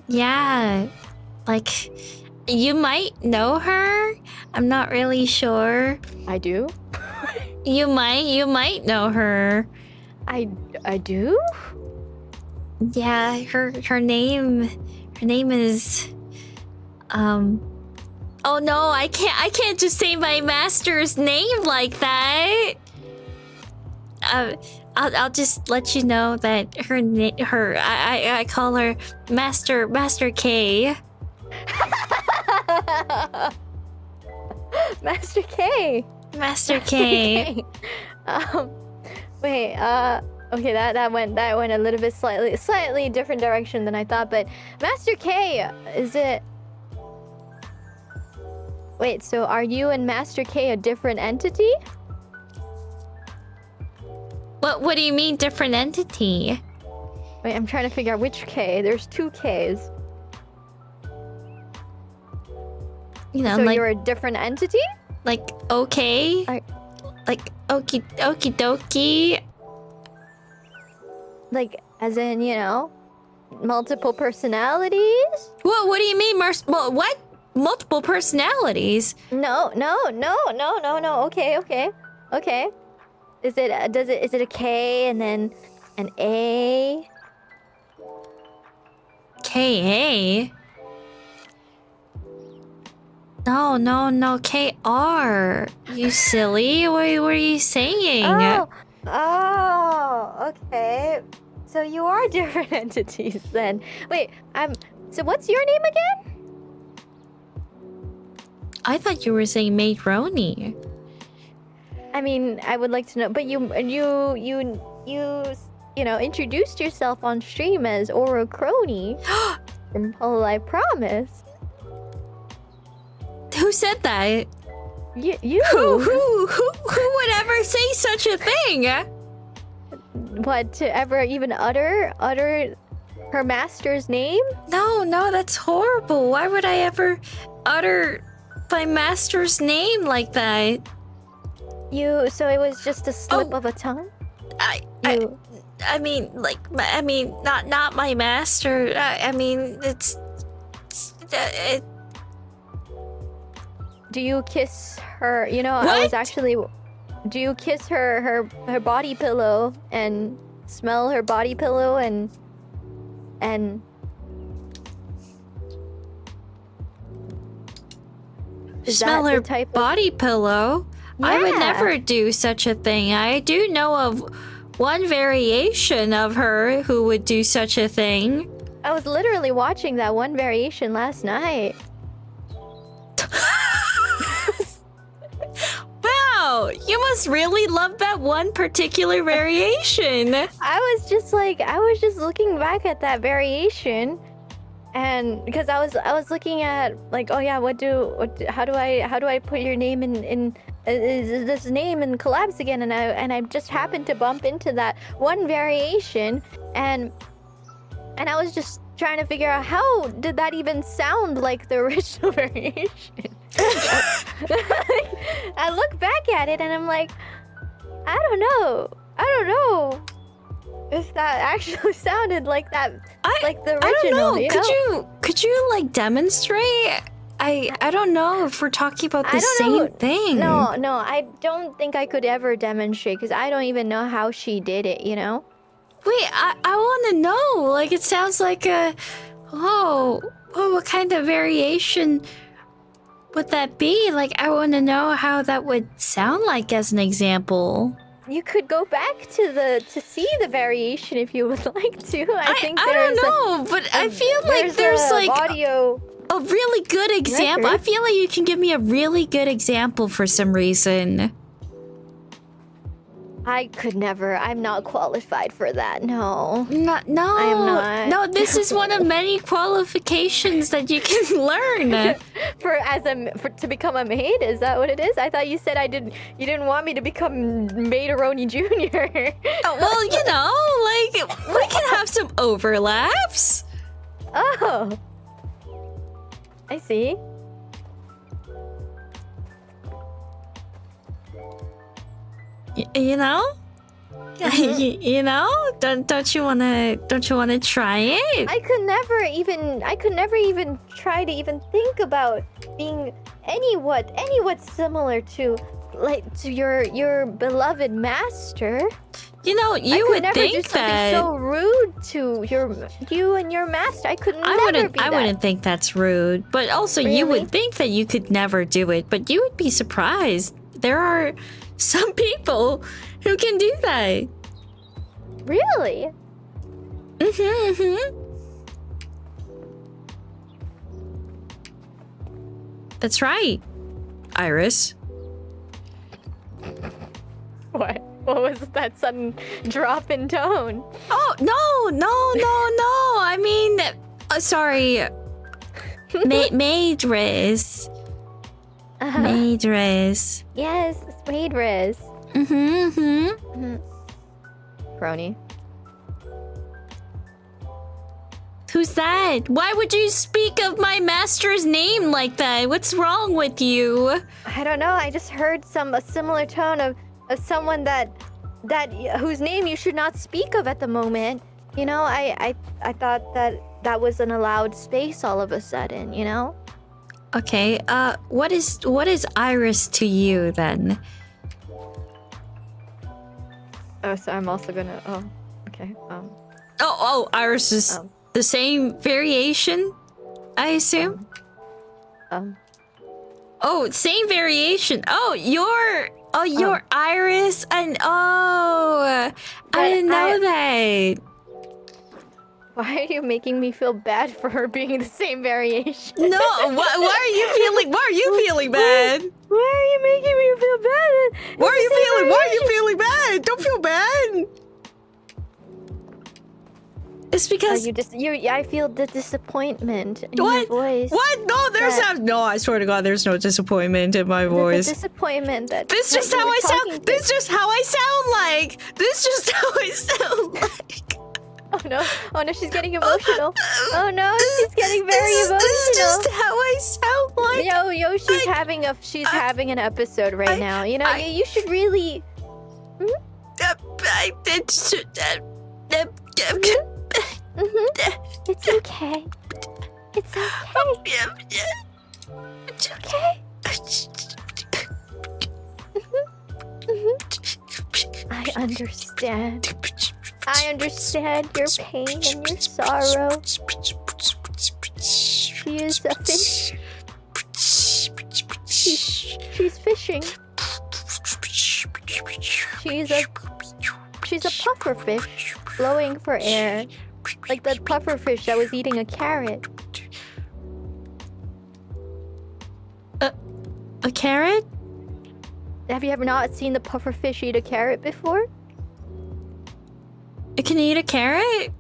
Yeah. Like, you might know her. I'm not really sure. I do? You might know her. I do? Yeah, her name is oh no, I can't just say my master's name like that. I'll just let you know that I call her Master K. Master K. Master K. Wait, okay, that went a little bit slightly different direction than I thought, but Master K, is it... Wait, so are you and Master K a different entity? What do you mean different entity? Wait, I'm trying to figure out which K. There's two Ks. You know, so like, you're a different entity? Like, okay? Like, okie dokie? Like, as in, you know, multiple personalities? What do you mean, what? Multiple personalities? No. Okay. Is it a K and then an A? K-A? No, K-R. You silly? What were you saying? Oh, okay. So you are different entities then. Wait, so what's your name again? I thought you were saying Maid Kronii. I mean, I would like to know, but you know, introduced yourself on stream as Ouro Kronii from Hololive Promise. Who said that? You. Who would ever say such a thing? What, to ever even utter her master's name? No, that's horrible. Why would I ever utter my master's name like that? So it was just a slip of a tongue? I mean, not my master. I mean, do you kiss her? You know, What? Do you kiss her body pillow and smell her body pillow and smell her body pillow? Yeah. I would never do such a thing. I do know of one variation of her who would do such a thing. I was literally watching that one variation last night. Wow, you must really love that one particular variation. I was just looking back at that variation, and because I was looking at like, oh yeah, how do I put your name in is this name in collabs again, and I just happened to bump into that one variation, and I was just trying to figure out how did that even sound like the original variation. I look back at it and I'm like, I don't know. if that actually sounded like that, like the I original. don't know. You know? Could you like demonstrate? I don't know if we're talking about the I don't same know. thing. No, I don't think I could ever demonstrate because I don't even know how she did it. You know? Wait, I want to know. Like, it sounds like a. Oh, what kind of variation would that be? Like, I want to know how that would sound like as an example. You could go back to see the variation if you would like to. I don't know, but I feel like there's like audio. a really good example. Record? I feel like you can give me a really good example for some reason. I could never. I'm not qualified for that. No. No, I am not. No, this is one of many qualifications that you can learn. To become a maid? Is that what it is? I thought you said you didn't want me to become Maid-Aroni Jr. Well, you know, like we can have some overlaps. Oh. I see. You know? You know? Don't you wanna try it? I could never even try to even think about being anywhat similar to your beloved master. You know, you would think that so rude to you and your master. I could never be that. I wouldn't think that's rude. But also you Really? would think that you could never do it, but you would be surprised. There are some people who can do that. Really? That's right, Iris. What? What was that sudden drop in tone? Oh, no. I mean, sorry. Maid Riz. Maid Riz. Yes, it's Maid Riz. Kronii. Who's that? Why would you speak of my master's name like that? What's wrong with you? I don't know. I just heard a similar tone of someone that whose name you should not speak of at the moment. You know, I thought that was an allowed space all of a sudden. You know. Okay. What is Iris to you then? Oh, so I'm also gonna. Oh, okay. Oh, Iris is the same variation, I assume. Oh, same variation. Oh, you're Iris, and I didn't know that. Why are you making me feel bad for her being the same variation? No, why are you feeling bad? Why are you making me feel bad? Why are you feeling bad? Don't feel bad. It's because I feel the disappointment in your voice. What? No, no. I swear to God, there's no disappointment in my voice. The disappointment that. This is just how I sound. This is just how I sound like. This is just how I sound like. Oh no, she's getting emotional. Oh no, she's getting very emotional. This is just how I sound like. Yo, she's having an episode right now. You know, you should really. It's okay. It's okay. It's okay. I understand. I understand your pain and your sorrow. She is a fish. She's fishing. She's a puffer fish, blowing for air, like the puffer fish that was eating a carrot. A carrot? Have you ever not seen the puffer fish eat a carrot before? It can eat a carrot?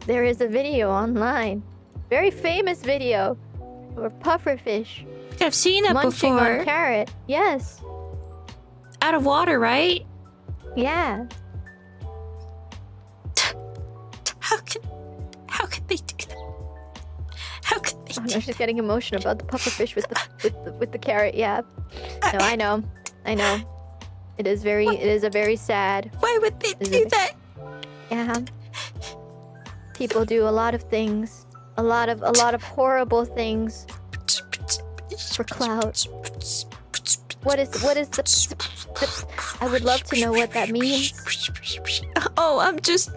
There is a video online, very famous video, of a puffer fish I've seen it munching before. on carrot. Yes. Out of water, right? Yeah. How could they do that? How could they Oh do no, she's getting emotional about the puffer fish with the carrot. Yeah. No, I know. It is a very sad. Why would they do that? Yeah. People do a lot of things. A lot of horrible things for clout. What is the I would love to know what that means. Oh, I'm just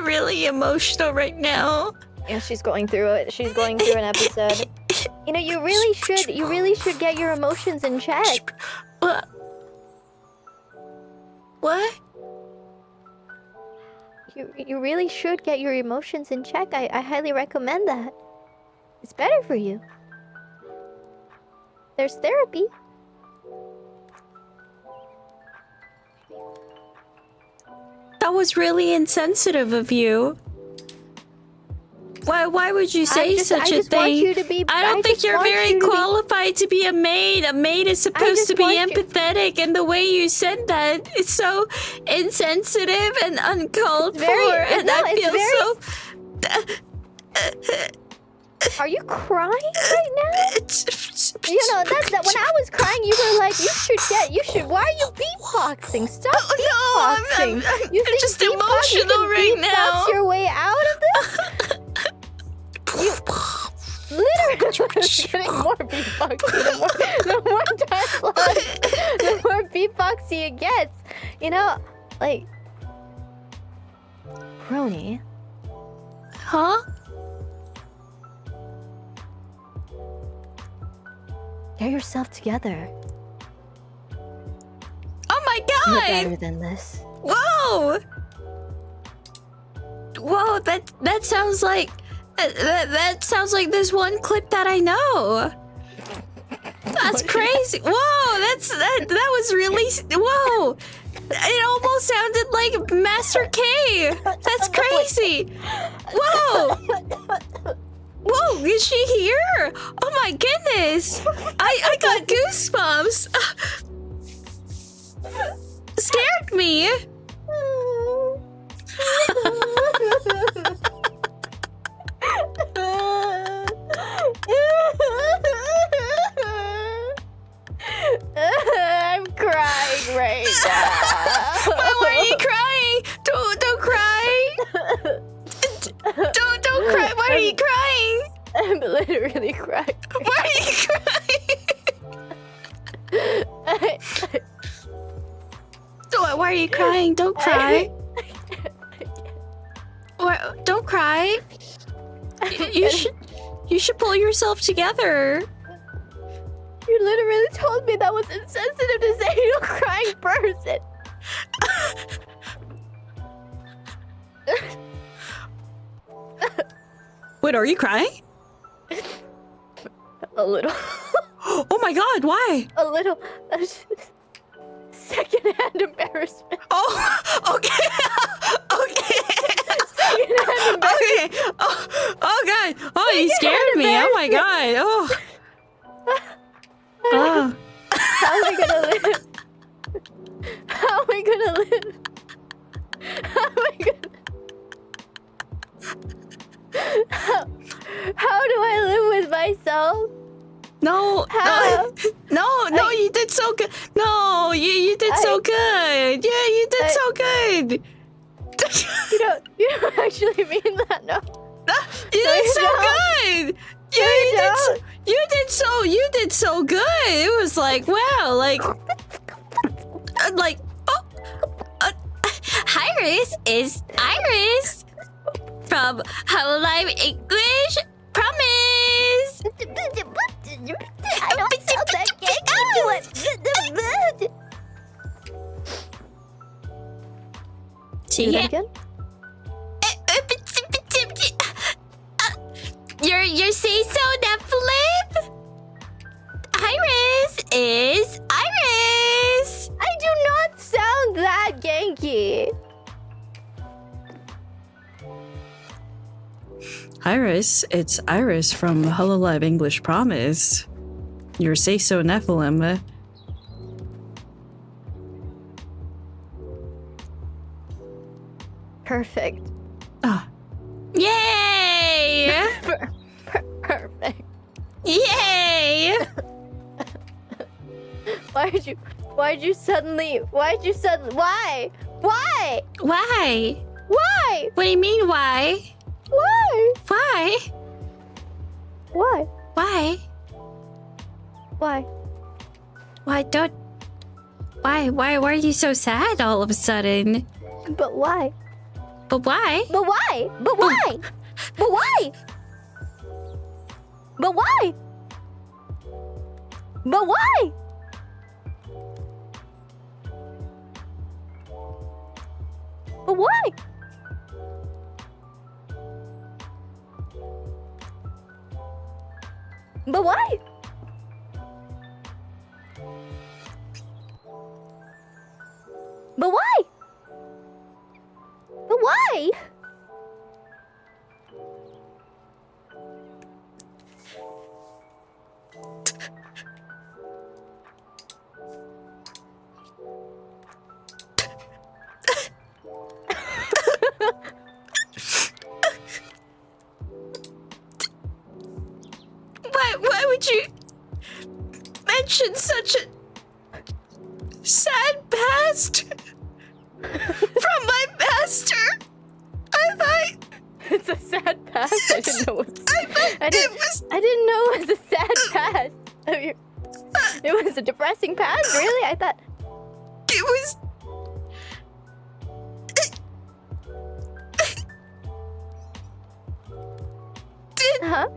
really emotional right now. Yeah, she's going through it. She's going through an episode. You know, you really should get your emotions in check. What? What? You really should get your emotions in check. I highly recommend that. It's better for you. There's therapy. That was really insensitive of you. Why would you say such a thing? I don't think you're very qualified to be a maid. A maid is supposed to be empathetic, and the way you said that is so insensitive and uncalled for, and I feel so... Are you crying right now? You know, that when I was crying, you were like, you should. Why are you beatboxing? Stop beatboxing. I'm just emotional right now. Beatbox your way out of this? You literally getting more beatboxy. The more time lost, the more beatboxy it gets. You know, like Kronii. Huh? Get yourself together. Oh my You're god! better than this. Whoa! Whoa! That sounds like that sounds like this one clip that I know. That's crazy. Whoa! That was really whoa! It almost sounded like Master K. That's crazy. Whoa! Whoa, is she here? Oh my goodness! I got goosebumps! Scared me! I'm crying right now. Why are you crying? Don't cry! Don't cry! Why are you crying? I'm literally crying. Why are you crying? Why are you crying? Don't cry. Don't cry. You should pull yourself together. You literally told me that was insensitive to say to a crying person. Wait, are you crying? A little. Oh my god, why? A little. Secondhand embarrassment. Oh, okay. Okay. Secondhand embarrassment. Okay. Oh god. Oh, you scared me. Oh my god. Oh. Oh. How am I gonna live? How am I gonna live? How am I gonna... How do I live with myself? No, no, you did so good. No, you did so good. Yeah, you did so good. You don't actually mean that, no. You did so good. Yeah, you did so good. It was like, wow, like Iris is Iris from Hololive English Promise. I don't feel that gay. See that again? Your say so Nephilim? Iris is Iris. I do not sound that Genki. Iris, it's Iris from Hololive English Promise. Your say so Nephilim. Perfect. Ah. Yay! Perfect. Yay! Why'd you suddenly, why? Why? Why? Why? What do you mean, why? Why? Why? Why? Why? Why? Why don't... Why are you so sad all of a sudden? But why? But why? But why? But why? But why? But why? But why? But why? But why? But why? But why? Why would you mention such a sad past from my master? I thought It's a sad past. I didn't know. I it was... didn't know it was a sad past. I mean, it was a depressing past. Really? I thought. It was... Huh?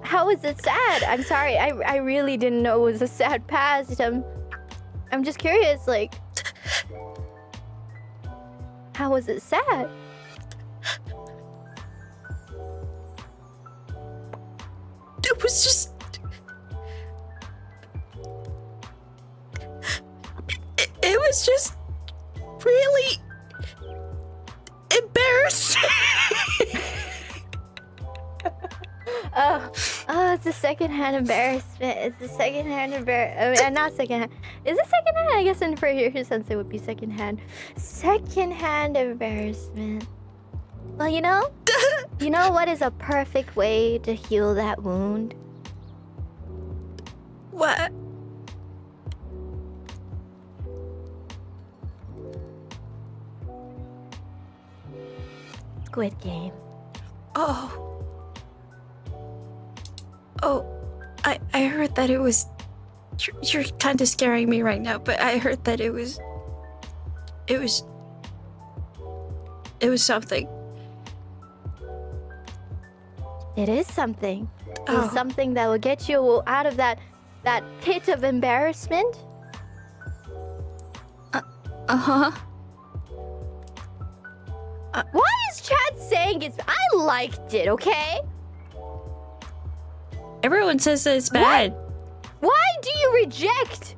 How was it sad? I'm sorry. I really didn't know it was a sad past. I'm just curious. Like, how was it sad? It was just... It was just really embarrassing. Oh, it's a secondhand embarrassment. It's a secondhand embarrassment. Not secondhand. Is it secondhand? I guess in for your sense it would be secondhand. Secondhand embarrassment. Well, you know what is a perfect way to heal that wound? What? Squid Game. Oh, I heard that it was... You're kind of scaring me right now, but I heard that it was something. It is something. Oh. It's something that will get you out of that pit of embarrassment. Uh-huh. Why is chat saying it's... I liked it, okay? Everyone says that it's bad. Why do you reject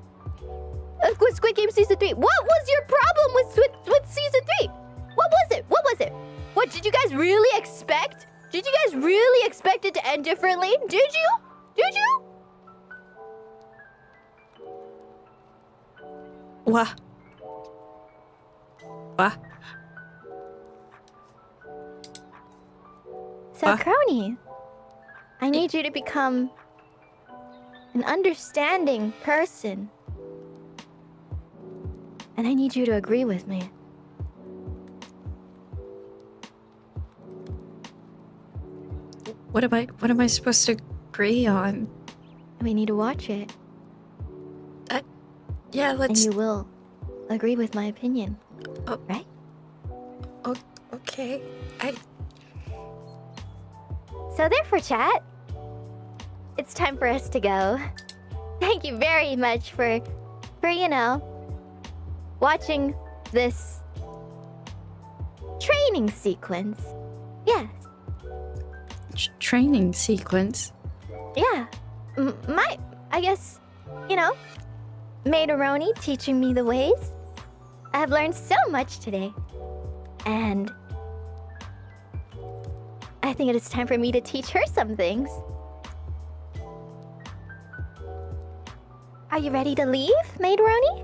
Squid Game Season 3? What was your problem with Season 3? What was it? What was it? What, did you guys really expect? Did you guys really expect it to end differently? Did you? Did you? What? What? So, Kronii, I need you to become an understanding person. And I need you to agree with me. What am I supposed to agree on? We need to watch it. Yeah, And let's... you will agree with my opinion. Oh. Right? Okay. So therefore, chat, it's time for us to go. Thank you very much for watching this training sequence. Yes. Training sequence? Yeah. I guess, Maid Ouro teaching me the ways. I have learned so much today. And I think it is time for me to teach her some things. Are you ready to leave, Maid Ouro?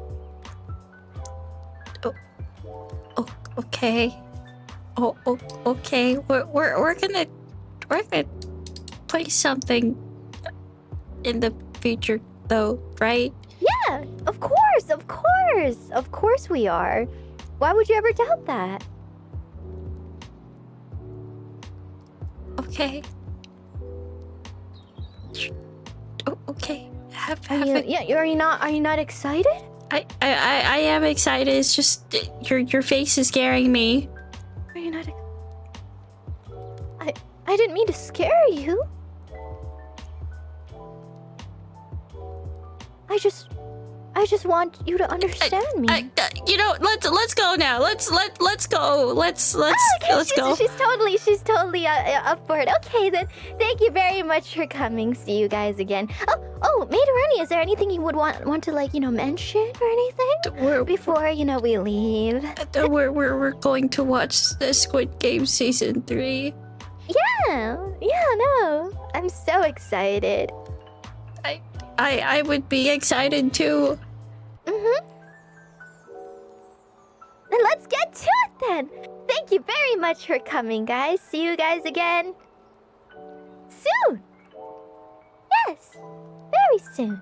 Okay. Okay. We're gonna play something in the future, though, right? Yeah, of course we are. Why would you ever doubt that? Okay. Oh, okay. Are you not excited? I am excited. It's just your face is scaring me. Are you not? I didn't mean to scare you. I just want you to understand me. You know, let's go now. Let's go. Let's Okay, go. She's totally up for it. Okay then. Thank you very much for coming. See you guys again. Oh, Maid Rani, is there anything you would want to like mention or anything before we leave? We're going to watch the Squid Game season 3. Yeah, no. I'm so excited. I would be excited too. Mm-hmm. Then let's get to it then. Thank you very much for coming, guys. See you guys again soon. Yes, very soon.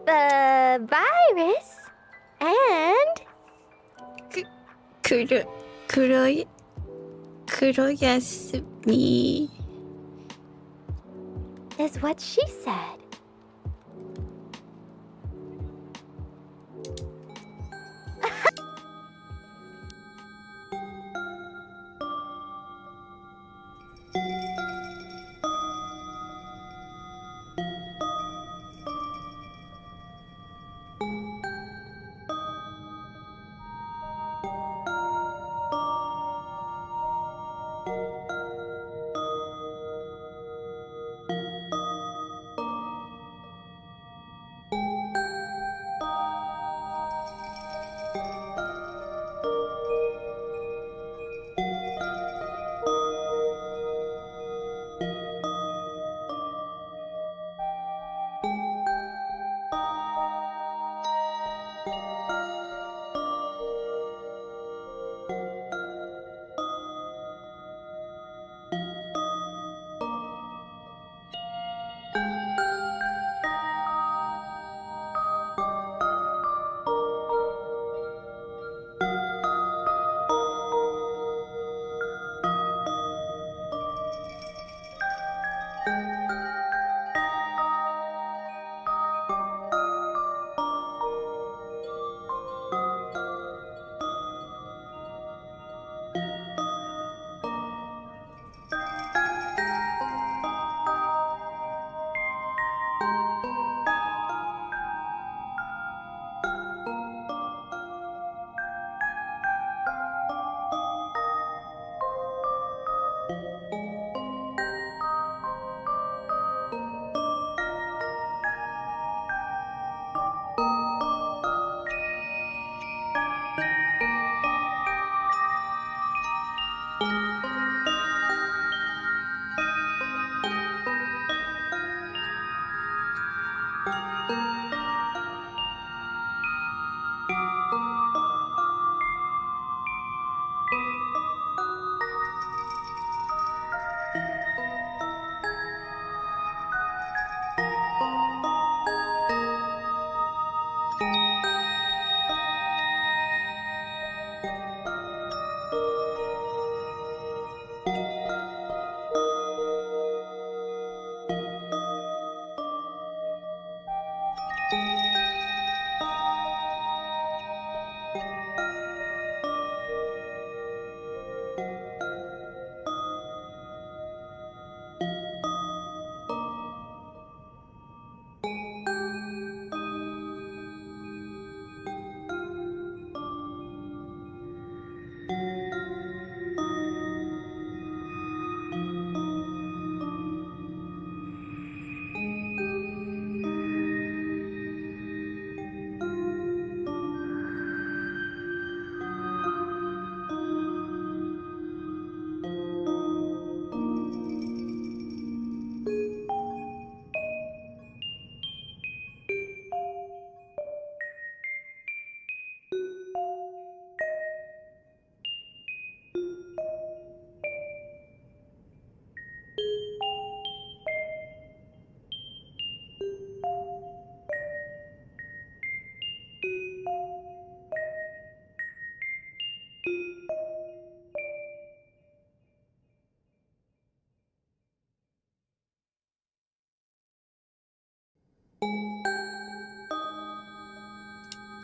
The virus and Kuroyasumi is what she said.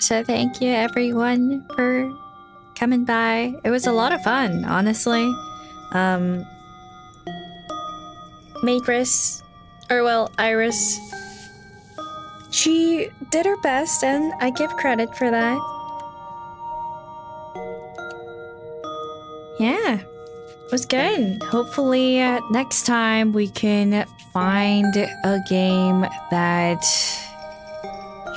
So thank you everyone for coming by. It was a lot of fun, honestly. Matrix, or well, Iris, she did her best and I give credit for that. Yeah, it was good. Hopefully next time we can find a game that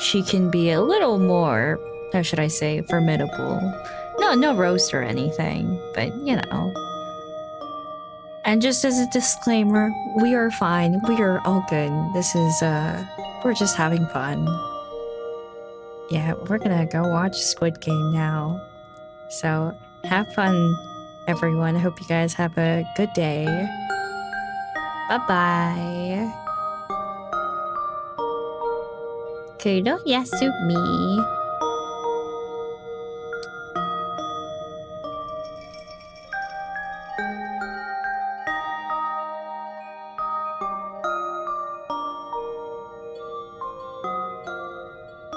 she can be a little more, how should I say, formidable. No roast or anything, but you know. And just as a disclaimer, we are fine. We are all good. This is, we're just having fun. Yeah, we're gonna go watch Squid Game now. So, have fun, everyone. I hope you guys have a good day. Bye-bye. Kuroyasumi.